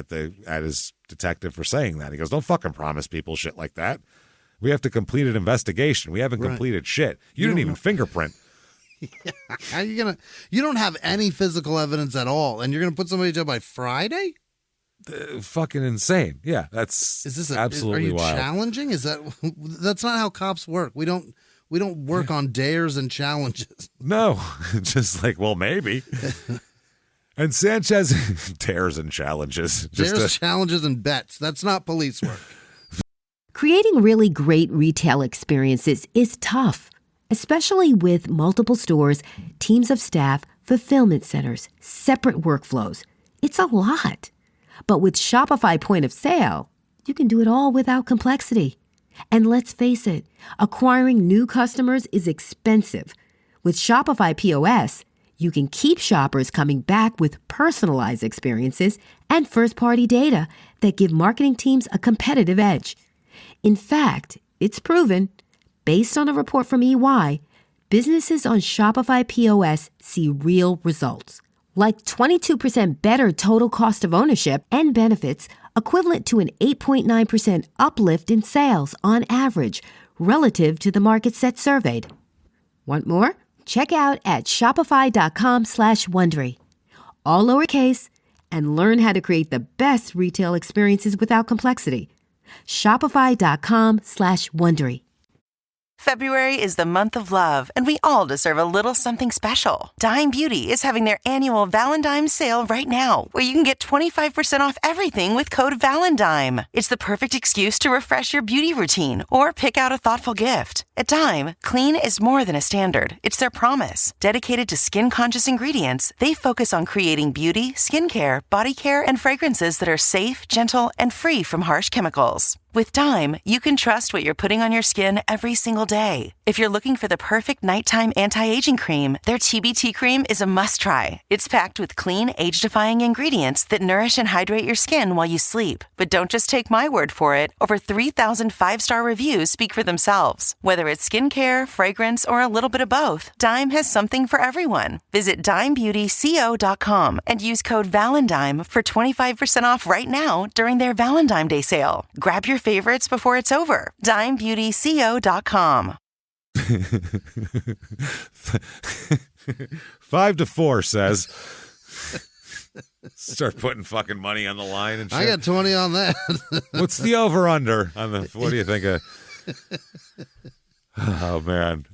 his detective for saying that. He goes, don't fucking promise people shit like that. We have to complete an investigation. We haven't completed shit. You didn't even fingerprint. How are you gonna? You don't have any physical evidence at all, and you're gonna put somebody in jail by Friday? Fucking insane. Yeah, that's absolutely wild. Are you challenging? That's not how cops work. We don't work on dares and challenges. No, just like, well, maybe. And Sanchez dares and challenges. Challenges, and bets. That's not police work. Creating really great retail experiences is tough, especially with multiple stores, teams of staff, fulfillment centers, separate workflows. It's a lot. But with Shopify Point of Sale, you can do it all without complexity. And let's face it, acquiring new customers is expensive. With Shopify POS, you can keep shoppers coming back with personalized experiences and first-party data that give marketing teams a competitive edge. In fact, it's proven, based on a report from EY, businesses on Shopify POS see real results, like 22% better total cost of ownership and benefits, equivalent to an 8.9% uplift in sales on average relative to the markets that surveyed. Want more? Check out at shopify.com/Wondery. All lowercase, and learn how to create the best retail experiences without complexity. Shopify.com/Wondery. February is the month of love, and we all deserve a little something special. Dime Beauty is having their annual Valentine's sale right now, where you can get 25% off everything with code VALENTINE. It's the perfect excuse to refresh your beauty routine or pick out a thoughtful gift. At Dime, clean is more than a standard. It's their promise. Dedicated to skin-conscious ingredients, they focus on creating beauty, skincare, body care, and fragrances that are safe, gentle, and free from harsh chemicals. With Dime, you can trust what you're putting on your skin every single day. If you're looking for the perfect nighttime anti-aging cream, their TBT cream is a must-try. It's packed with clean, age-defying ingredients that nourish and hydrate your skin while you sleep. But don't just take my word for it. Over 3,000 five-star reviews speak for themselves. Whether it's skincare, fragrance, or a little bit of both, Dime has something for everyone. Visit DimeBeautyCO.com and use code VALENTINE for 25% off right now during their Valentine's Day sale. Grab your favorites before it's over. DimeBeautyCO.com. 5 to 4 says. Start putting fucking money on the line and shit. I got 20 on that. What's the over-under on the? What do you think of? Oh man,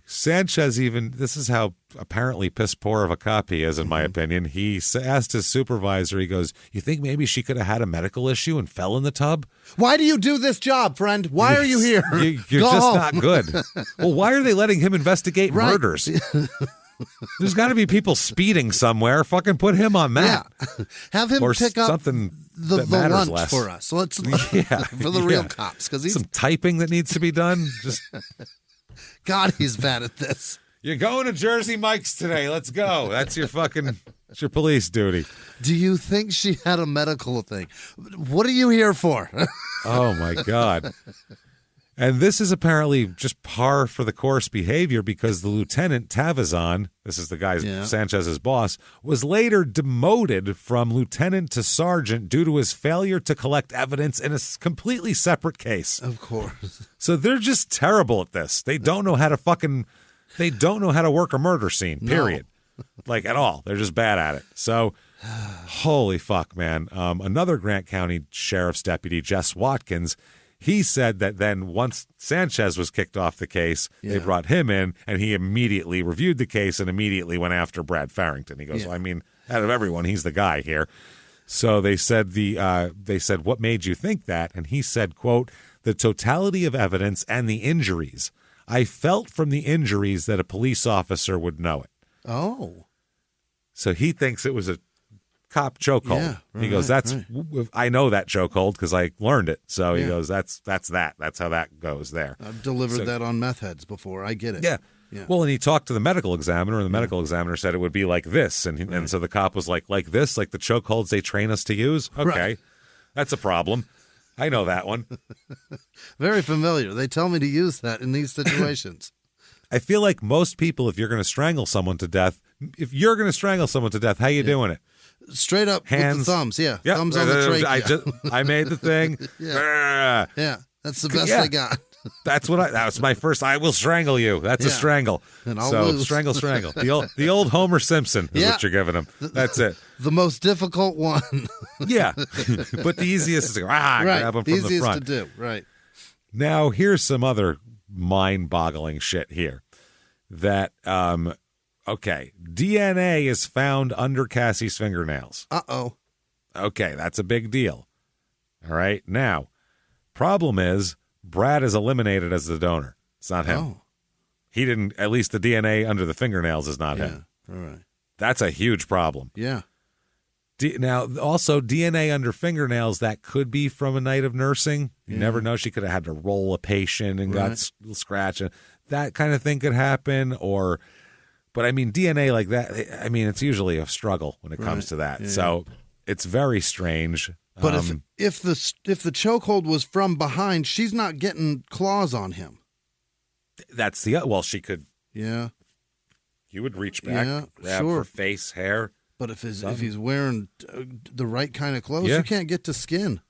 Sanchez even. This is how apparently piss poor of a cop he is, in my opinion. He asked his supervisor. He goes, "You think maybe she could have had a medical issue and fell in the tub? Why do you do this job, friend? Why are you here? You're Go just home." not good. Well, why are they letting him investigate murders? There's got to be people speeding somewhere. Fucking put him on that. Yeah. Have him or pick up something the matters lunch less for us. Let's yeah, for the real cops, because he's some typing that needs to be done. Just God, he's bad at this. You're going to Jersey Mike's today. Let's go. That's your police duty. Do you think she had a medical thing? What are you here for? Oh my God. And this is apparently just par for the course behavior, because the lieutenant, Tavazon, this is the guy, Sanchez's boss, was later demoted from lieutenant to sergeant due to his failure to collect evidence in a completely separate case. Of course. So they're just terrible at this. They don't know how to work a murder scene, period. No. Like at all. They're just bad at it. So, holy fuck, man. Another Grant County Sheriff's deputy, Jess Watkins, he said that then once Sanchez was kicked off the case, they brought him in, and he immediately reviewed the case and immediately went after Brad Farrington. He goes, well, I mean, out of everyone, he's the guy here. So they said what made you think that? And he said, quote, the totality of evidence and the injuries. I felt from the injuries that a police officer would know it. Oh. So he thinks it was a cop chokehold. Yeah, he goes, I know that chokehold because I learned it. So he goes, that's that. That's how that goes there. I've delivered that on meth heads before. I get it. Yeah. Well, and he talked to the medical examiner, and the medical examiner said it would be like this. And so the cop was like this, like the chokeholds they train us to use? Okay. That's a problem. I know that one. Very familiar. They tell me to use that in these situations. I feel like most people, if you're going to strangle someone to death, how you doing it? Straight up hands, with the thumbs, thumbs on the trachea. I made the thing. Yeah, that's the best I got. That was my first. I will strangle you. That's a strangle. And I'll lose. Strangle. The old Homer Simpson is what you're giving him. That's it. The most difficult one. Yeah, but the easiest is to grab him from the front. Easiest to do. Right. Now here's some other mind-boggling shit here. That okay, DNA is found under Cassie's fingernails. Uh-oh. Okay, that's a big deal. All right. Now, problem is, Brad is eliminated as the donor. It's not him. Oh. He didn't, at least the DNA under the fingernails is not him. All right. That's a huge problem. Yeah. Now, also, DNA under fingernails, that could be from a night of nursing. You never know. She could have had to roll a patient and got scratched. That kind of thing could happen. But I mean, DNA like that, I mean, it's usually a struggle when it comes to that. Yeah. So it's very strange. But if the chokehold was from behind, she's not getting claws on him. That's she could. Yeah. You would reach back, grab her face, hair. But if he's wearing the right kind of clothes, you can't get to skin.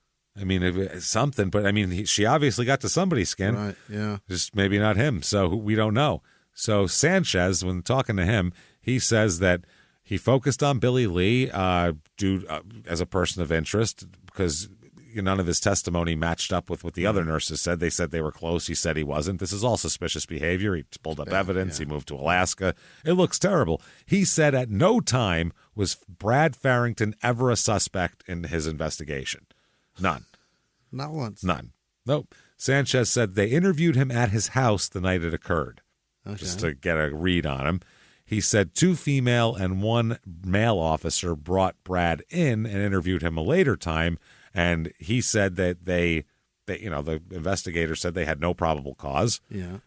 I mean, something, but I mean, she obviously got to somebody's skin. Right, yeah. Just maybe not him, so we don't know. So Sanchez, when talking to him, he says that he focused on Billy Lee as a person of interest because none of his testimony matched up with what the other nurses said. They said they were close. He said he wasn't. This is all suspicious behavior. He pulled up evidence. He moved to Alaska. It looks terrible. He said at no time was Brad Farrington ever a suspect in his investigation. None. Not once. None. Nope. Sanchez said they interviewed him at his house the night it occurred, just to get a read on him. He said 2 female and 1 male officer brought Brad in and interviewed him a later time, and he said that the investigator said they had no probable cause. Yeah.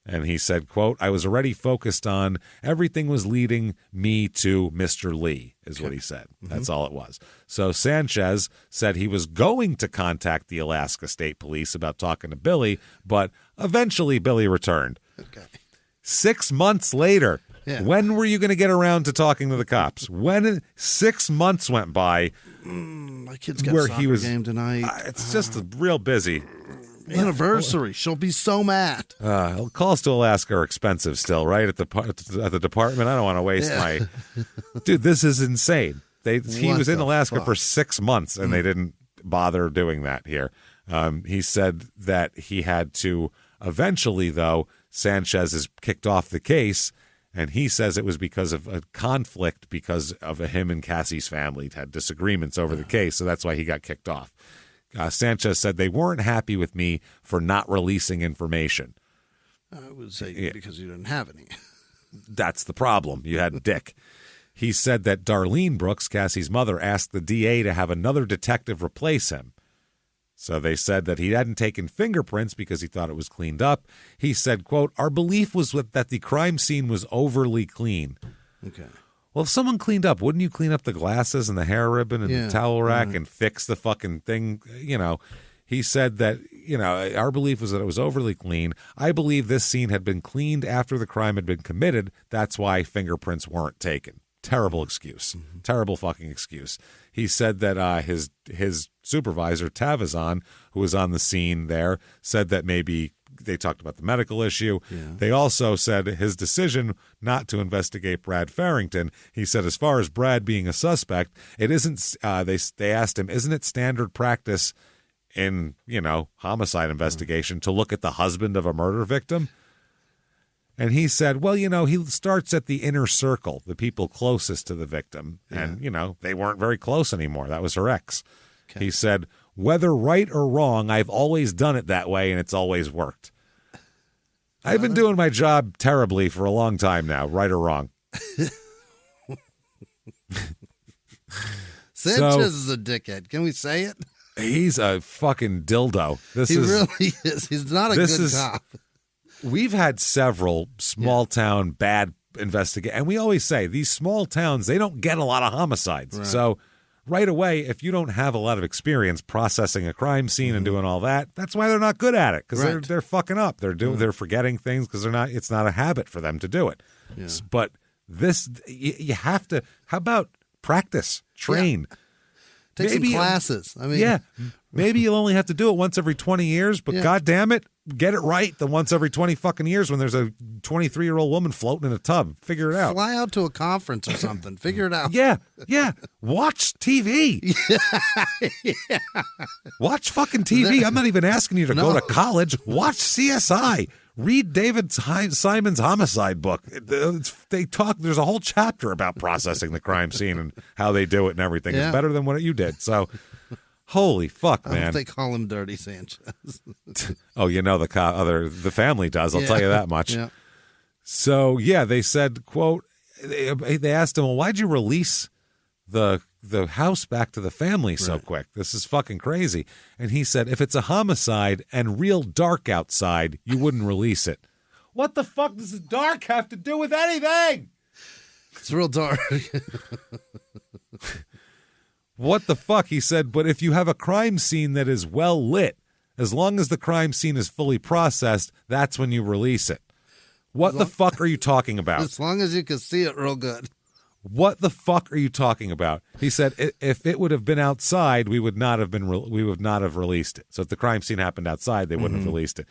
And he said, quote, I was already focused on everything was leading me to Mr. Lee, is what he said. That's all it was. So Sanchez said he was going to contact the Alaska State Police about talking to Billy, but eventually Billy returned. Okay. 6 months later. Yeah. When were you going to get around to talking to the cops? When 6 months went by, My kid's got where a soccer he was game tonight. It's just real busy. Anniversary. She'll be so mad. Calls to Alaska are expensive still, right? At the department, I don't want to waste my. Dude, this is insane. He was in Alaska for 6 months, and they didn't bother doing that here. He said that he had to eventually, though. Sanchez is kicked off the case. And he says it was because of a conflict because of him and Cassie's family had disagreements over the case. So that's why he got kicked off. Sanchez said they weren't happy with me for not releasing information. I would say because you didn't have any. That's the problem. You had Dick. He said that Darlene Brooks, Cassie's mother, asked the DA to have another detective replace him. So they said that he hadn't taken fingerprints because he thought it was cleaned up. He said, quote, our belief was that the crime scene was overly clean. Okay. Well, if someone cleaned up, wouldn't you clean up the glasses and the hair ribbon and the towel rack and fix the fucking thing? He said that, our belief was that it was overly clean. I believe this scene had been cleaned after the crime had been committed. That's why fingerprints weren't taken. Terrible excuse. Terrible fucking excuse. He said that his supervisor, Tavazon, who was on the scene there, said that maybe they talked about the medical issue. Yeah. They also said his decision not to investigate Brad Farrington. He said, as far as Brad being a suspect, it isn't. They asked him, isn't it standard practice in homicide investigation to look at the husband of a murder victim? And he said, well, he starts at the inner circle, the people closest to the victim. Yeah. And, they weren't very close anymore. That was her ex. Okay. He said, whether right or wrong, I've always done it that way, and it's always worked. I've been doing my job terribly for a long time now, right or wrong. Sanchez is a dickhead. Can we say it? He's a fucking dildo. He really is. He's not a good cop. We've had several small-town bad investigations, and we always say these small towns, they don't get a lot of homicides. Right. So right away, if you don't have a lot of experience processing a crime scene and doing all that, that's why they're not good at it, because they're fucking up. They're forgetting things because it's not a habit for them to do it. Yeah. But this, you have to, how about practice, train? Yeah. Take some classes. Maybe you'll only have to do it once every 20 years, but God damn it, get it right the once every 20 fucking years when there's a 23-year-old woman floating in a tub. Figure it out. Fly out to a conference or something. Figure it out. Yeah. Watch TV. Yeah. Watch fucking TV. I'm not even asking you to go to college. Watch CSI. Read David Simon's homicide book. They talk. There's a whole chapter about processing the crime scene and how they do it and everything. Yeah. It's better than what you did. So, holy fuck, man! I hope they call him Dirty Sanchez. Oh, the family does. I'll tell you that much. Yeah. So they said, quote, they asked him, well, why'd you release the house back to the family so quick? This is fucking crazy. And he said, if it's a homicide and real dark outside, you wouldn't release it. What the fuck does the dark have to do with anything? It's real dark. What the fuck? He said, but if you have a crime scene that is well lit, as long as the crime scene is fully processed, that's when you release it. What the fuck are you talking about? As long as you can see it real good. What the fuck are you talking about? He said, if it would have been outside, we would not have released it. So if the crime scene happened outside, they wouldn't have released it.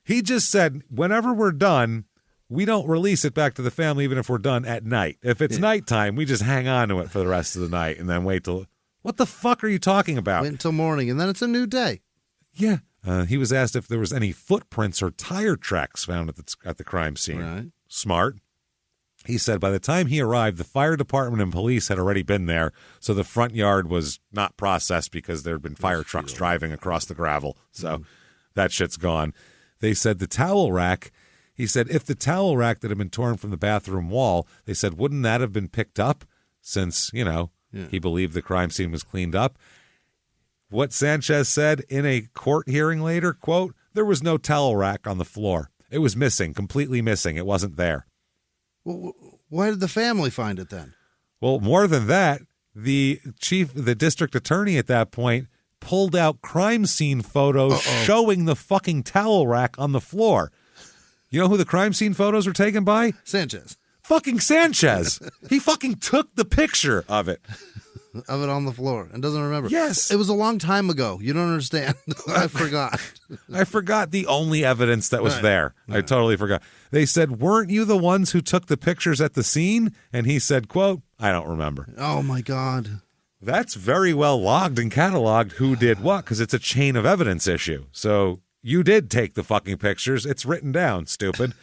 He just said, whenever we're done, we don't release it back to the family, even if we're done at night. If it's nighttime, we just hang on to it for the rest of the night and then wait till What the fuck are you talking about? Wait until morning, and then it's a new day. Yeah. He was asked if there was any footprints or tire tracks found at the crime scene. Right. Smart. He said by the time he arrived, the fire department and police had already been there, so the front yard was not processed because there had been fire trucks driving across the gravel. So that shit's gone. They said the towel rack, he said if the towel rack that had been torn from the bathroom wall, they said, wouldn't that have been picked up since, he believed the crime scene was cleaned up? What Sanchez said in a court hearing later, quote, there was no towel rack on the floor. It was missing, completely missing. It wasn't there. Well, why did the family find it then? Well, more than that, the district attorney at that point pulled out crime scene photos showing the fucking towel rack on the floor. You know who the crime scene photos were taken by? Sanchez. Fucking Sanchez. He fucking took the picture of it. Of it on the floor and doesn't remember. Yes. It was a long time ago. You don't understand. I forgot. I forgot the only evidence that was there. Right. I totally forgot. They said, weren't you the ones who took the pictures at the scene? And he said, quote, I don't remember. Oh, my God. That's very well logged and cataloged who did what, because it's a chain of evidence issue. So you did take the fucking pictures. It's written down, stupid.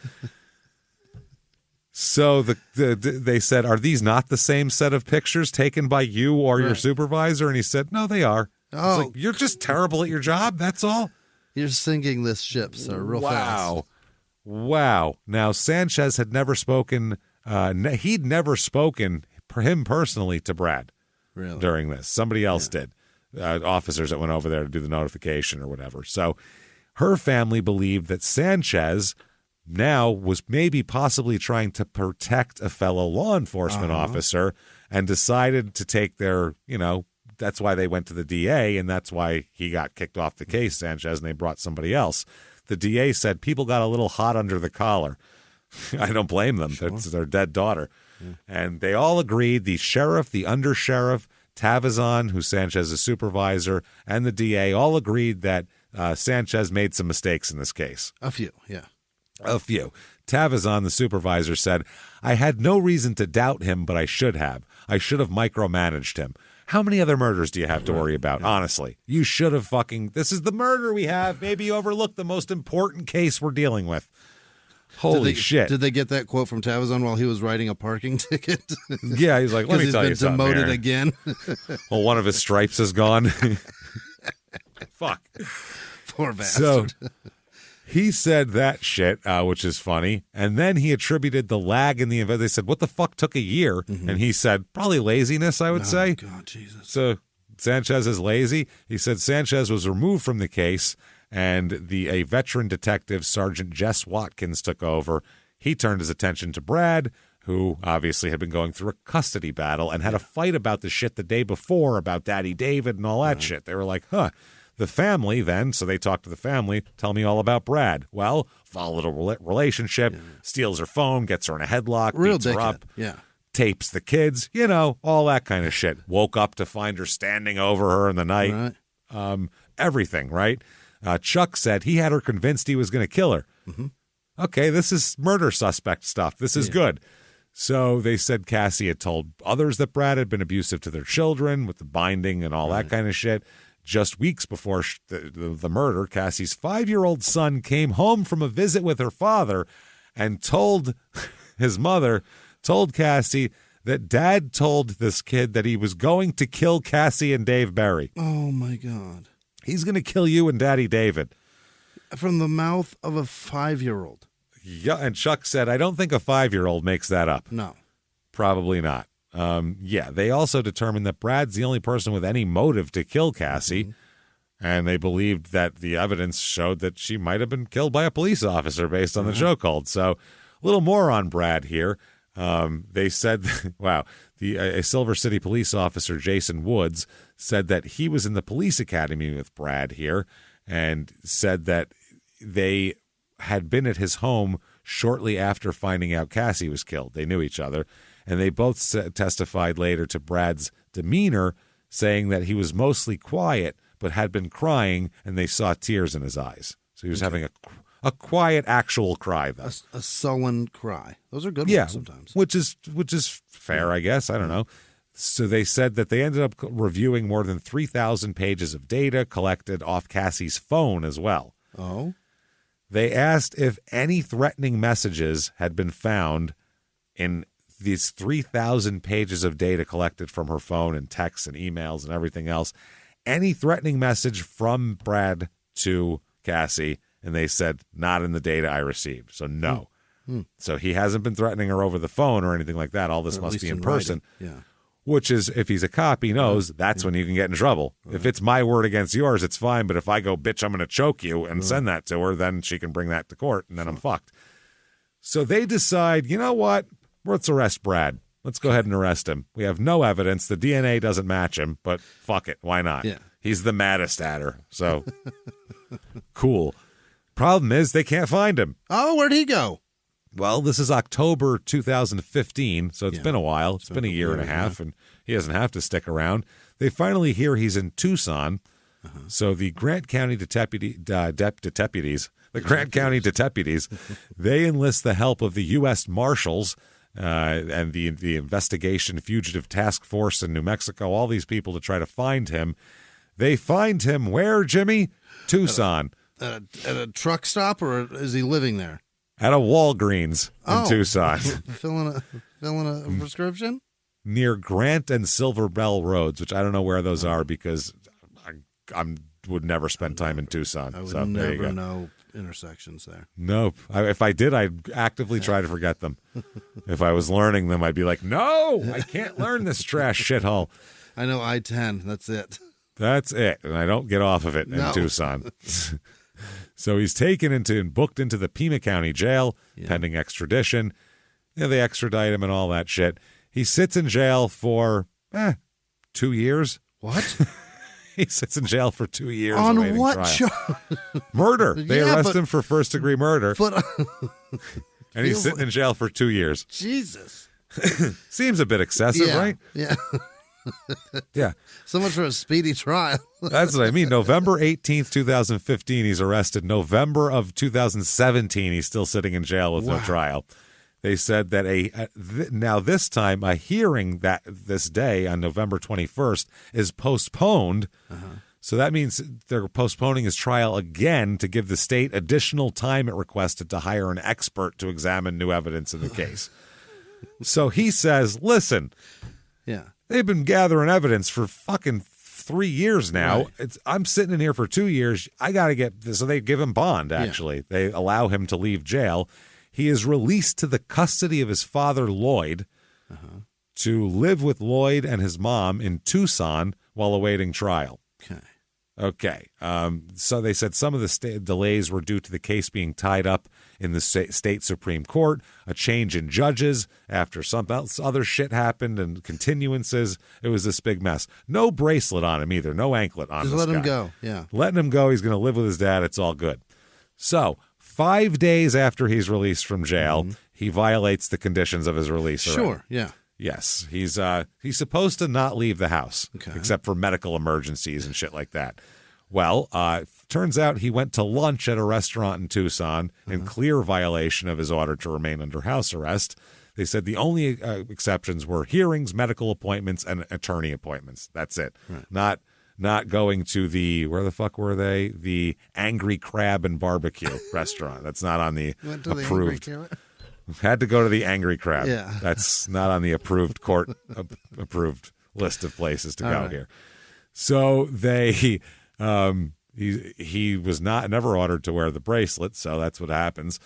So they said, are these not the same set of pictures taken by you or your supervisor? And he said, no, they are. Oh, like, you're just terrible at your job. That's all. You're sinking this ship, sir, real fast. Wow. Now, Sanchez had never spoken. He'd never spoken, him personally, to Brad during this. Somebody else did. Officers that went over there to do the notification or whatever. So her family believed that Sanchez now was maybe possibly trying to protect a fellow law enforcement officer and decided to take their, that's why they went to the DA and that's why he got kicked off the case, Sanchez, and they brought somebody else. The DA said people got a little hot under the collar. I don't blame them. Sure. That's their dead daughter. Yeah. And they all agreed, the sheriff, the undersheriff, Tavazon, who's Sanchez's supervisor, and the DA all agreed that Sanchez made some mistakes in this case. A few, yeah. A few. Tavazon, the supervisor, said, I had no reason to doubt him, but I should have. I should have micromanaged him. How many other murders do you have to worry about? Honestly, you should have this is the murder we have. Maybe you overlooked the most important case we're dealing with. Holy shit. Did they get that quote from Tavazon while he was writing a parking ticket? Yeah, he's like, let me tell you something. He's been demoted again. Well, one of his stripes is gone. Fuck. Poor bastard. So, he said that shit, which is funny, and then he attributed the lag in the event. They said, what the fuck took a year? Mm-hmm. And he said, probably laziness, I would say. God, Jesus. So Sanchez is lazy. He said Sanchez was removed from the case, and a veteran detective, Sergeant Jess Watkins, took over. He turned his attention to Brad, who obviously had been going through a custody battle and had a fight about the shit the day before about Daddy David and all that shit. They were like, The family then, so they talk to the family, tell me all about Brad. Well, volatile relationship, steals her phone, gets her in a headlock, beats her up, tapes the kids, all that kind of shit. Woke up to find her standing over her in the night. Right. Everything, right? Chuck said he had her convinced he was going to kill her. Mm-hmm. Okay, this is murder suspect stuff. This is good. So they said Cassie had told others that Brad had been abusive to their children with the binding and all that kind of shit. Just weeks before the murder, Cassie's 5-year-old son came home from a visit with her father and told Cassie that Dad told this kid that he was going to kill Cassie and Dave Berry. Oh, my God. He's going to kill you and Daddy David. From the mouth of a 5-year-old. Yeah, and Chuck said, I don't think a 5-year-old makes that up. No. Probably not. They also determined that Brad's the only person with any motive to kill Cassie, and they believed that the evidence showed that she might have been killed by a police officer based on the show called. So a little more on Brad here. They said, a Silver City police officer, Jason Woods, said that he was in the police academy with Brad here and said that they had been at his home shortly after finding out Cassie was killed. They knew each other. And they both testified later to Brad's demeanor, saying that he was mostly quiet but had been crying, and they saw tears in his eyes. So he was having a quiet, actual cry, though. A sullen cry. Those are good ones sometimes. Which is fair, I guess. I don't know. So they said that they ended up reviewing more than 3,000 pages of data collected off Cassie's phone as well. Oh. They asked if any threatening messages had been found in these 3,000 pages of data collected from her phone and texts and emails and everything else. Any threatening message from Brad to Cassie, and they said, not in the data I received. So no. So he hasn't been threatening her over the phone or anything like that. All this must be in person. Yeah. Which is, if he's a cop, he knows that's when you can get in trouble. If it's my word against yours, it's fine. But if I go, bitch, I'm going to choke you and send that to her, then she can bring that to court, and then I'm fucked. So they decide, you know what? Let's arrest Brad. Let's go ahead and arrest him. We have no evidence. The DNA doesn't match him, but fuck it. Why not? Yeah. He's the maddest at her. So, cool. Problem is, they can't find him. Oh, where'd he go? Well, this is October 2015, so it's been a while. It's been a year and a half, and he doesn't have to stick around. They finally hear he's in Tucson, so the Grant County deputies, they enlist the help of the U.S. Marshals and the Investigation Fugitive Task Force in New Mexico, all these people to try to find him. They find him where, Jimmy? Tucson. At a truck stop, or is he living there? At a Walgreens in Tucson. filling a prescription? Near Grant and Silver Bell Roads, which I don't know where those are because I would never spend time in Tucson. I would so never know intersections there. Nope. If I did, I'd actively try to forget them. If I was learning them, I'd be like, no, I can't learn this trash shithole. I know I-10. That's it. That's it. And I don't get off of it in Tucson. So he's taken into and booked into the Pima County Jail, pending extradition. They extradite him and all that shit. He sits in jail for 2 years. What? He sits in jail for 2 years. On what trial. charge? Murder. They arrest him for first-degree murder. But, and he's sitting in jail for 2 years. Jesus. Seems a bit excessive, right? Yeah. Yeah. So much for a speedy trial. That's what I mean. November 18th, 2015, he's arrested. November of 2017, he's still sitting in jail with no trial. They said that now this time a hearing that this day on November 21st is postponed. So that means they're postponing his trial again to give the state additional time it requested to hire an expert to examine new evidence in the case. So he says, listen, they've been gathering evidence for fucking 3 years now. Right. I'm sitting in here for 2 years. I got to get this. So they give him bond, actually. They allow him to leave jail. He is released to the custody of his father, Lloyd, to live with Lloyd and his mom in Tucson while awaiting trial. Okay. So they said some of the delays were due to the case being tied up in the state Supreme Court, a change in judges after some other shit happened, and continuances. It was this big mess. No bracelet on him either. No anklet on him. Just let him go. Yeah. Letting him go. He's going to live with his dad. It's all good. So 5 days after he's released from jail, he violates the conditions of his release. Sure. Yeah. Yes, he's supposed to not leave the house, except for medical emergencies and shit like that. Well, turns out he went to lunch at a restaurant in Tucson in clear violation of his order to remain under house arrest. They said the only exceptions were hearings, medical appointments, and attorney appointments. That's it. Right. Not going to the, where the fuck were they? The Angry Crab and Barbecue restaurant. That's not on the approved. Had to go to the Angry Crab. Yeah. That's not on the approved court approved list of places to go here. So they he was never ordered to wear the bracelet, so that's what happens.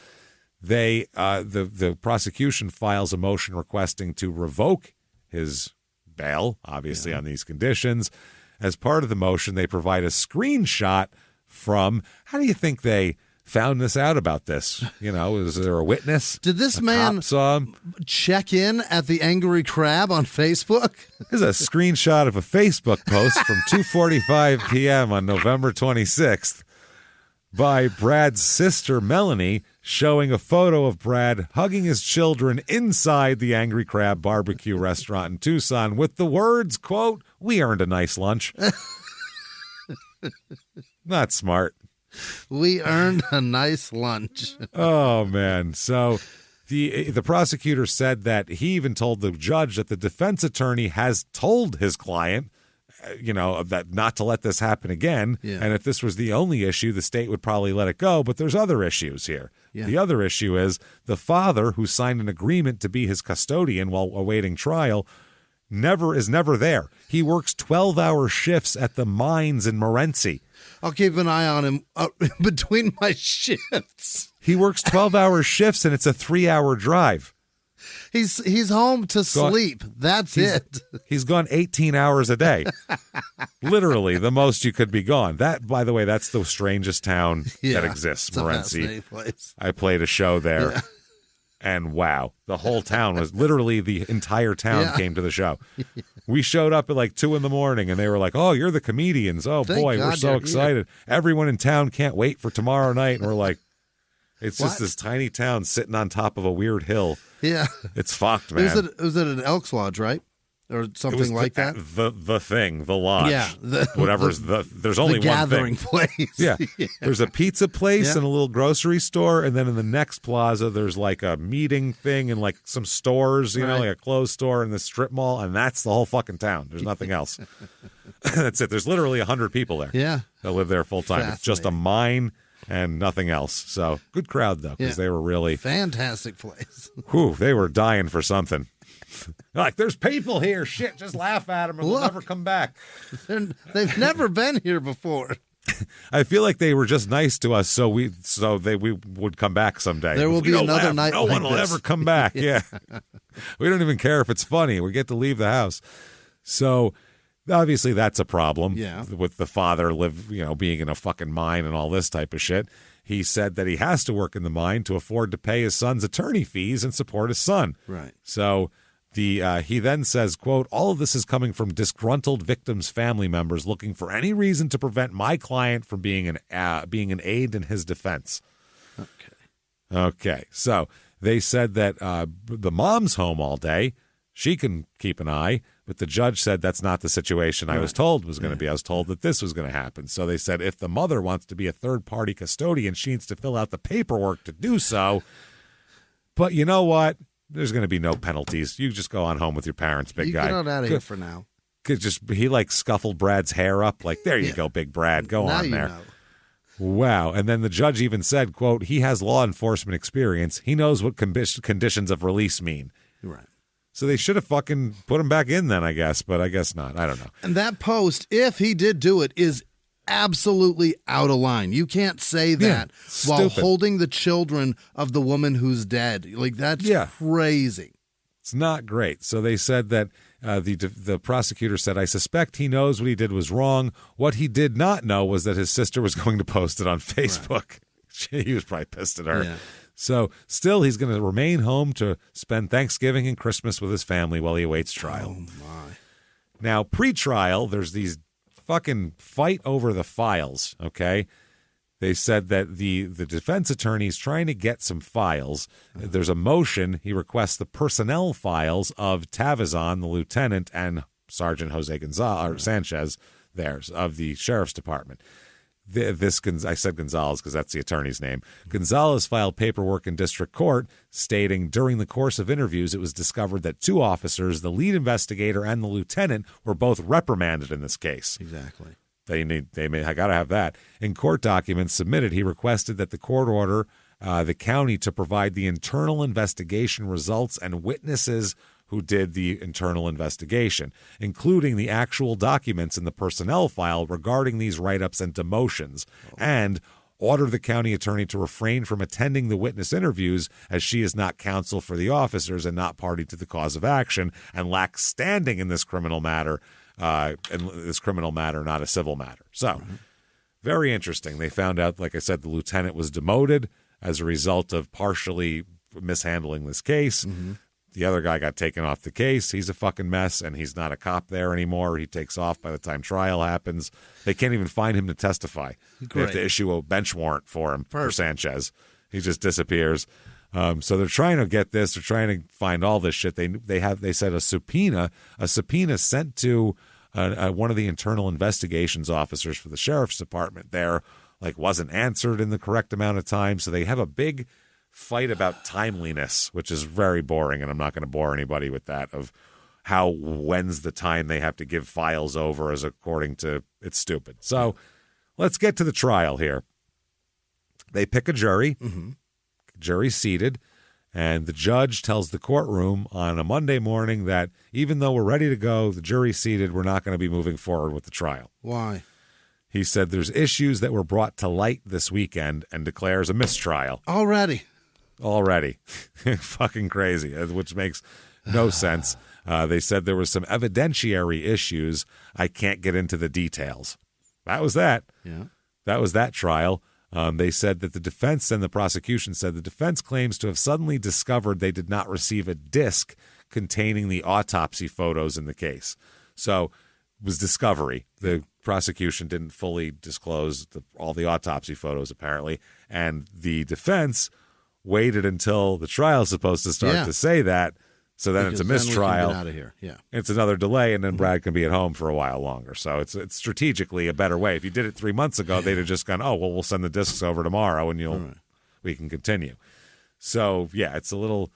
They the prosecution files a motion requesting to revoke his bail, obviously on these conditions. As part of the motion, they provide a screenshot from, how do you think they found this out about this? You know, is there a witness? Did this man check in at the Angry Crab on Facebook? There's a screenshot of a Facebook post from 2:45 p.m. on November 26th by Brad's sister, Melanie, showing a photo of Brad hugging his children inside the Angry Crab barbecue restaurant in Tucson with the words, quote, "We earned a nice lunch." Not smart. We earned a nice lunch. Oh, man. So The prosecutor said that he even told the judge that the defense attorney has told his client, that not to let this happen again. Yeah. And if this was the only issue, the state would probably let it go. But there's other issues here. Yeah. The other issue is the father, who signed an agreement to be his custodian while awaiting trial, is never there. He works 12-hour shifts at the mines in Morenci. I'll keep an eye on him between my shifts. He works 12-hour shifts, and it's a 3-hour drive. He's home to sleep. That's it. He's gone 18 hours a day. Literally, the most you could be gone. That, by the way, that's the strangest town that exists, it's a Morenci. fascinating place. I played a show there, and wow, the whole town was literally the entire town came to the show. We showed up at like 2 a.m, and they were like, "Oh, you're the comedians! Oh Thank boy, God we're so you're excited! Everyone in town can't wait for tomorrow night." And we're like, "It's just this tiny town sitting on top of a weird hill." Yeah, it's fucked, man. It was at an Elks Lodge, right? Or something like that. The thing, the lodge. Yeah, there's only the gathering one thing. place. Yeah. There's a pizza place and a little grocery store, and then in the next plaza there's like a meeting thing and like some stores, like a clothes store and the strip mall, and that's the whole fucking town. There's nothing else. That's it. There's literally 100 people there. Yeah, that live there full time. It's just a mine and nothing else. So good crowd though, because they were really fantastic place. Whew, they were dying for something. Like, there's people here. Shit, just laugh at them and they'll never come back. They've never been here before. I feel like they were just nice to us, so we would come back someday. There will be another night. No one will this. ever come back. Yeah, we don't even care if it's funny. We get to leave the house. So obviously that's a problem. Yeah. With the father being in a fucking mine and all this type of shit. He said that he has to work in the mine to afford to pay his son's attorney fees and support his son. Right. So he then says, quote, "All of this is coming from disgruntled victims' family members looking for any reason to prevent my client from being an aid in his defense." Okay. So they said that the mom's home all day. She can keep an eye, but the judge said that's not the situation I was told was going to be. I was told that this was going to happen. So they said if the mother wants to be a third-party custodian, she needs to fill out the paperwork to do so. But you know what? There's going to be no penalties. You just go on home with your parents, big guy. Get on out of here for now. He scuffled Brad's hair up. Like, there you go, big Brad. Go now on there. You know. Wow. And then the judge even said, quote, "He has law enforcement experience. He knows what conditions of release mean." Right. So they should have fucking put him back in then, I guess, but I guess not. I don't know. And that post, if he did do it, is absolutely out of line. You can't say that while holding the children of the woman who's dead. Like, that's crazy. It's not great. So they said that the prosecutor said, "I suspect he knows what he did was wrong. What he did not know was that his sister was going to post it on Facebook." Right. He was probably pissed at her. Yeah. So still, he's going to remain home to spend Thanksgiving and Christmas with his family while he awaits trial. Oh, my. Now, pre-trial, there's these fucking fight over the files, okay? They said that the defense attorney is trying to get some files. There's a motion. He requests the personnel files of Tavazon, the lieutenant, and Sergeant Jose Sanchez there of the sheriff's department. I said Gonzalez because that's the attorney's name. Gonzalez filed paperwork in district court stating during the course of interviews, it was discovered that 2 officers, the lead investigator and the lieutenant, were both reprimanded in this case. Exactly. I got to have that. In court documents submitted, he requested that the court order the county to provide the internal investigation results and witnesses who did the internal investigation, including the actual documents in the personnel file regarding these write-ups and demotions, and order the county attorney to refrain from attending the witness interviews as she is not counsel for the officers and not party to the cause of action and lacks standing in this criminal matter, not a civil matter. So, very interesting. They found out, like I said, the lieutenant was demoted as a result of partially mishandling this case. Mm-hmm. The other guy got taken off the case. He's a fucking mess, and he's not a cop there anymore. He takes off by the time trial happens. They can't even find him to testify. Great. They have to issue a bench warrant for him, for Sanchez. He just disappears. So they're trying to get this. They're trying to find all this shit. They said a subpoena sent to one of the internal investigations officers for the sheriff's department there, wasn't answered in the correct amount of time. So they have a big fight about timeliness, which is very boring, and I'm not going to bore anybody with that, of when's the time they have to give files over as according to, it's stupid. So let's get to the trial here. They pick a jury, jury's seated, and the judge tells the courtroom on a Monday morning that even though we're ready to go, the jury's seated, we're not going to be moving forward with the trial. Why? He said there's issues that were brought to light this weekend and declares a mistrial. Already. Fucking crazy, which makes no sense. They said there was some evidentiary issues. I can't get into the details. That was that. Yeah. That was that trial. They said that the defense and the prosecution said the defense claims to have suddenly discovered they did not receive a disc containing the autopsy photos in the case. So it was discovery. The prosecution didn't fully disclose all the autopsy photos, apparently. And the defense waited until the trial is supposed to start to say that. So then because it's a mistrial. Then we can get out of here. Yeah. It's another delay, and then Brad can be at home for a while longer. So it's strategically a better way. If you did it 3 months ago, they'd have just gone, oh, well, we'll send the discs over tomorrow, and we can continue. So yeah, it's a little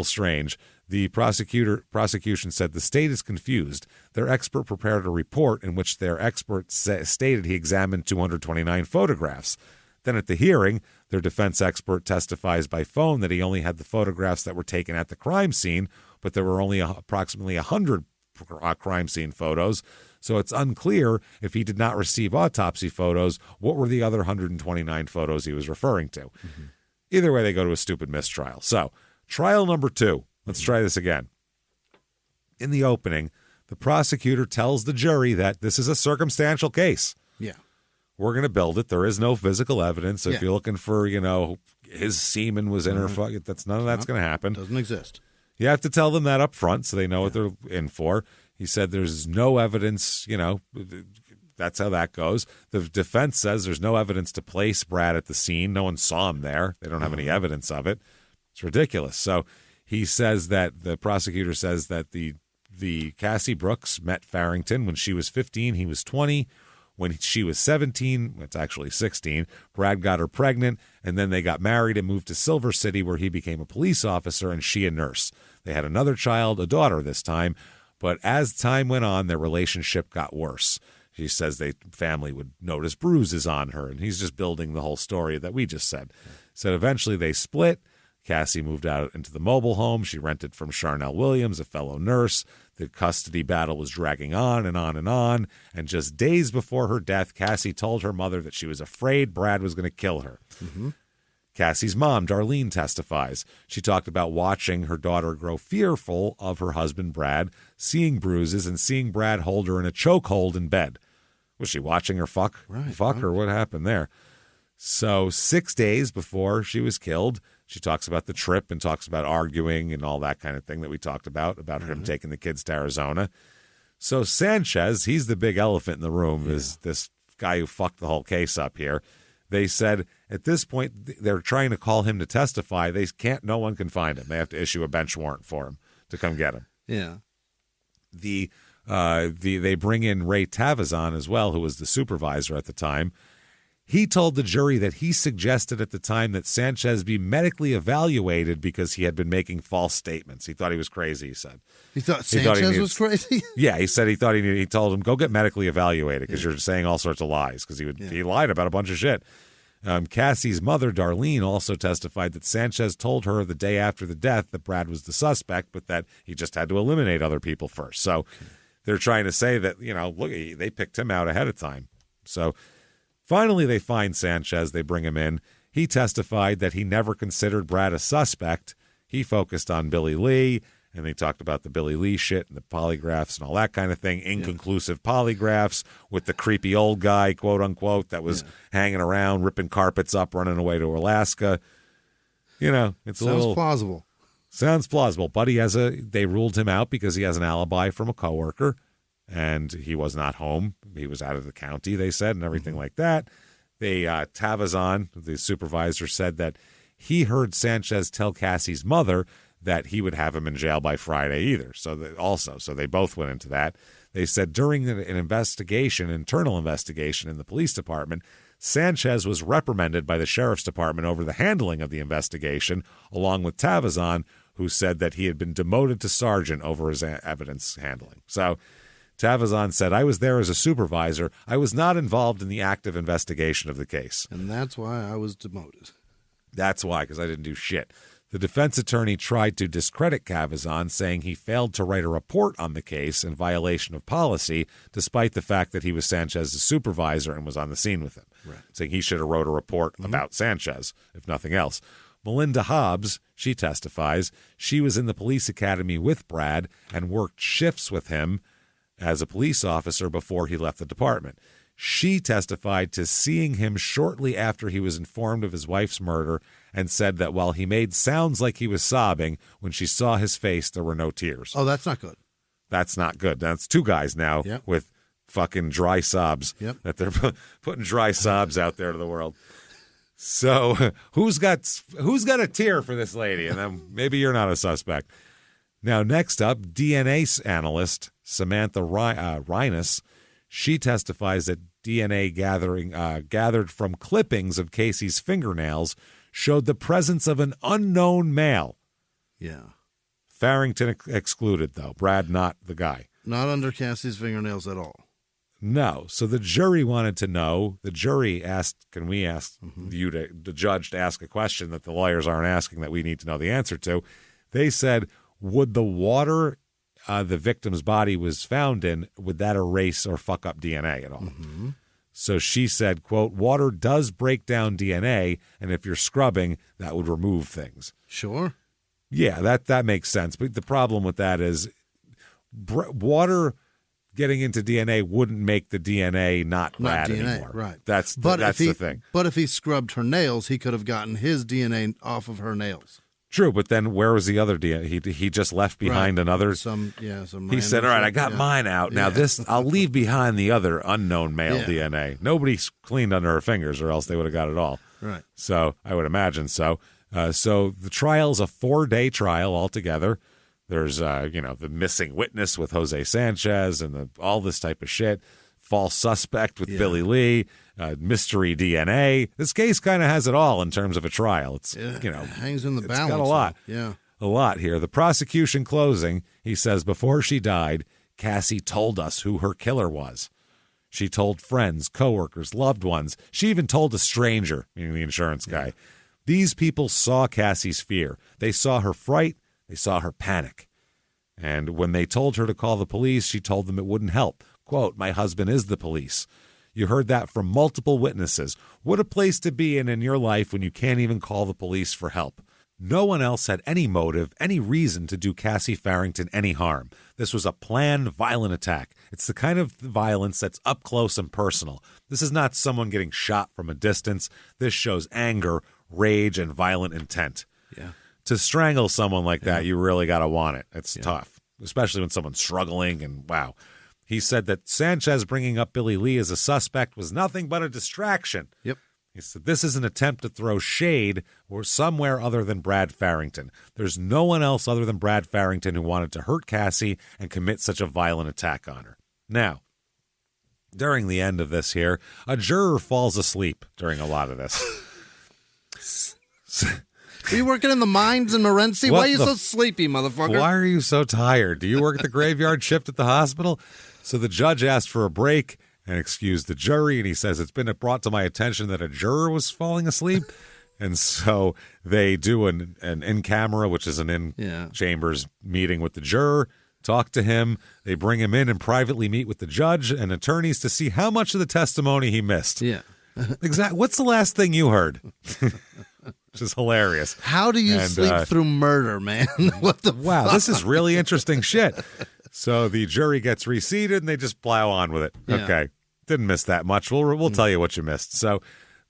strange. The prosecution said the state is confused. Their expert prepared a report in which their expert stated he examined 229 photographs. Then at the hearing, their defense expert testifies by phone that he only had the photographs that were taken at the crime scene, but there were only approximately 100 crime scene photos. So it's unclear if he did not receive autopsy photos, what were the other 129 photos he was referring to. Either way, they go to a stupid mistrial. So trial number 2. Let's try this again. In the opening, the prosecutor tells the jury that this is a circumstantial case. Yeah. We're going to build it. There is no physical evidence. If you're looking for, his semen was in her, none of that's going to happen. Doesn't exist. You have to tell them that up front so they know what they're in for. He said there's no evidence, that's how that goes. The defense says there's no evidence to place Brad at the scene. No one saw him there. They don't have any evidence of it. It's ridiculous. So he says that the prosecutor says that the Cassie Brooks met Farrington when she was 15. He was 20. When she was 17, it's actually 16, Brad got her pregnant, and then they got married and moved to Silver City, where he became a police officer and she a nurse. They had another child, a daughter this time, but as time went on, their relationship got worse. She says the family would notice bruises on her, and he's just building the whole story that we just said. So eventually they split. Cassie moved out into the mobile home she rented from Charnel Williams, a fellow nurse. The custody battle was dragging on and on and on. And just days before her death, Cassie told her mother that she was afraid Brad was going to kill her. Cassie's mom, Darlene, testifies. She talked about watching her daughter grow fearful of her husband, Brad, seeing bruises and seeing Brad hold her in a chokehold in bed. Was she watching her fuck or what happened there? So 6 days before she was killed, she talks about the trip and talks about arguing and all that kind of thing that we talked about him taking the kids to Arizona. So Sanchez, he's the big elephant in the room, is this guy who fucked the whole case up here. They said at this point they're trying to call him to testify. No one can find him. They have to issue a bench warrant for him to come get him. Yeah. They bring in Ray Tavazon as well, who was the supervisor at the time. He told the jury that he suggested at the time that Sanchez be medically evaluated because he had been making false statements. He thought he was crazy, he said. He thought Sanchez was crazy? Yeah, he said he told him, go get medically evaluated because you're saying all sorts of lies, because he lied about a bunch of shit. Cassie's mother, Darlene, also testified that Sanchez told her the day after the death that Brad was the suspect, but that he just had to eliminate other people first. So they're trying to say that, look, they picked him out ahead of time. So finally, they find Sanchez. They bring him in. He testified that he never considered Brad a suspect. He focused on Billy Lee, and they talked about the Billy Lee shit and the polygraphs and all that kind of thing, inconclusive polygraphs with the creepy old guy, quote unquote, that was hanging around, ripping carpets up, running away to Alaska. It's Sounds plausible. Sounds plausible, but they ruled him out because he has an alibi from a coworker. And he was not home. He was out of the county, they said, and everything like that. Tavazon, the supervisor, said that he heard Sanchez tell Cassie's mother that he would have him in jail by Friday either. So they both went into that. They said during an internal investigation in the police department, Sanchez was reprimanded by the sheriff's department over the handling of the investigation, along with Tavazon, who said that he had been demoted to sergeant over his evidence handling. So Tavazon said, I was there as a supervisor. I was not involved in the active investigation of the case. And that's why I was demoted. That's why, because I didn't do shit. The defense attorney tried to discredit Cavazon, saying he failed to write a report on the case in violation of policy, despite the fact that he was Sanchez's supervisor and was on the scene with him, saying he should have wrote a report about Sanchez, if nothing else. Melinda Hobbs, she testifies, she was in the police academy with Brad and worked shifts with him as a police officer before he left the department. She testified to seeing him shortly after he was informed of his wife's murder and said that while he made sounds like he was sobbing, when she saw his face, there were no tears. Oh, that's not good. That's not good. That's two guys now with fucking dry sobs. That they're putting dry sobs out there to the world. So who's got a tear for this lady? And then maybe you're not a suspect. Now, next up, DNA analyst Samantha Reines. She testifies that DNA gathered from clippings of Casey's fingernails showed the presence of an unknown male. Yeah. Farrington excluded, though. Brad, not the guy. Not under Cassie's fingernails at all. No. So the jury wanted to know. The jury asked, can we ask the judge to ask a question that the lawyers aren't asking that we need to know the answer to? They said, would the water the victim's body was found in, would that erase or fuck up DNA at all? So she said, quote, water does break down DNA, and if you're scrubbing, that would remove things. Sure. Yeah, that makes sense. But the problem with that is water getting into DNA wouldn't make the DNA not bad anymore. Right. That's the thing. But if he scrubbed her nails, he could have gotten his DNA off of her nails. True, but then where was the other DNA? He just left behind another. Some. He said, "All right, I got mine out. Now I'll leave behind the other unknown male DNA. Nobody cleaned under her fingers, or else they would have got it all." Right. So I would imagine so. So the trial is a 4-day trial altogether. There's the missing witness with Jose Sanchez and all this type of shit. False suspect with Billy Lee, mystery DNA. This case kind of has it all in terms of a trial. It's hangs in the balance. It's got a lot. A lot here. The prosecution closing, he says, before she died, Cassie told us who her killer was. She told friends, coworkers, loved ones. She even told a stranger, meaning the insurance guy. These people saw Cassie's fear. They saw her fright. They saw her panic. And when they told her to call the police, she told them it wouldn't help. Quote, my husband is the police. You heard that from multiple witnesses. What a place to be in your life when you can't even call the police for help. No one else had any motive, any reason to do Cassie Farrington any harm. This was a planned, violent attack. It's the kind of violence that's up close and personal. This is not someone getting shot from a distance. This shows anger, rage, and violent intent. Yeah. To strangle someone like that, you really got to want it. It's tough, especially when someone's struggling and wow. He said that Sanchez bringing up Billy Lee as a suspect was nothing but a distraction. Yep. He said this is an attempt to throw shade or somewhere other than Brad Farrington. There's no one else other than Brad Farrington who wanted to hurt Cassie and commit such a violent attack on her. Now, during the end of this here, a juror falls asleep during a lot of this. Are you working in the mines in Morenci? Why are you so sleepy, motherfucker? Why are you so tired? Do you work at the graveyard shift at the hospital? So the judge asked for a break and excused the jury, and he says, it's been brought to my attention that a juror was falling asleep. And so they do an in-camera, which is an in-chambers meeting with the juror, talk to him. They bring him in and privately meet with the judge and attorneys to see how much of the testimony he missed. Yeah. Exactly. What's the last thing you heard? Which is hilarious. How do you sleep through murder, man? What the Wow, fuck? this is really interesting shit. So the jury gets reseated and they just plow on with it. Yeah. Okay. Didn't miss that much. We'll tell you what you missed. So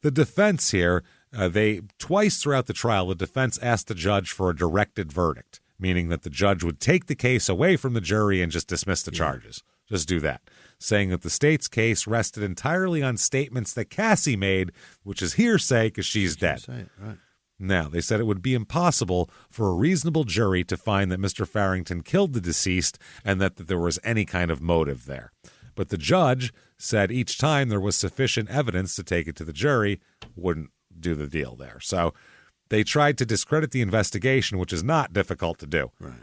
the defense here, they twice throughout the trial, the defense asked the judge for a directed verdict, meaning that the judge would take the case away from the jury and just dismiss the charges. Just do that. Saying that the state's case rested entirely on statements that Cassie made, which is hearsay because she's dead. Right. Now, they said it would be impossible for a reasonable jury to find that Mr. Farrington killed the deceased and that there was any kind of motive there. But the judge said each time there was sufficient evidence to take it to the jury, wouldn't do the deal there. So they tried to discredit the investigation, which is not difficult to do. Right.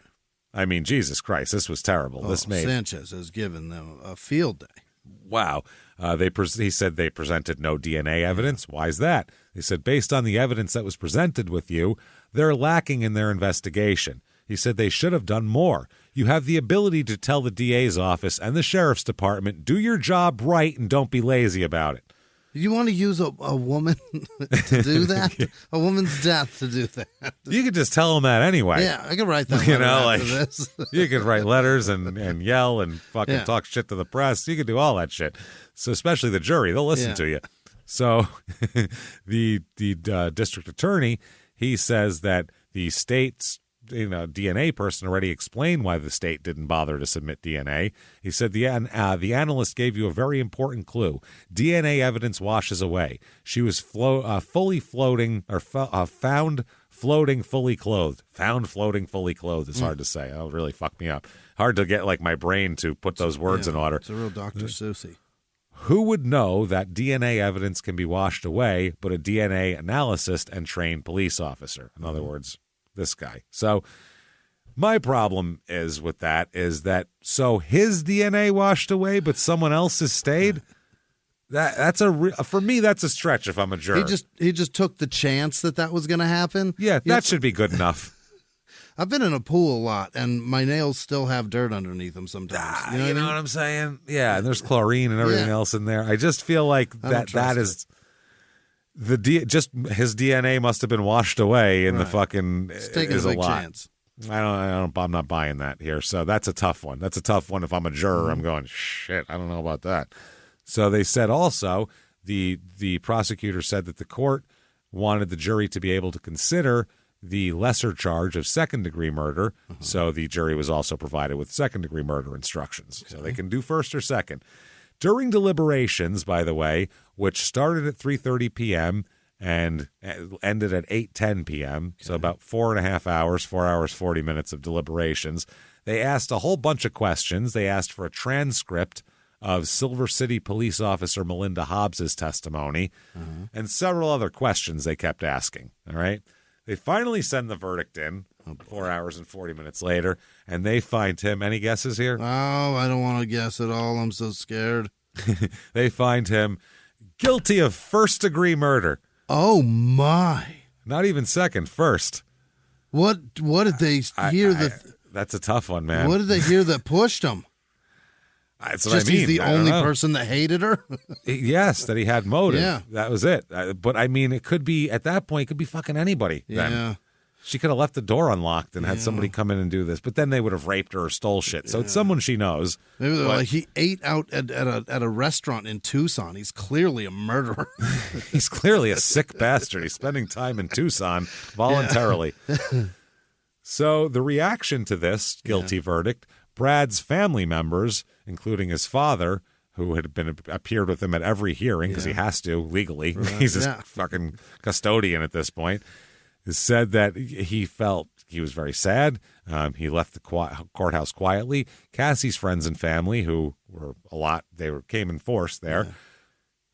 I mean, Jesus Christ, this was terrible. Sanchez has given them a field day. Wow. He said they presented no DNA evidence. Why is that? He said, based on the evidence that was presented with you, they're lacking in their investigation. He said they should have done more. You have the ability to tell the DA's office and the sheriff's department, do your job right and don't be lazy about it. You want to use a woman to do that? A woman's death to do that? You could just tell them that anyway. Yeah, I could write that letter after this. You could write letters and yell and fucking talk shit to the press. You could do all that shit. So especially the jury, they'll listen to you. So the district attorney, he says that the state's DNA person already explained why the state didn't bother to submit DNA. He said the analyst gave you a very important clue. DNA evidence washes away. She was fully floating, or found floating fully clothed. Found floating fully clothed. It's hard to say. It'll really fuck me up. Hard to get my brain to put those words in order. It's a real Dr. Seussy. Who would know that DNA evidence can be washed away but a DNA analyst and trained police officer? In other words, this guy. So my problem is with that is that so his DNA washed away, but someone else's stayed. That's for me. That's a stretch. If I'm a juror, he just took the chance that was going to happen. Yeah, that should be good enough. I've been in a pool a lot, and my nails still have dirt underneath them sometimes. You know what I'm saying? Yeah, and there's chlorine and everything else in there. I just feel like that is. Just his DNA must have been washed away in the fucking it's taking is a big lot. Chance. I'm not buying that here. So that's a tough one. That's a tough one. If I'm a juror, I'm going, shit, I don't know about that. So they said also the prosecutor said that the court wanted the jury to be able to consider the lesser charge of second-degree murder. So the jury was also provided with second-degree murder instructions. So they can do first or second. During deliberations, by the way, which started at 3:30 p.m. and ended at 8:10 p.m., so about 4.5 hours, 4 hours, 40 minutes of deliberations, they asked a whole bunch of questions. They asked for a transcript of Silver City police officer Melinda Hobbs's testimony and several other questions they kept asking, all right? They finally send the verdict in 4 hours and 40 minutes later, and they find him. Any guesses here? Oh, I don't want to guess at all. I'm so scared. They find him guilty of first-degree murder. Oh, my. Not even second, first. What did they hear? That's a tough one, man. What did they hear that pushed him? That's what I mean. He's the only person that hated her? Yes, that he had motive. Yeah. That was it. But, I mean, it could be, at that point, it could be fucking anybody. Yeah. Then. She could have left the door unlocked and had somebody come in and do this. But then they would have raped her or stole shit. So it's someone she knows. Maybe they're like, he ate out at a restaurant in Tucson. He's clearly a murderer. He's clearly a sick bastard. He's spending time in Tucson voluntarily. So the reaction to this guilty verdict, Brad's family members, including his father, who had appeared with him at every hearing because he has to legally. Right. He's a fucking custodian at this point. Said that he felt he was very sad. He left the courthouse quietly. Cassie's friends and family, who were a lot, came in force there.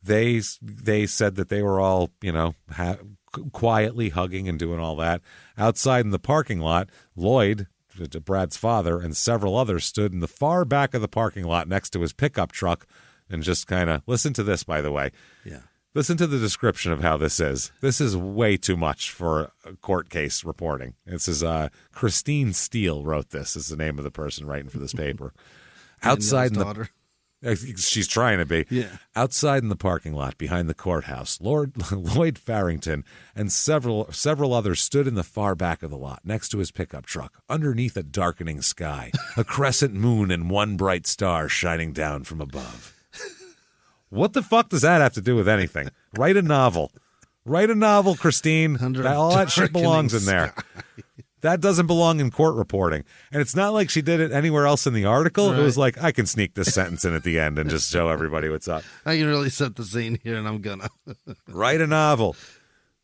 Yeah. They said that they were all, quietly hugging and doing all that. Outside in the parking lot, Lloyd, Brad's father, and several others stood in the far back of the parking lot next to his pickup truck and just kind of, listen to this, by the way. Yeah. Listen to the description of how this is. This is way too much for a court case reporting. This is Christine Steele wrote this. Is the name of the person writing for this paper. Outside in the she's trying to be. Yeah. Outside in the parking lot behind the courthouse, Lloyd Farrington and several others stood in the far back of the lot next to his pickup truck, underneath a darkening sky, a crescent moon and one bright star shining down from above. What the fuck does that have to do with anything? Write a novel. Write a novel, Christine. All that shit belongs in there. That doesn't belong in court reporting. And it's not like she did it anywhere else in the article. Right. It was like, I can sneak this sentence in at the end and just show everybody what's up. I can really set the scene here, and I'm gonna. Write a novel.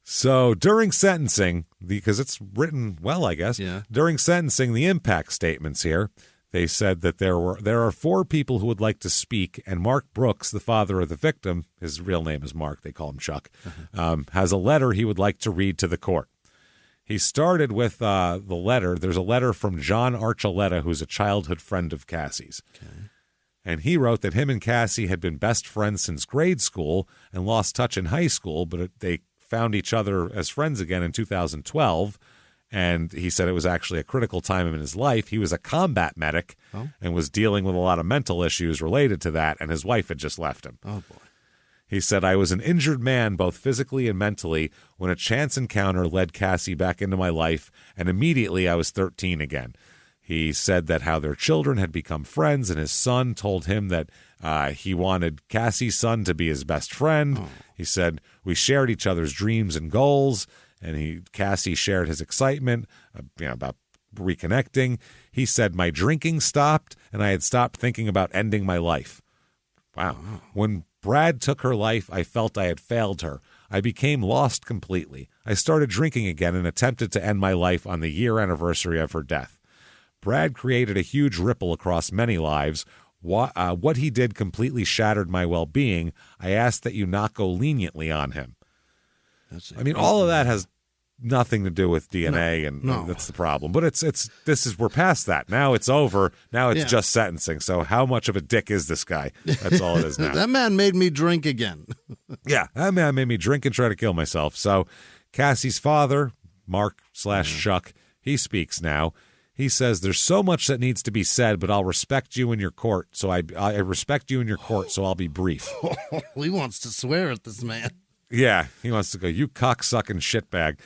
So during sentencing, because it's written well, I guess, during sentencing, the impact statements here, They said that there are 4 people who would like to speak, and Mark Brooks, the father of the victim, his real name is Mark, they call him Chuck, has a letter he would like to read to the court. He started with the letter. There's a letter from John Archuleta, who's a childhood friend of Cassie's. Okay. And he wrote that him and Cassie had been best friends since grade school and lost touch in high school, but they found each other as friends again in 2012. And he said it was actually a critical time in his life. He was a combat medic and was dealing with a lot of mental issues related to that, and his wife had just left him. Oh, boy. He said, I was an injured man both physically and mentally when a chance encounter led Cassie back into my life, and immediately I was 13 again. He said that how their children had become friends, and his son told him that he wanted Cassie's son to be his best friend. Oh. He said, we shared each other's dreams and goals. And Cassie shared his excitement about reconnecting. He said, my drinking stopped, and I had stopped thinking about ending my life. Wow. When Brad took her life, I felt I had failed her. I became lost completely. I started drinking again and attempted to end my life on the year anniversary of her death. Brad created a huge ripple across many lives. What he did completely shattered my well-being. I ask that you not go leniently on him. All of that has nothing to do with DNA, and that's the problem. But we're past that. Now it's over. Now it's just sentencing. So how much of a dick is this guy? That's all it is now. That man made me drink again. Yeah, that man made me drink and try to kill myself. So Cassie's father, Mark/Chuck, he speaks now. He says, there's so much that needs to be said, but I'll respect you in your court. So I respect you in your court, so I'll be brief. He wants to swear at this man. Yeah, he wants to go, you cocksucking shitbag.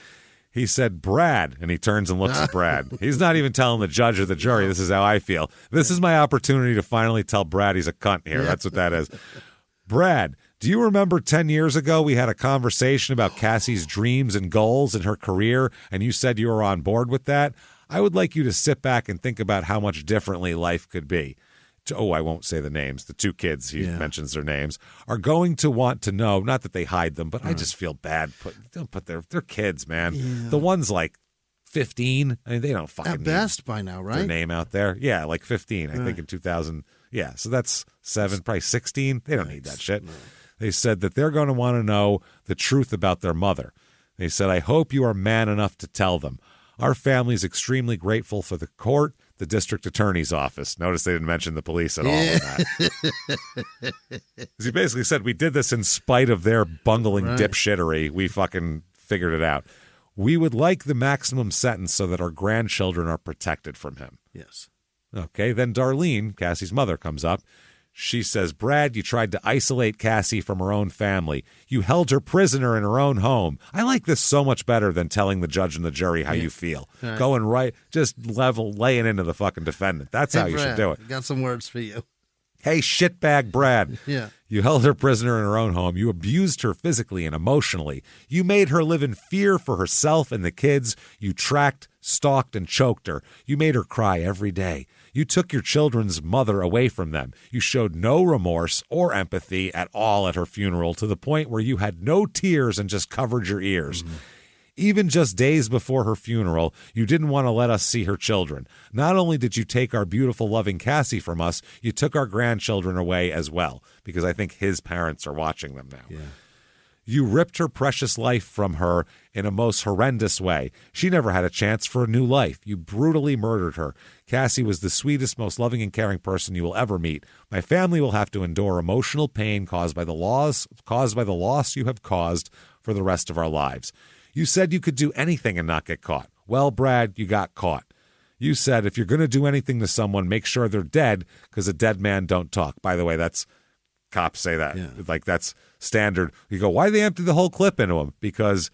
He said, Brad, and he turns and looks at Brad. He's not even telling the judge or the jury, this is how I feel. This is my opportunity to finally tell Brad he's a cunt here. That's what that is. Brad, do you remember 10 years ago we had a conversation about Cassie's dreams and goals and her career, and you said you were on board with that? I would like you to sit back and think about how much differently life could be. I won't say the names. The 2 kids, he mentions their names, are going to want to know, not that they hide them, but I just feel bad. Don't put their kids, man. Yeah. The one's like 15. I mean, they don't fucking at best by now, right? Their name out there. Yeah, like 15, I think in 2000. Yeah, so that's 7, probably 16. They don't need that shit. No. They said that they're going to want to know the truth about their mother. They said, I hope you are man enough to tell them. Our family is extremely grateful for the court, the district attorney's office. Notice they didn't mention the police at all in that. He basically said, we did this in spite of their bungling dipshittery. We fucking figured it out. We would like the maximum sentence so that our grandchildren are protected from him. Yes. Okay, then Darlene, Cassie's mother, comes up. She says, Brad, you tried to isolate Cassie from her own family. You held her prisoner in her own home. I like this so much better than telling the judge and the jury how you feel. Right. Going just laying into the fucking defendant. That's how you should do it. Got some words for you. Hey, shitbag Brad. Yeah. You held her prisoner in her own home. You abused her physically and emotionally. You made her live in fear for herself and the kids. You tracked, stalked, and choked her. You made her cry every day. You took your children's mother away from them. You showed no remorse or empathy at all at her funeral, to the point where you had no tears and just covered your ears. Mm-hmm. Even just days before her funeral, you didn't want to let us see her children. Not only did you take our beautiful, loving Cassie from us, you took our grandchildren away as well, because I think his parents are watching them now. Yeah. You ripped her precious life from her in a most horrendous way. She never had a chance for a new life. You brutally murdered her. Cassie was the sweetest, most loving and caring person you will ever meet. My family will have to endure emotional pain caused by the loss you have caused for the rest of our lives. You said you could do anything and not get caught. Well, Brad, you got caught. You said if you're going to do anything to someone, make sure they're dead, because a dead man don't talk. By the way, that's cops say that. Yeah. Like, that's standard. You go, why they empty the whole clip into them? Because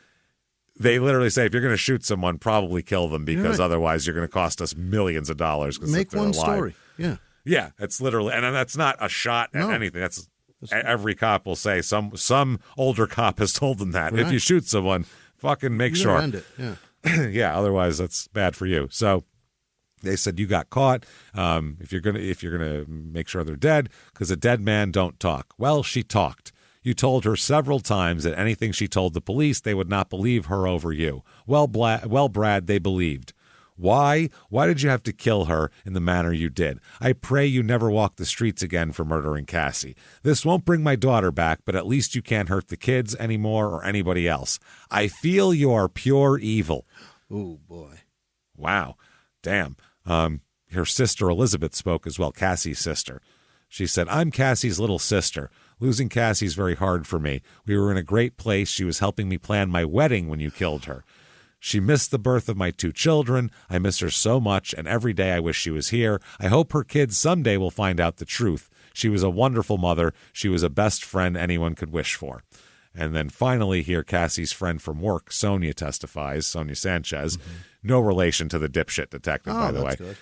they literally say, if you're going to shoot someone, probably kill them, because otherwise you're going to cost us millions of dollars. Make one alive. Story. Yeah. Yeah, it's literally, and that's not a shot at anything. That's every cop will say. Some older cop has told them that. Right. If you shoot someone, fucking make sure. End it. Yeah. Yeah, otherwise that's bad for you. So they said you got caught. If you're gonna make sure they're dead, because a dead man don't talk. Well, she talked. You told her several times that anything she told the police, they would not believe her over you. Well, Brad, they believed. Why? Why did you have to kill her in the manner you did? I pray you never walk the streets again for murdering Cassie. This won't bring my daughter back, but at least you can't hurt the kids anymore or anybody else. I feel you are pure evil. Oh, boy. Wow. Damn. Her sister Elizabeth spoke as well, Cassie's sister. She said, I'm Cassie's little sister. Losing Cassie's very hard for me. We were in a great place. She was helping me plan my wedding when you killed her. She missed the birth of my 2 children. I miss her so much, and every day I wish she was here. I hope her kids someday will find out the truth. She was a wonderful mother. She was a best friend anyone could wish for. And then finally here, Cassie's friend from work, Sonia, testifies, Sonia Sanchez, no relation to the dipshit detective, by the way. Good.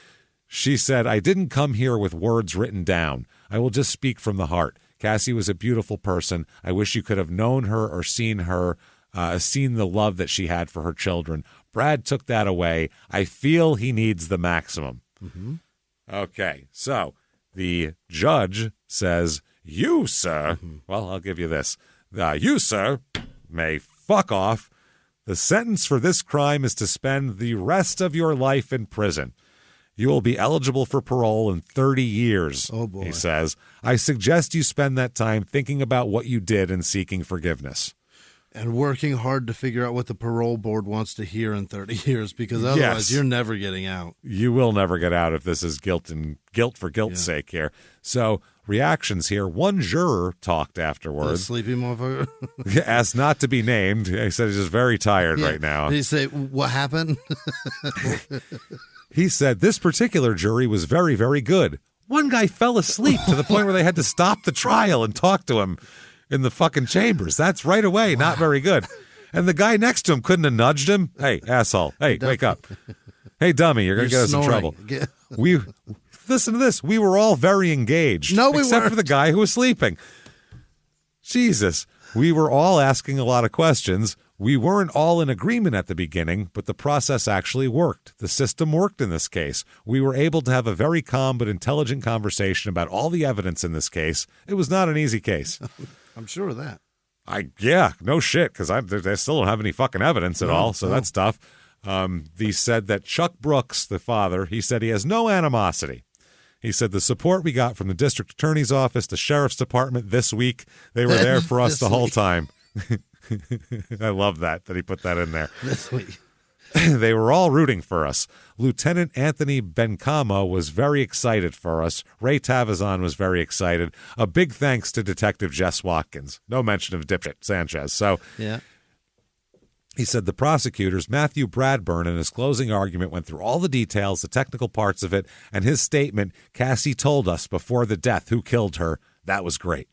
She said, I didn't come here with words written down. I will just speak from the heart. Cassie was a beautiful person. I wish you could have known her or seen the love that she had for her children. Brad took that away. I feel he needs the maximum. Okay, so the judge says, you, sir, well, I'll give you this. You, sir, may fuck off. The sentence for this crime is to spend the rest of your life in prison. You will be eligible for parole in 30 years, he says. I suggest you spend that time thinking about what you did and seeking forgiveness. And working hard to figure out what the parole board wants to hear in 30 years, because otherwise you're never getting out. You will never get out if this is guilt for guilt's sake here. So reactions here. One juror talked afterwards. The sleepy motherfucker. Asked not to be named. He said he's just very tired right now. Did he say, what happened? He said this particular jury was very, very good. One guy fell asleep to the point where they had to stop the trial and talk to him in the fucking chambers. That's right away. Wow. Not very good. And the guy next to him couldn't have nudged him. Hey, asshole. Hey, wake up. Hey, dummy, you're going to get us in trouble. Listen to this. We were all very engaged. No, we except weren't. for the guy who was sleeping. Jesus. We were all asking a lot of questions. We weren't all in agreement at the beginning, but the process actually worked. The system worked in this case. We were able to have a very calm but intelligent conversation about all the evidence in this case. It was not an easy case. I'm sure of that. Yeah, no shit, because they still don't have any fucking evidence at all, so that's tough. He said that Chuck Brooks, the father, he said he has no animosity. He said the support we got from the district attorney's office, the sheriff's department this week, they were there for us the whole time. I love that he put that in there. This week. They were all rooting for us. Lieutenant Anthony Bencamo was very excited for us. Ray Tavazon was very excited. A big thanks to Detective Jess Watkins. No mention of dipshit Sanchez. So yeah. He said the prosecutors, Matthew Bradburn, in his closing argument went through all the details, the technical parts of it, and his statement, Cassie told us before the death who killed her. That was great.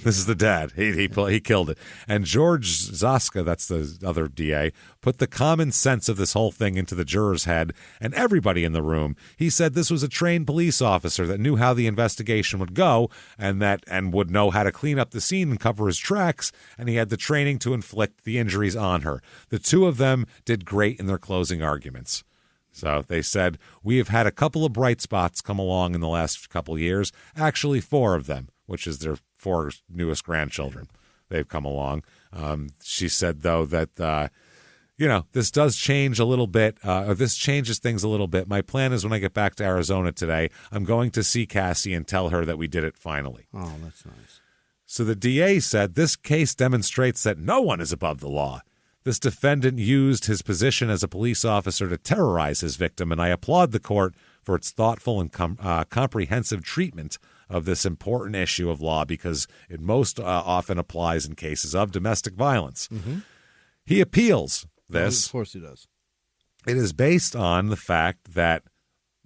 This is the dad. He killed it. And George Zaska, that's the other DA, put the common sense of this whole thing into the juror's head and everybody in the room. He said this was a trained police officer that knew how the investigation would go and would know how to clean up the scene and cover his tracks, and he had the training to inflict the injuries on her. The two of them did great in their closing arguments. So they said, we have had a couple of bright spots come along in the last couple of years, actually 4 of them, which is their 4 newest grandchildren. They've come along. She said, though, that, this does change a little bit. This changes things a little bit. My plan is when I get back to Arizona today, I'm going to see Cassie and tell her that we did it finally. Oh, that's nice. So the DA said, this case demonstrates that no one is above the law. This defendant used his position as a police officer to terrorize his victim, and I applaud the court for its thoughtful and comprehensive treatment of this important issue of law because it most often applies in cases of domestic violence. Mm-hmm. He appeals this. Of course he does. It is based on the fact that,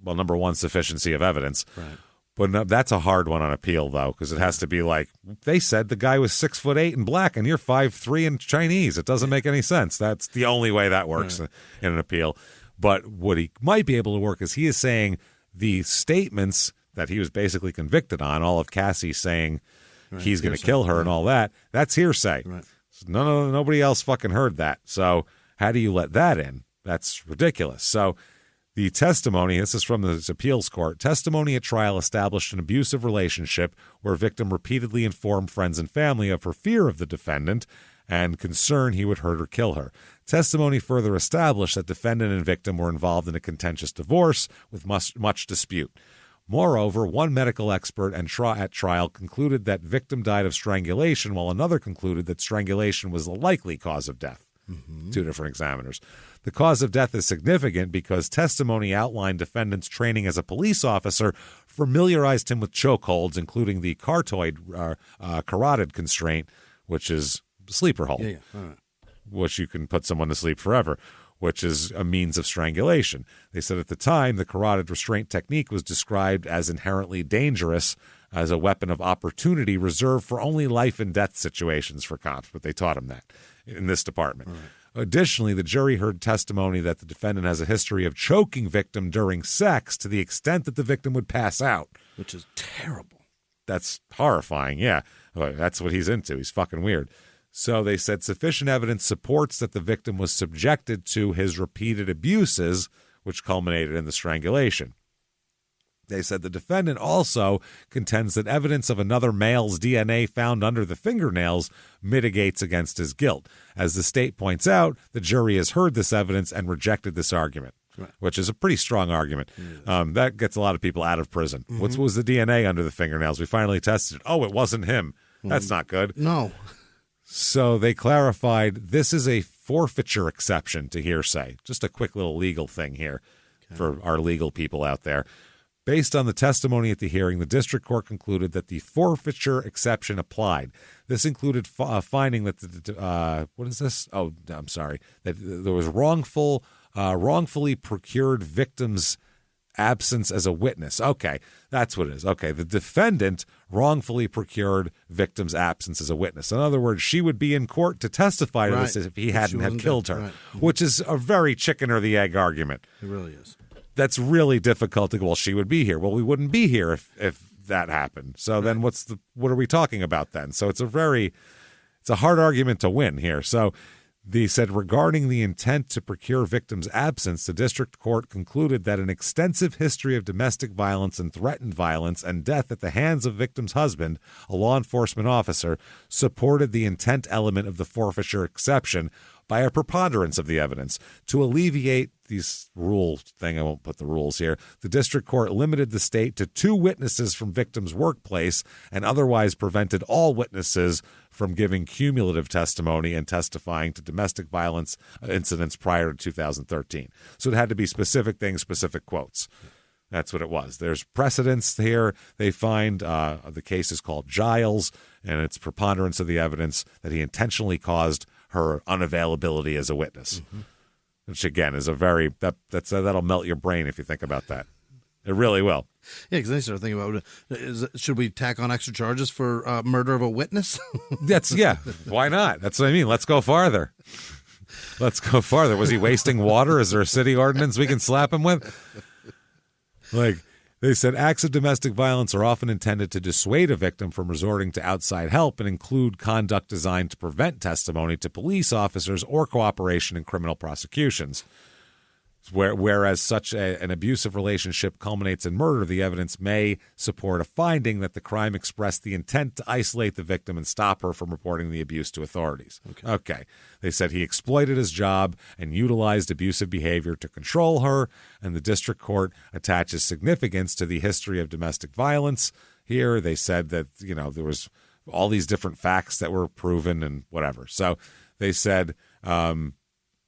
well, number one, sufficiency of evidence. Right. But no, that's a hard one on appeal, though, because it has to be like, they said the guy was 6'8" and black, and you're 5'3" and Chinese. It doesn't make any sense. That's the only way that works in an appeal. But what he might be able to work is he is saying the statements that he was basically convicted on, all of Cassie saying he's going to kill her and all that, that's hearsay. Right. Nobody else fucking heard that. So how do you let that in? That's ridiculous. So the testimony, this is from the appeals court, testimony at trial established an abusive relationship where victim repeatedly informed friends and family of her fear of the defendant and concern he would hurt or kill her. Testimony further established that defendant and victim were involved in a contentious divorce with much dispute. Moreover, one medical expert at trial concluded that victim died of strangulation, while another concluded that strangulation was the likely cause of death. Two different examiners. The cause of death is significant because testimony outlined defendant's training as a police officer familiarized him with chokeholds, including the carotid constraint, which is sleeper hold, All right. which you can put someone to sleep forever, which is a means of strangulation. They said at the time the carotid restraint technique was described as inherently dangerous, as a weapon of opportunity reserved for only life and death situations for cops, but they taught him that in this department. Right. Additionally, the jury heard testimony that the defendant has a history of choking victim during sex to the extent that the victim would pass out. Which is terrible. That's horrifying, yeah. That's what he's into. He's fucking weird. So they said sufficient evidence supports that the victim was subjected to his repeated abuses, which culminated in the strangulation. They said the defendant also contends that evidence of another male's DNA found under the fingernails mitigates against his guilt. As the state points out, the jury has heard this evidence and rejected this argument, right, which is a pretty strong argument. That gets a lot of people out of prison. What was the DNA under the fingernails? We finally tested it. Oh, it wasn't him. That's not good. No. So they clarified this is a forfeiture exception to hearsay. Just a quick little legal thing here for our legal people out there. Based on the testimony at the hearing, the district court concluded that the forfeiture exception applied. This included finding that what is this? Oh, I'm sorry. That there was wrongfully procured victim's absence as a witness. Okay, that's what it is. Okay, the defendant wrongfully procured victim's absence as a witness. In other words, she would be in court to testify to this if he hadn't had killed her, which is a very chicken or the egg argument. It really is. That's really difficult to go, well, she would be here. Well, we wouldn't be here if that happened. So then what are we talking about then? So it's a hard argument to win here. So they said regarding the intent to procure victim's absence, the district court concluded that an extensive history of domestic violence and threatened violence and death at the hands of victim's husband, a law enforcement officer, supported the intent element of the forfeiture exception by a preponderance of the evidence. To alleviate these rules thing, I won't put the rules here, the district court limited the state to 2 witnesses from victim's workplace and otherwise prevented all witnesses from giving cumulative testimony and testifying to domestic violence incidents prior to 2013. So it had to be specific things, specific quotes. That's what it was. There's precedents here. They find the case is called Giles, and it's preponderance of the evidence that he intentionally caused her unavailability as a witness, which again is a very that'll melt your brain if you think about that. It really will. Yeah, because I started thinking about should we tack on extra charges for murder of a witness? Why not? That's what I mean. Let's go farther. Was he wasting water? Is there a city ordinance we can slap him with? Like they said, acts of domestic violence are often intended to dissuade a victim from resorting to outside help and include conduct designed to prevent testimony to police officers or cooperation in criminal prosecutions. Whereas such an abusive relationship culminates in murder, the evidence may support a finding that the crime expressed the intent to isolate the victim and stop her from reporting the abuse to authorities. Okay. They said he exploited his job and utilized abusive behavior to control her, and the district court attaches significance to the history of domestic violence. Here they said that, there was all these different facts that were proven and whatever. So they said,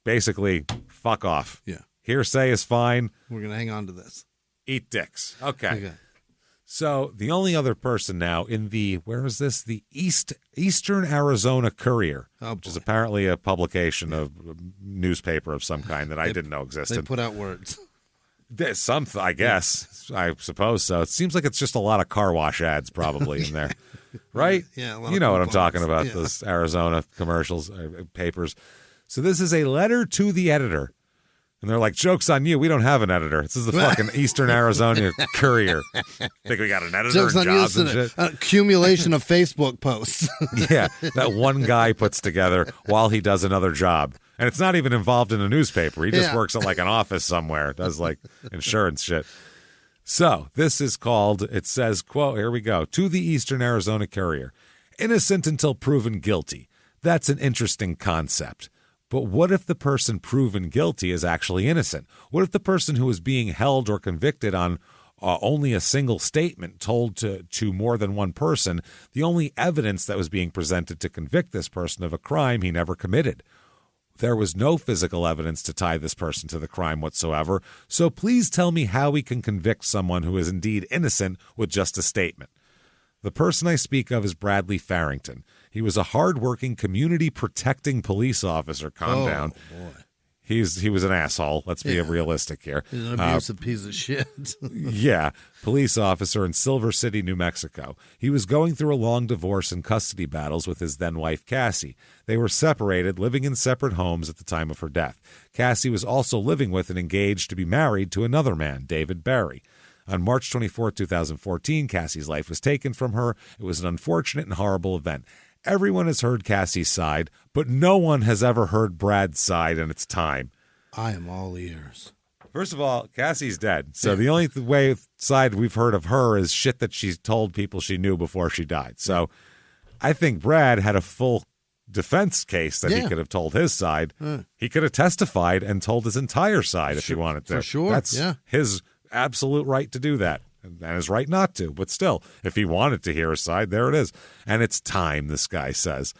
basically, fuck off. Yeah. Hearsay is fine. We're going to hang on to this. Eat dicks. Okay. So the only other person now in the Eastern Arizona Courier, which is apparently a publication of a newspaper of some kind that I didn't know existed. They put out words. There's something, I guess. I suppose so. It seems like it's just a lot of car wash ads probably in there. Right? Yeah. You know what I'm talking about, those Arizona commercials, papers. So this is a letter to the editor. And they're like, joke's on you. We don't have an editor. This is the fucking Eastern Arizona Courier. Think we got an editor joke's and on jobs you, and shit? Accumulation of Facebook posts. Yeah, that one guy puts together while he does another job. And it's not even involved in a newspaper. He just works at like an office somewhere. Does like insurance shit. So this is called, it says, quote, here we go. To the Eastern Arizona Courier. Innocent until proven guilty. That's an interesting concept. But what if the person proven guilty is actually innocent? What if the person who is being held or convicted on only a single statement told to more than one person, the only evidence that was being presented to convict this person of a crime he never committed? There was no physical evidence to tie this person to the crime whatsoever, so please tell me how we can convict someone who is indeed innocent with just a statement. The person I speak of is Bradley Farrington. He was a hard-working, community-protecting police officer. Calm down. Boy. He was an asshole. Let's be realistic here. He's an abusive piece of shit. Yeah, police officer in Silver City, New Mexico. He was going through a long divorce and custody battles with his then-wife, Cassie. They were separated, living in separate homes at the time of her death. Cassie was also living with and engaged to be married to another man, David Barry. On March 24, 2014, Cassie's life was taken from her. It was an unfortunate and horrible event. Everyone has heard Cassie's side, but no one has ever heard Brad's side, and it's time. I am all ears. First of all, Cassie's dead, so the only side we've heard of her is shit that she's told people she knew before she died. So I think Brad had a full defense case that he could have told his side. He could have testified and told his entire side if he wanted to. For sure, That's his absolute right to do that. And his right not to, but still, if he wanted to hear his side, there it is. And it's time, this guy says.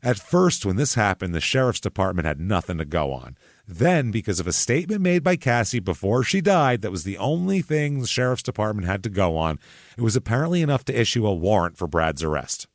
At first, when this happened, the sheriff's department had nothing to go on. Then, because of a statement made by Cassie before she died, that was the only thing the sheriff's department had to go on. It was apparently enough to issue a warrant for Brad's arrest.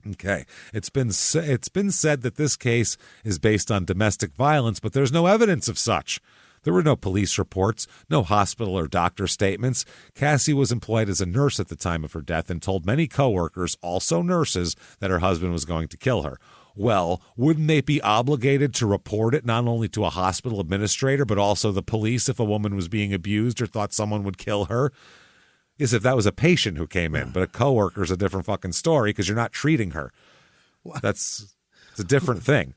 Okay, it's been said that this case is based on domestic violence, but there's no evidence of such. There were no police reports, no hospital or doctor statements. Cassie was employed as a nurse at the time of her death and told many coworkers, also nurses, that her husband was going to kill her. Well, wouldn't they be obligated to report it not only to a hospital administrator, but also the police if a woman was being abused or thought someone would kill her? As if that was a patient who came in, but a coworker's a different fucking story because you're not treating her. It's a different thing.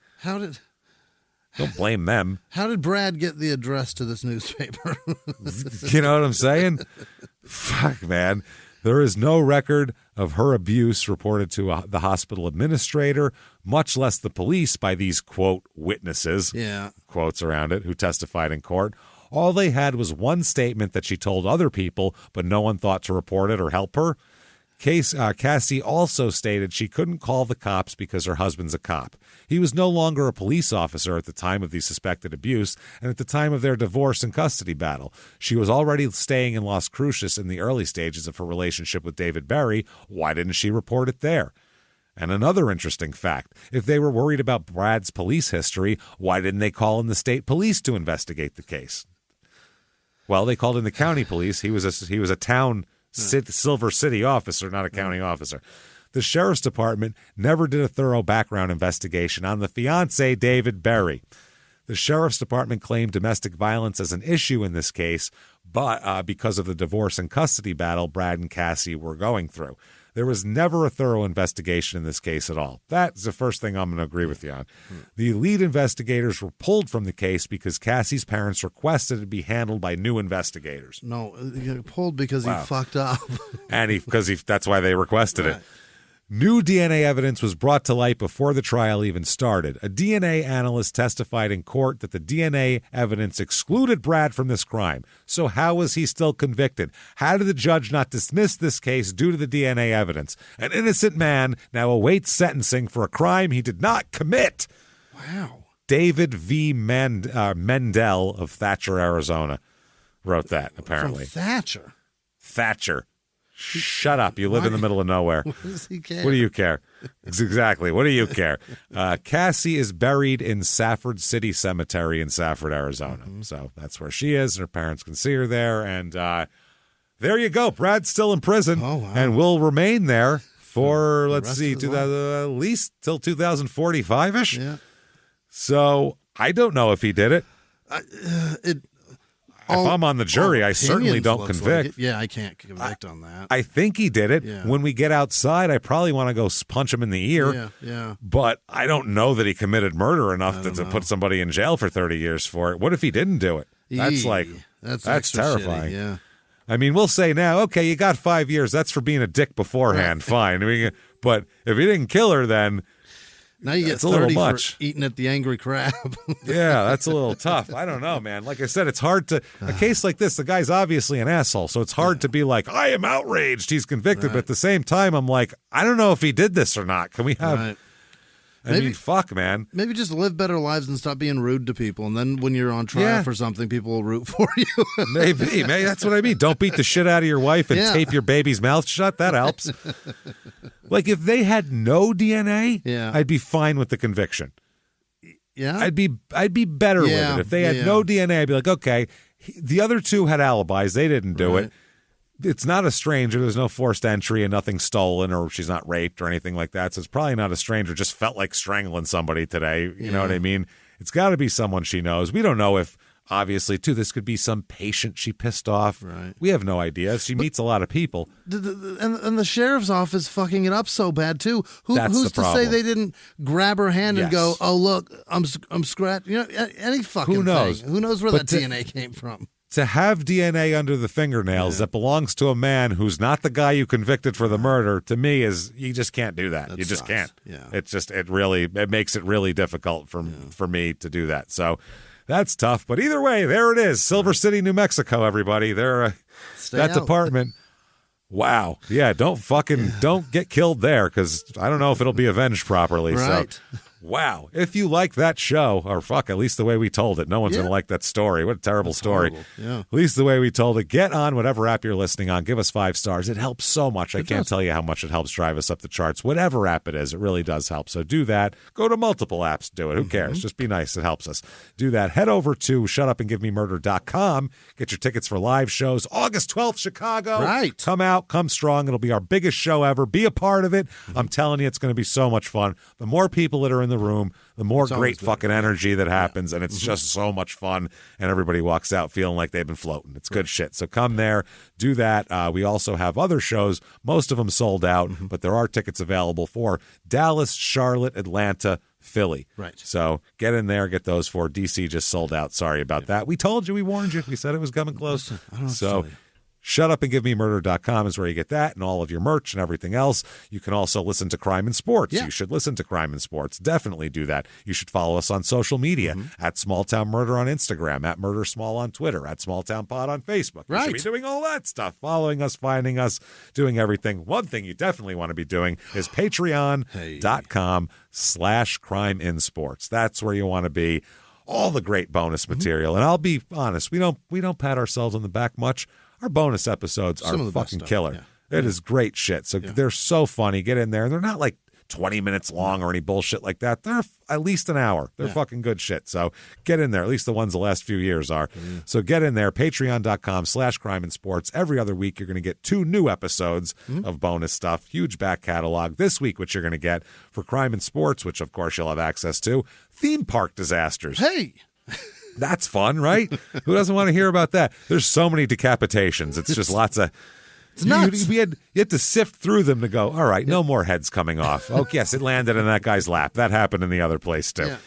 Don't blame them. How did Brad get the address to this newspaper? You know what I'm saying? Fuck, man. There is no record of her abuse reported to the hospital administrator, much less the police by these, quote, witnesses, quotes around it, who testified in court. All they had was one statement that she told other people, but no one thought to report it or help her. Cassie also stated she couldn't call the cops because her husband's a cop. He was no longer a police officer at the time of the suspected abuse and at the time of their divorce and custody battle. She was already staying in Las Cruces in the early stages of her relationship with David Barry. Why didn't she report it there? And another interesting fact, if they were worried about Brad's police history, why didn't they call in the state police to investigate the case? Well, they called in the county police. He was a town Silver City officer, not a county officer. The sheriff's department never did a thorough background investigation on the fiancé, David Barry. The sheriff's department claimed domestic violence as an issue in this case, but because of the divorce and custody battle Brad and Cassie were going through. There was never a thorough investigation in this case at all. That's the first thing I'm going to agree with you on. The lead investigators were pulled from the case because Cassie's parents requested it be handled by new investigators. No, he got pulled because he fucked up. And that's why they requested it. New DNA evidence was brought to light before the trial even started. A DNA analyst testified in court that the DNA evidence excluded Brad from this crime. So how was he still convicted? How did the judge not dismiss this case due to the DNA evidence? An innocent man now awaits sentencing for a crime he did not commit. Wow. David V. Mendel of Thatcher, Arizona, wrote that, apparently. From Thatcher. Shut up. You live in the middle of nowhere. What does he care? What do you care? Exactly. What do you care? Cassie is buried in Safford City Cemetery in Safford, Arizona. So that's where she is. Her parents can see her there. And there you go. Brad's still in prison and will remain there for, let's see, at least till 2045-ish. Yeah. So I don't know if he did it. If I'm on the jury, I certainly don't convict. Like I can't convict on that. I think he did it. Yeah. When we get outside, I probably want to go punch him in the ear. Yeah. But I don't know that he committed murder enough to put somebody in jail for 30 years for it. What if he didn't do it? That's terrifying. Shitty, yeah. I mean, we'll say now, okay, you got 5 years. That's for being a dick beforehand. Fine. I mean, but if he didn't kill her, then Now you get it's a little 30 much. for eating at the Angry Crab. Yeah, that's a little tough. I don't know, man. Like I said, it's hard to a case like this. The guy's obviously an asshole, so it's hard to be like, I am outraged. He's convicted, but at the same time, I'm like, I don't know if he did this or not. Can we have? Right. I mean, fuck, man. Maybe just live better lives and stop being rude to people. And then when you're on trial for something, people will root for you. Maybe. That's what I mean. Don't beat the shit out of your wife and tape your baby's mouth shut. That helps. Like, if they had no DNA, I'd be fine with the conviction. Yeah? I'd be better with it. If they had no DNA, I'd be like, okay, the other two had alibis. They didn't do it. It's not a stranger. There's no forced entry and nothing stolen, or she's not raped or anything like that. So it's probably not a stranger. Just felt like strangling somebody today. You know what I mean? It's got to be someone she knows. We don't know if, obviously, too, this could be some patient she pissed off. Right. We have no idea. She meets a lot of people. And the sheriff's office fucking it up so bad, too. That's who's the to problem. say they didn't grab her hand and go, oh, look, I'm scratched. You know, any fucking Who knows? thing. Who knows where But that DNA came from? To have DNA under the fingernails that belongs to a man who's not the guy you convicted for the murder, to me, is you just can't do that. You just can't. Yeah. It makes it really difficult for me to do that. So that's tough. But either way, there it is. Silver City, New Mexico, everybody. That department. Wow. Yeah, don't get killed there, because I don't know if it'll be avenged properly. Right. So, wow. If you like that show, or at least the way we told it, no one's going to like that story. What a terrible story. Yeah. At least the way we told it. Get on whatever app you're listening on. Give us 5 stars. It helps so much. I can't tell you how much it helps drive us up the charts. Whatever app it is, it really does help. So do that. Go to multiple apps. Do it. Who cares? Just be nice. It helps us. Do that. Head over to shutupandgivememurder.com. Get your tickets for live shows. August 12th, Chicago. Right. Come out. Come strong. It'll be our biggest show ever. Be a part of it. I'm telling you, it's going to be so much fun. The more people that are in the room, the more great fucking energy that happens, and it's just so much fun, and everybody walks out feeling like they've been floating. It's good shit. So come there, do that. We also have other shows, most of them sold out, but there are tickets available for Dallas, Charlotte, Atlanta, Philly. Right. So get in there, get those for DC just sold out. Sorry about that. We told you, we warned you. We said it was coming close. So shutupandgivememurder.com is where you get that and all of your merch and everything else. You can also listen to Crime and Sports. You should listen to Crime and Sports. Definitely do that. You should follow us on social media at Small Town Murder on Instagram, at Murder Small on Twitter, at Small Town Pod on Facebook. You should be doing all that stuff, following us, finding us, doing everything. One thing you definitely want to be doing is patreon.com/CrimeInSports. That's where you want to be. All the great bonus material. And I'll be honest, we don't pat ourselves on the back much. Our bonus episodes are fucking killer. It is great shit. So they're so funny. Get in there. They're not like 20 minutes long or any bullshit like that. They're at least an hour. They're fucking good shit. So get in there. At least the ones the last few years are. So get in there. Patreon.com/CrimeAndSports. Every other week, you're going to get 2 new episodes of bonus stuff. Huge back catalog. This week, what you're going to get for Crime and Sports, which of course you'll have access to, theme park disasters. Hey! That's fun, right? Who doesn't want to hear about that? There's so many decapitations. It's just lots of... It's nuts. You had to sift through them to go, all right, no more heads coming off. Oh, yes, it landed in that guy's lap. That happened in the other place, too.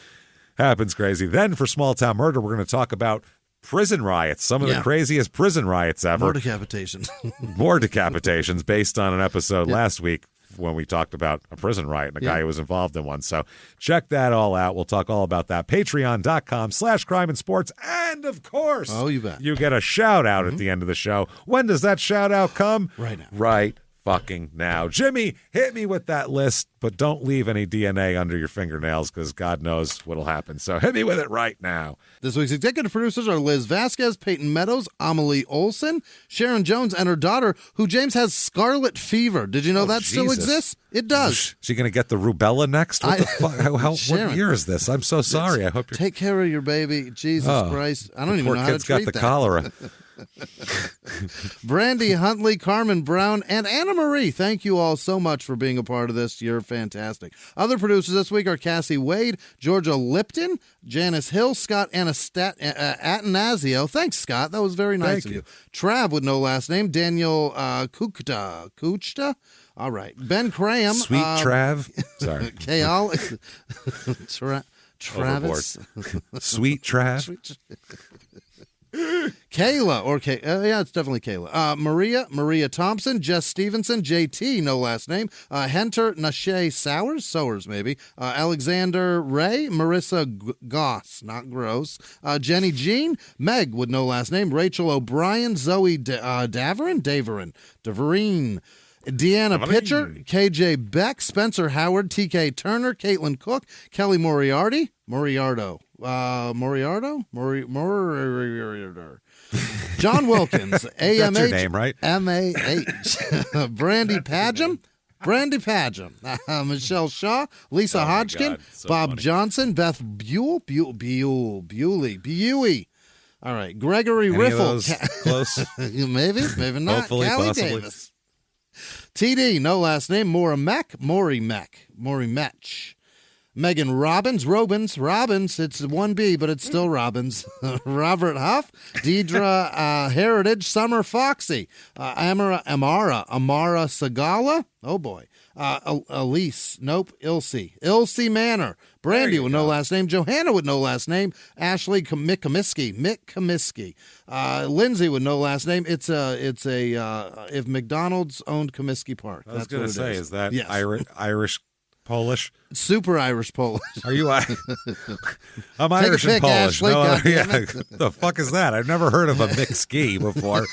Happens crazy. Then for Small Town Murder, we're going to talk about prison riots. Some of the craziest prison riots ever. More decapitations. More decapitations based on an episode last week when we talked about a prison riot and a guy who was involved in one. So check that all out. We'll talk all about that. Patreon.com/CrimeAndSports. And of course, you bet. You get a shout out at the end of the show. When does that shout out come? Right now. Right fucking now. Jimmie, hit me with that list, but don't leave any DNA under your fingernails because God knows what'll happen. So hit me with it right now. This week's executive producers are Liz Vasquez, Peyton Meadows, Amelie Olson, Sharon Jones, and her daughter, who James has scarlet fever. Did you know that still exists? It does. Is she going to get the rubella next? What the fuck? What year is this? I'm so sorry. I hope you're... Take care of your baby. Jesus Christ. I don't even know how to treat got the that. cholera. Brandy Huntley, Carmen Brown, and Anna Marie, thank you all so much for being a part of this. You're fantastic. Other producers this week are Cassie Wade, Georgia Lipton, Janice Hill, Scott Atanasio. Thanks, Scott. That was very nice of you. Trav with no last name, Daniel Kuchta. All right. Ben Cram. Sweet Trav. Sorry. Kayal. Travis. Sweet Trav. Kayla, yeah, it's definitely Kayla. Maria Thompson, Jess Stevenson, JT, no last name. Henter Nashe Sowers maybe. Alexander Ray, Marissa Goss, not gross. Jenny Jean, Meg with no last name. Rachel O'Brien, Zoe Daverine, Deanna Pitcher, KJ Beck, Spencer Howard, TK Turner, Caitlin Cook, Kelly Moriarty, John Wilkins, AMH, That's your name, right? MAH, Brandy Padgham, Michelle Shaw, Lisa Hodgkin, so Bob funny. Johnson, Beth Bewley. All right, Gregory Any Riffle, of those close? maybe not. Hopefully, Callie possibly. Davis. TD, no last name. Mori Mech. Megan Robbins, it's 1B, but it's still Robbins. Robert Huff, Deidre Heritage, Summer Foxy, Amara Sagala, oh boy, Elise, nope, Ilse Manor, Brandy with no last name, Johanna with no last name, Ashley Mick Comiskey, Lindsay with no last name. It's a if McDonald's owned Comiskey Park. I was going to say, is that yes. Irish? Polish? Super Irish Polish. Are you? I'm Irish and Polish. Ashley, The fuck is that? I've never heard of a mixed ski before.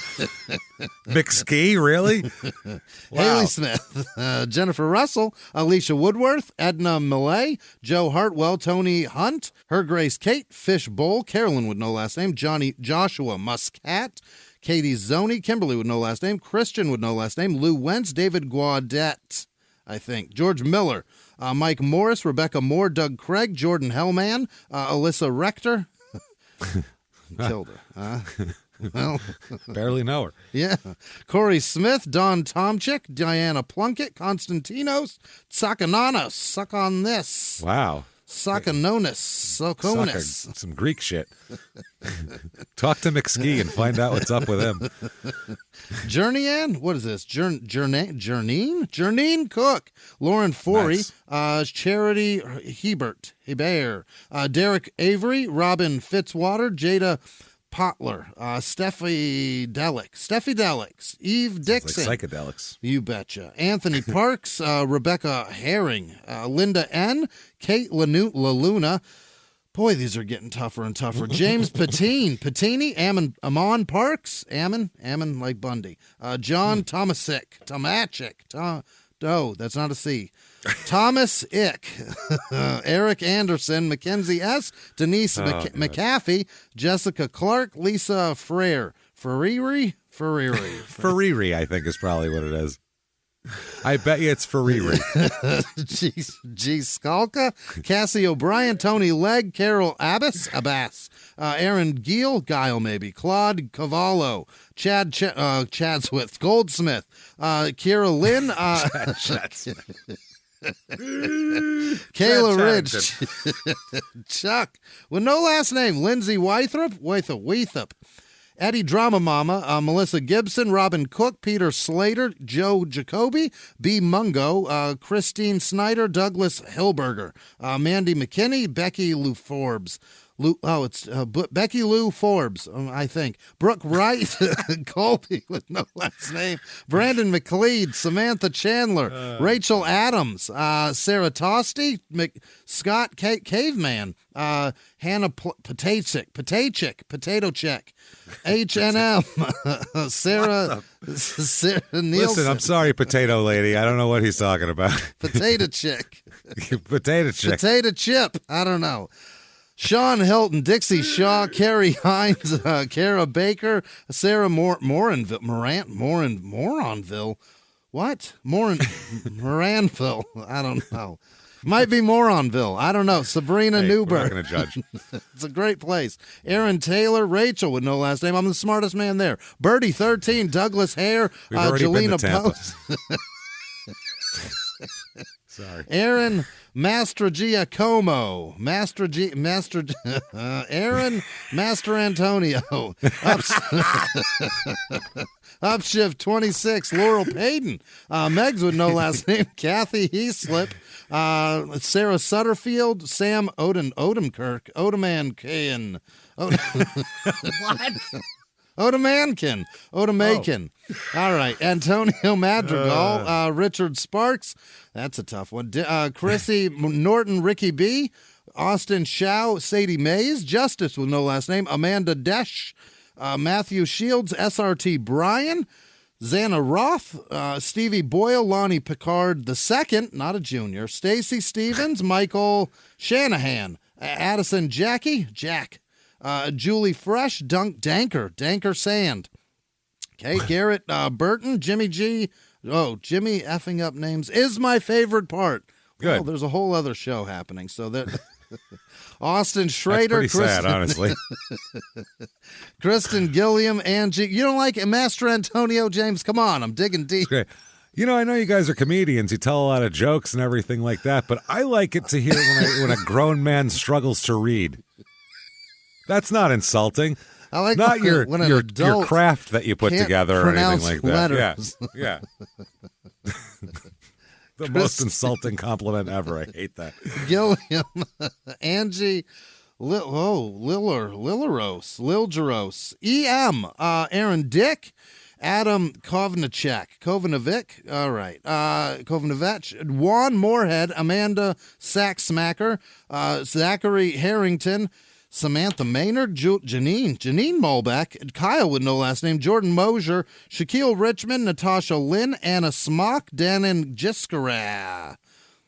Mixed ski, really? Wow. Haley Smith, Jennifer Russell, Alicia Woodworth, Edna Millay, Joe Hartwell, Tony Hunt, Her Grace Kate, Fish Bowl, Carolyn with no last name, Joshua Muscat, Katie Zoni, Kimberly with no last name, Christian with no last name, Lou Wentz, David Guadet, I think, George Miller, Mike Morris, Rebecca Moore, Doug Craig, Jordan Hellman, Alyssa Rector. Killed her. Well, barely know her. Yeah. Corey Smith, Don Tomczyk, Diana Plunkett, Konstantinos, Tsakananos, suck on this. Wow. Sakanonis, Sokonis. Some Greek shit. Talk to McSkee and find out what's up with him. Journeyan, what is this? Jernine Cook, Lauren Forey, nice. Charity Hebert, Derek Avery, Robin Fitzwater, Jada Potler, Steffi Delix, Eve Dixon. Like psychedelics. You betcha. Anthony Parks, Rebecca Herring, Linda N., Kate LaLuna. Boy, these are getting tougher and tougher. James Patini, Amon Parks, Ammon like Bundy. John Tomachik, that's not a C. Thomas Ick, Eric Anderson, Mackenzie S., Denise McAfee, Jessica Clark, Lisa Ferriri, I think is probably what it is. I bet you it's Ferriri. G. Skalka, Cassie O'Brien, Tony Legg, Carol Abbas, Aaron Guile maybe, Claude Cavallo, Chadsworth, Goldsmith, Kira Lynn, Kayla Ridge, Chuck, with no last name, Lindsay Weithup, Eddie Drama Mama, Melissa Gibson, Robin Cook, Peter Slater, Joe Jacoby, B. Mungo, Christine Snyder, Douglas Hilberger, Mandy McKinney, Becky Lou Forbes. Becky Lou Forbes, I think. Brooke Wright, Colby with no last name. Brandon McLeod, Samantha Chandler, Rachel Adams, Sarah Tosti, Scott Caveman, Hannah Potato Check, H&M, Sarah Nielsen. Listen, I'm sorry, Potato Lady. I don't know what he's talking about. Potato Chick. Potato Chick. Potato Chip. I don't know. Sean Hilton, Dixie Shaw, Carrie Hines, Kara Baker, Sarah Moranville. What? Moranville. I don't know. Might be Moronville. I don't know. Sabrina Newberg. We're not going to judge. It's a great place. Aaron Taylor, Rachel with no last name. I'm the smartest man there. Birdie 13, Douglas Hare, Jelena Post. Sorry. Aaron Mastrogiacomo, Aaron Master Antonio, Upshift 26, Laurel Payton. Megs with no last name, Kathy Heaslip. Sarah Sutterfield, Sam Odemkirk, Odemankin. What? Odemankin. All right. Antonio Madrigal, Richard Sparks. That's a tough one. Chrissy Norton, Ricky B. Austin Shao, Sadie Mays. Justice with no last name, Amanda Desch. Matthew Shields, SRT Bryan. Xana Roth, Stevie Boyle, Lonnie Picard II, not a junior. Stacy Stevens, Michael Shanahan. Addison Jack. Julie Fresh, Danker Sand. Okay, Garrett Burton, Jimmy G. Oh, Jimmy effing up names is my favorite part. Good. Well, there's a whole other show happening, so that Austin Schrader. That's pretty sad, honestly. Kristen Gilliam, Angie. You don't like Master Antonio James? Come on, I'm digging deep. Okay. You know, I know you guys are comedians. You tell a lot of jokes and everything like that, but I like it to hear when a grown man struggles to read. That's not insulting. I like not your adult craft that you put together or anything like that. Letters. Yeah. The most insulting compliment ever. I hate that. Gilliam, Angie, Liljeros, EM, Aaron Dick, Adam Kovanovic, all right, Kovanovic, Juan Moorhead, Amanda Sacksmacker, Zachary Harrington, Samantha Maynard, Janine Molbeck, Kyle with no last name, Jordan Mosier, Shaquille Richmond, Natasha Lynn, Anna Smock, Danon Giskara,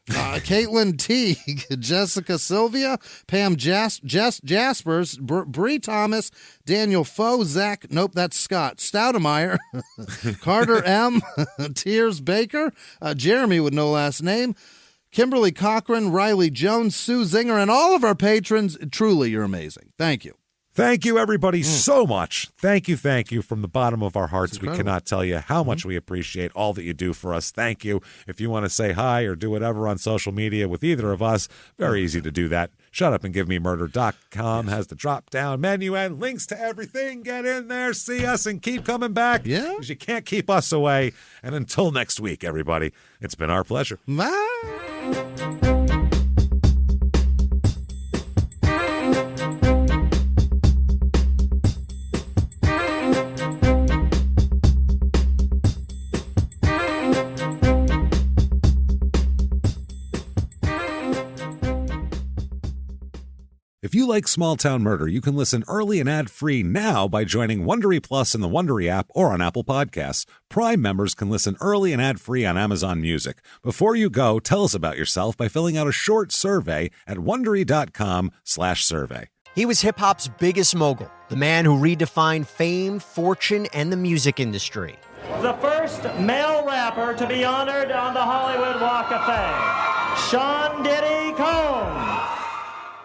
Caitlin Teague, Jessica Sylvia, Pam Jaspers, Bree Thomas, Daniel Foe, Zach, nope, that's Scott, Stoudemeyer, Carter M, Tears Baker, Jeremy with no last name, Kimberly Cochran, Riley Jones, Sue Zinger, and all of our patrons. Truly, you're amazing. Thank you. Thank you, everybody, so much. Thank you from the bottom of our hearts. We cannot tell you how much we appreciate all that you do for us. Thank you. If you want to say hi or do whatever on social media with either of us, very easy to do that. ShutUpAndGiveMeMurder.com has the drop-down menu and links to everything. Get in there, see us, and keep coming back. Yeah. Because you can't keep us away. And until next week, everybody, it's been our pleasure. Bye. If you like Small Town Murder, you can listen early and ad-free now by joining Wondery Plus in the Wondery app or on Apple Podcasts. Prime members can listen early and ad-free on Amazon Music. Before you go, tell us about yourself by filling out a short survey at Wondery.com/survey. He was hip-hop's biggest mogul, the man who redefined fame, fortune, and the music industry. The first male rapper to be honored on the Hollywood Walk of Fame, Sean Diddy Combs.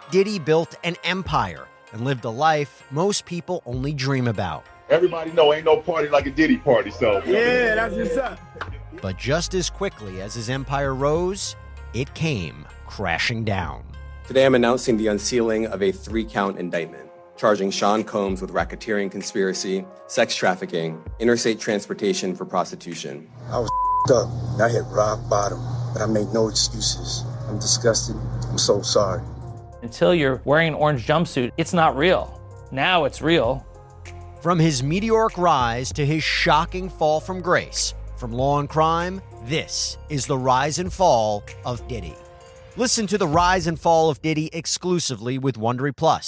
Diddy built an empire and lived a life most people only dream about. Everybody know ain't no party like a Diddy party, so. Yeah, that's what's up. But just as quickly as his empire rose, it came crashing down. Today I'm announcing the unsealing of a 3-count indictment, charging Sean Combs with racketeering conspiracy, sex trafficking, interstate transportation for prostitution. I was up. I hit rock bottom, but I made no excuses. I'm disgusted. I'm so sorry. Until you're wearing an orange jumpsuit, it's not real. Now it's real. From his meteoric rise to his shocking fall from grace, from law and crime, this is the rise and fall of Diddy. Listen to the rise and fall of Diddy exclusively with Wondery Plus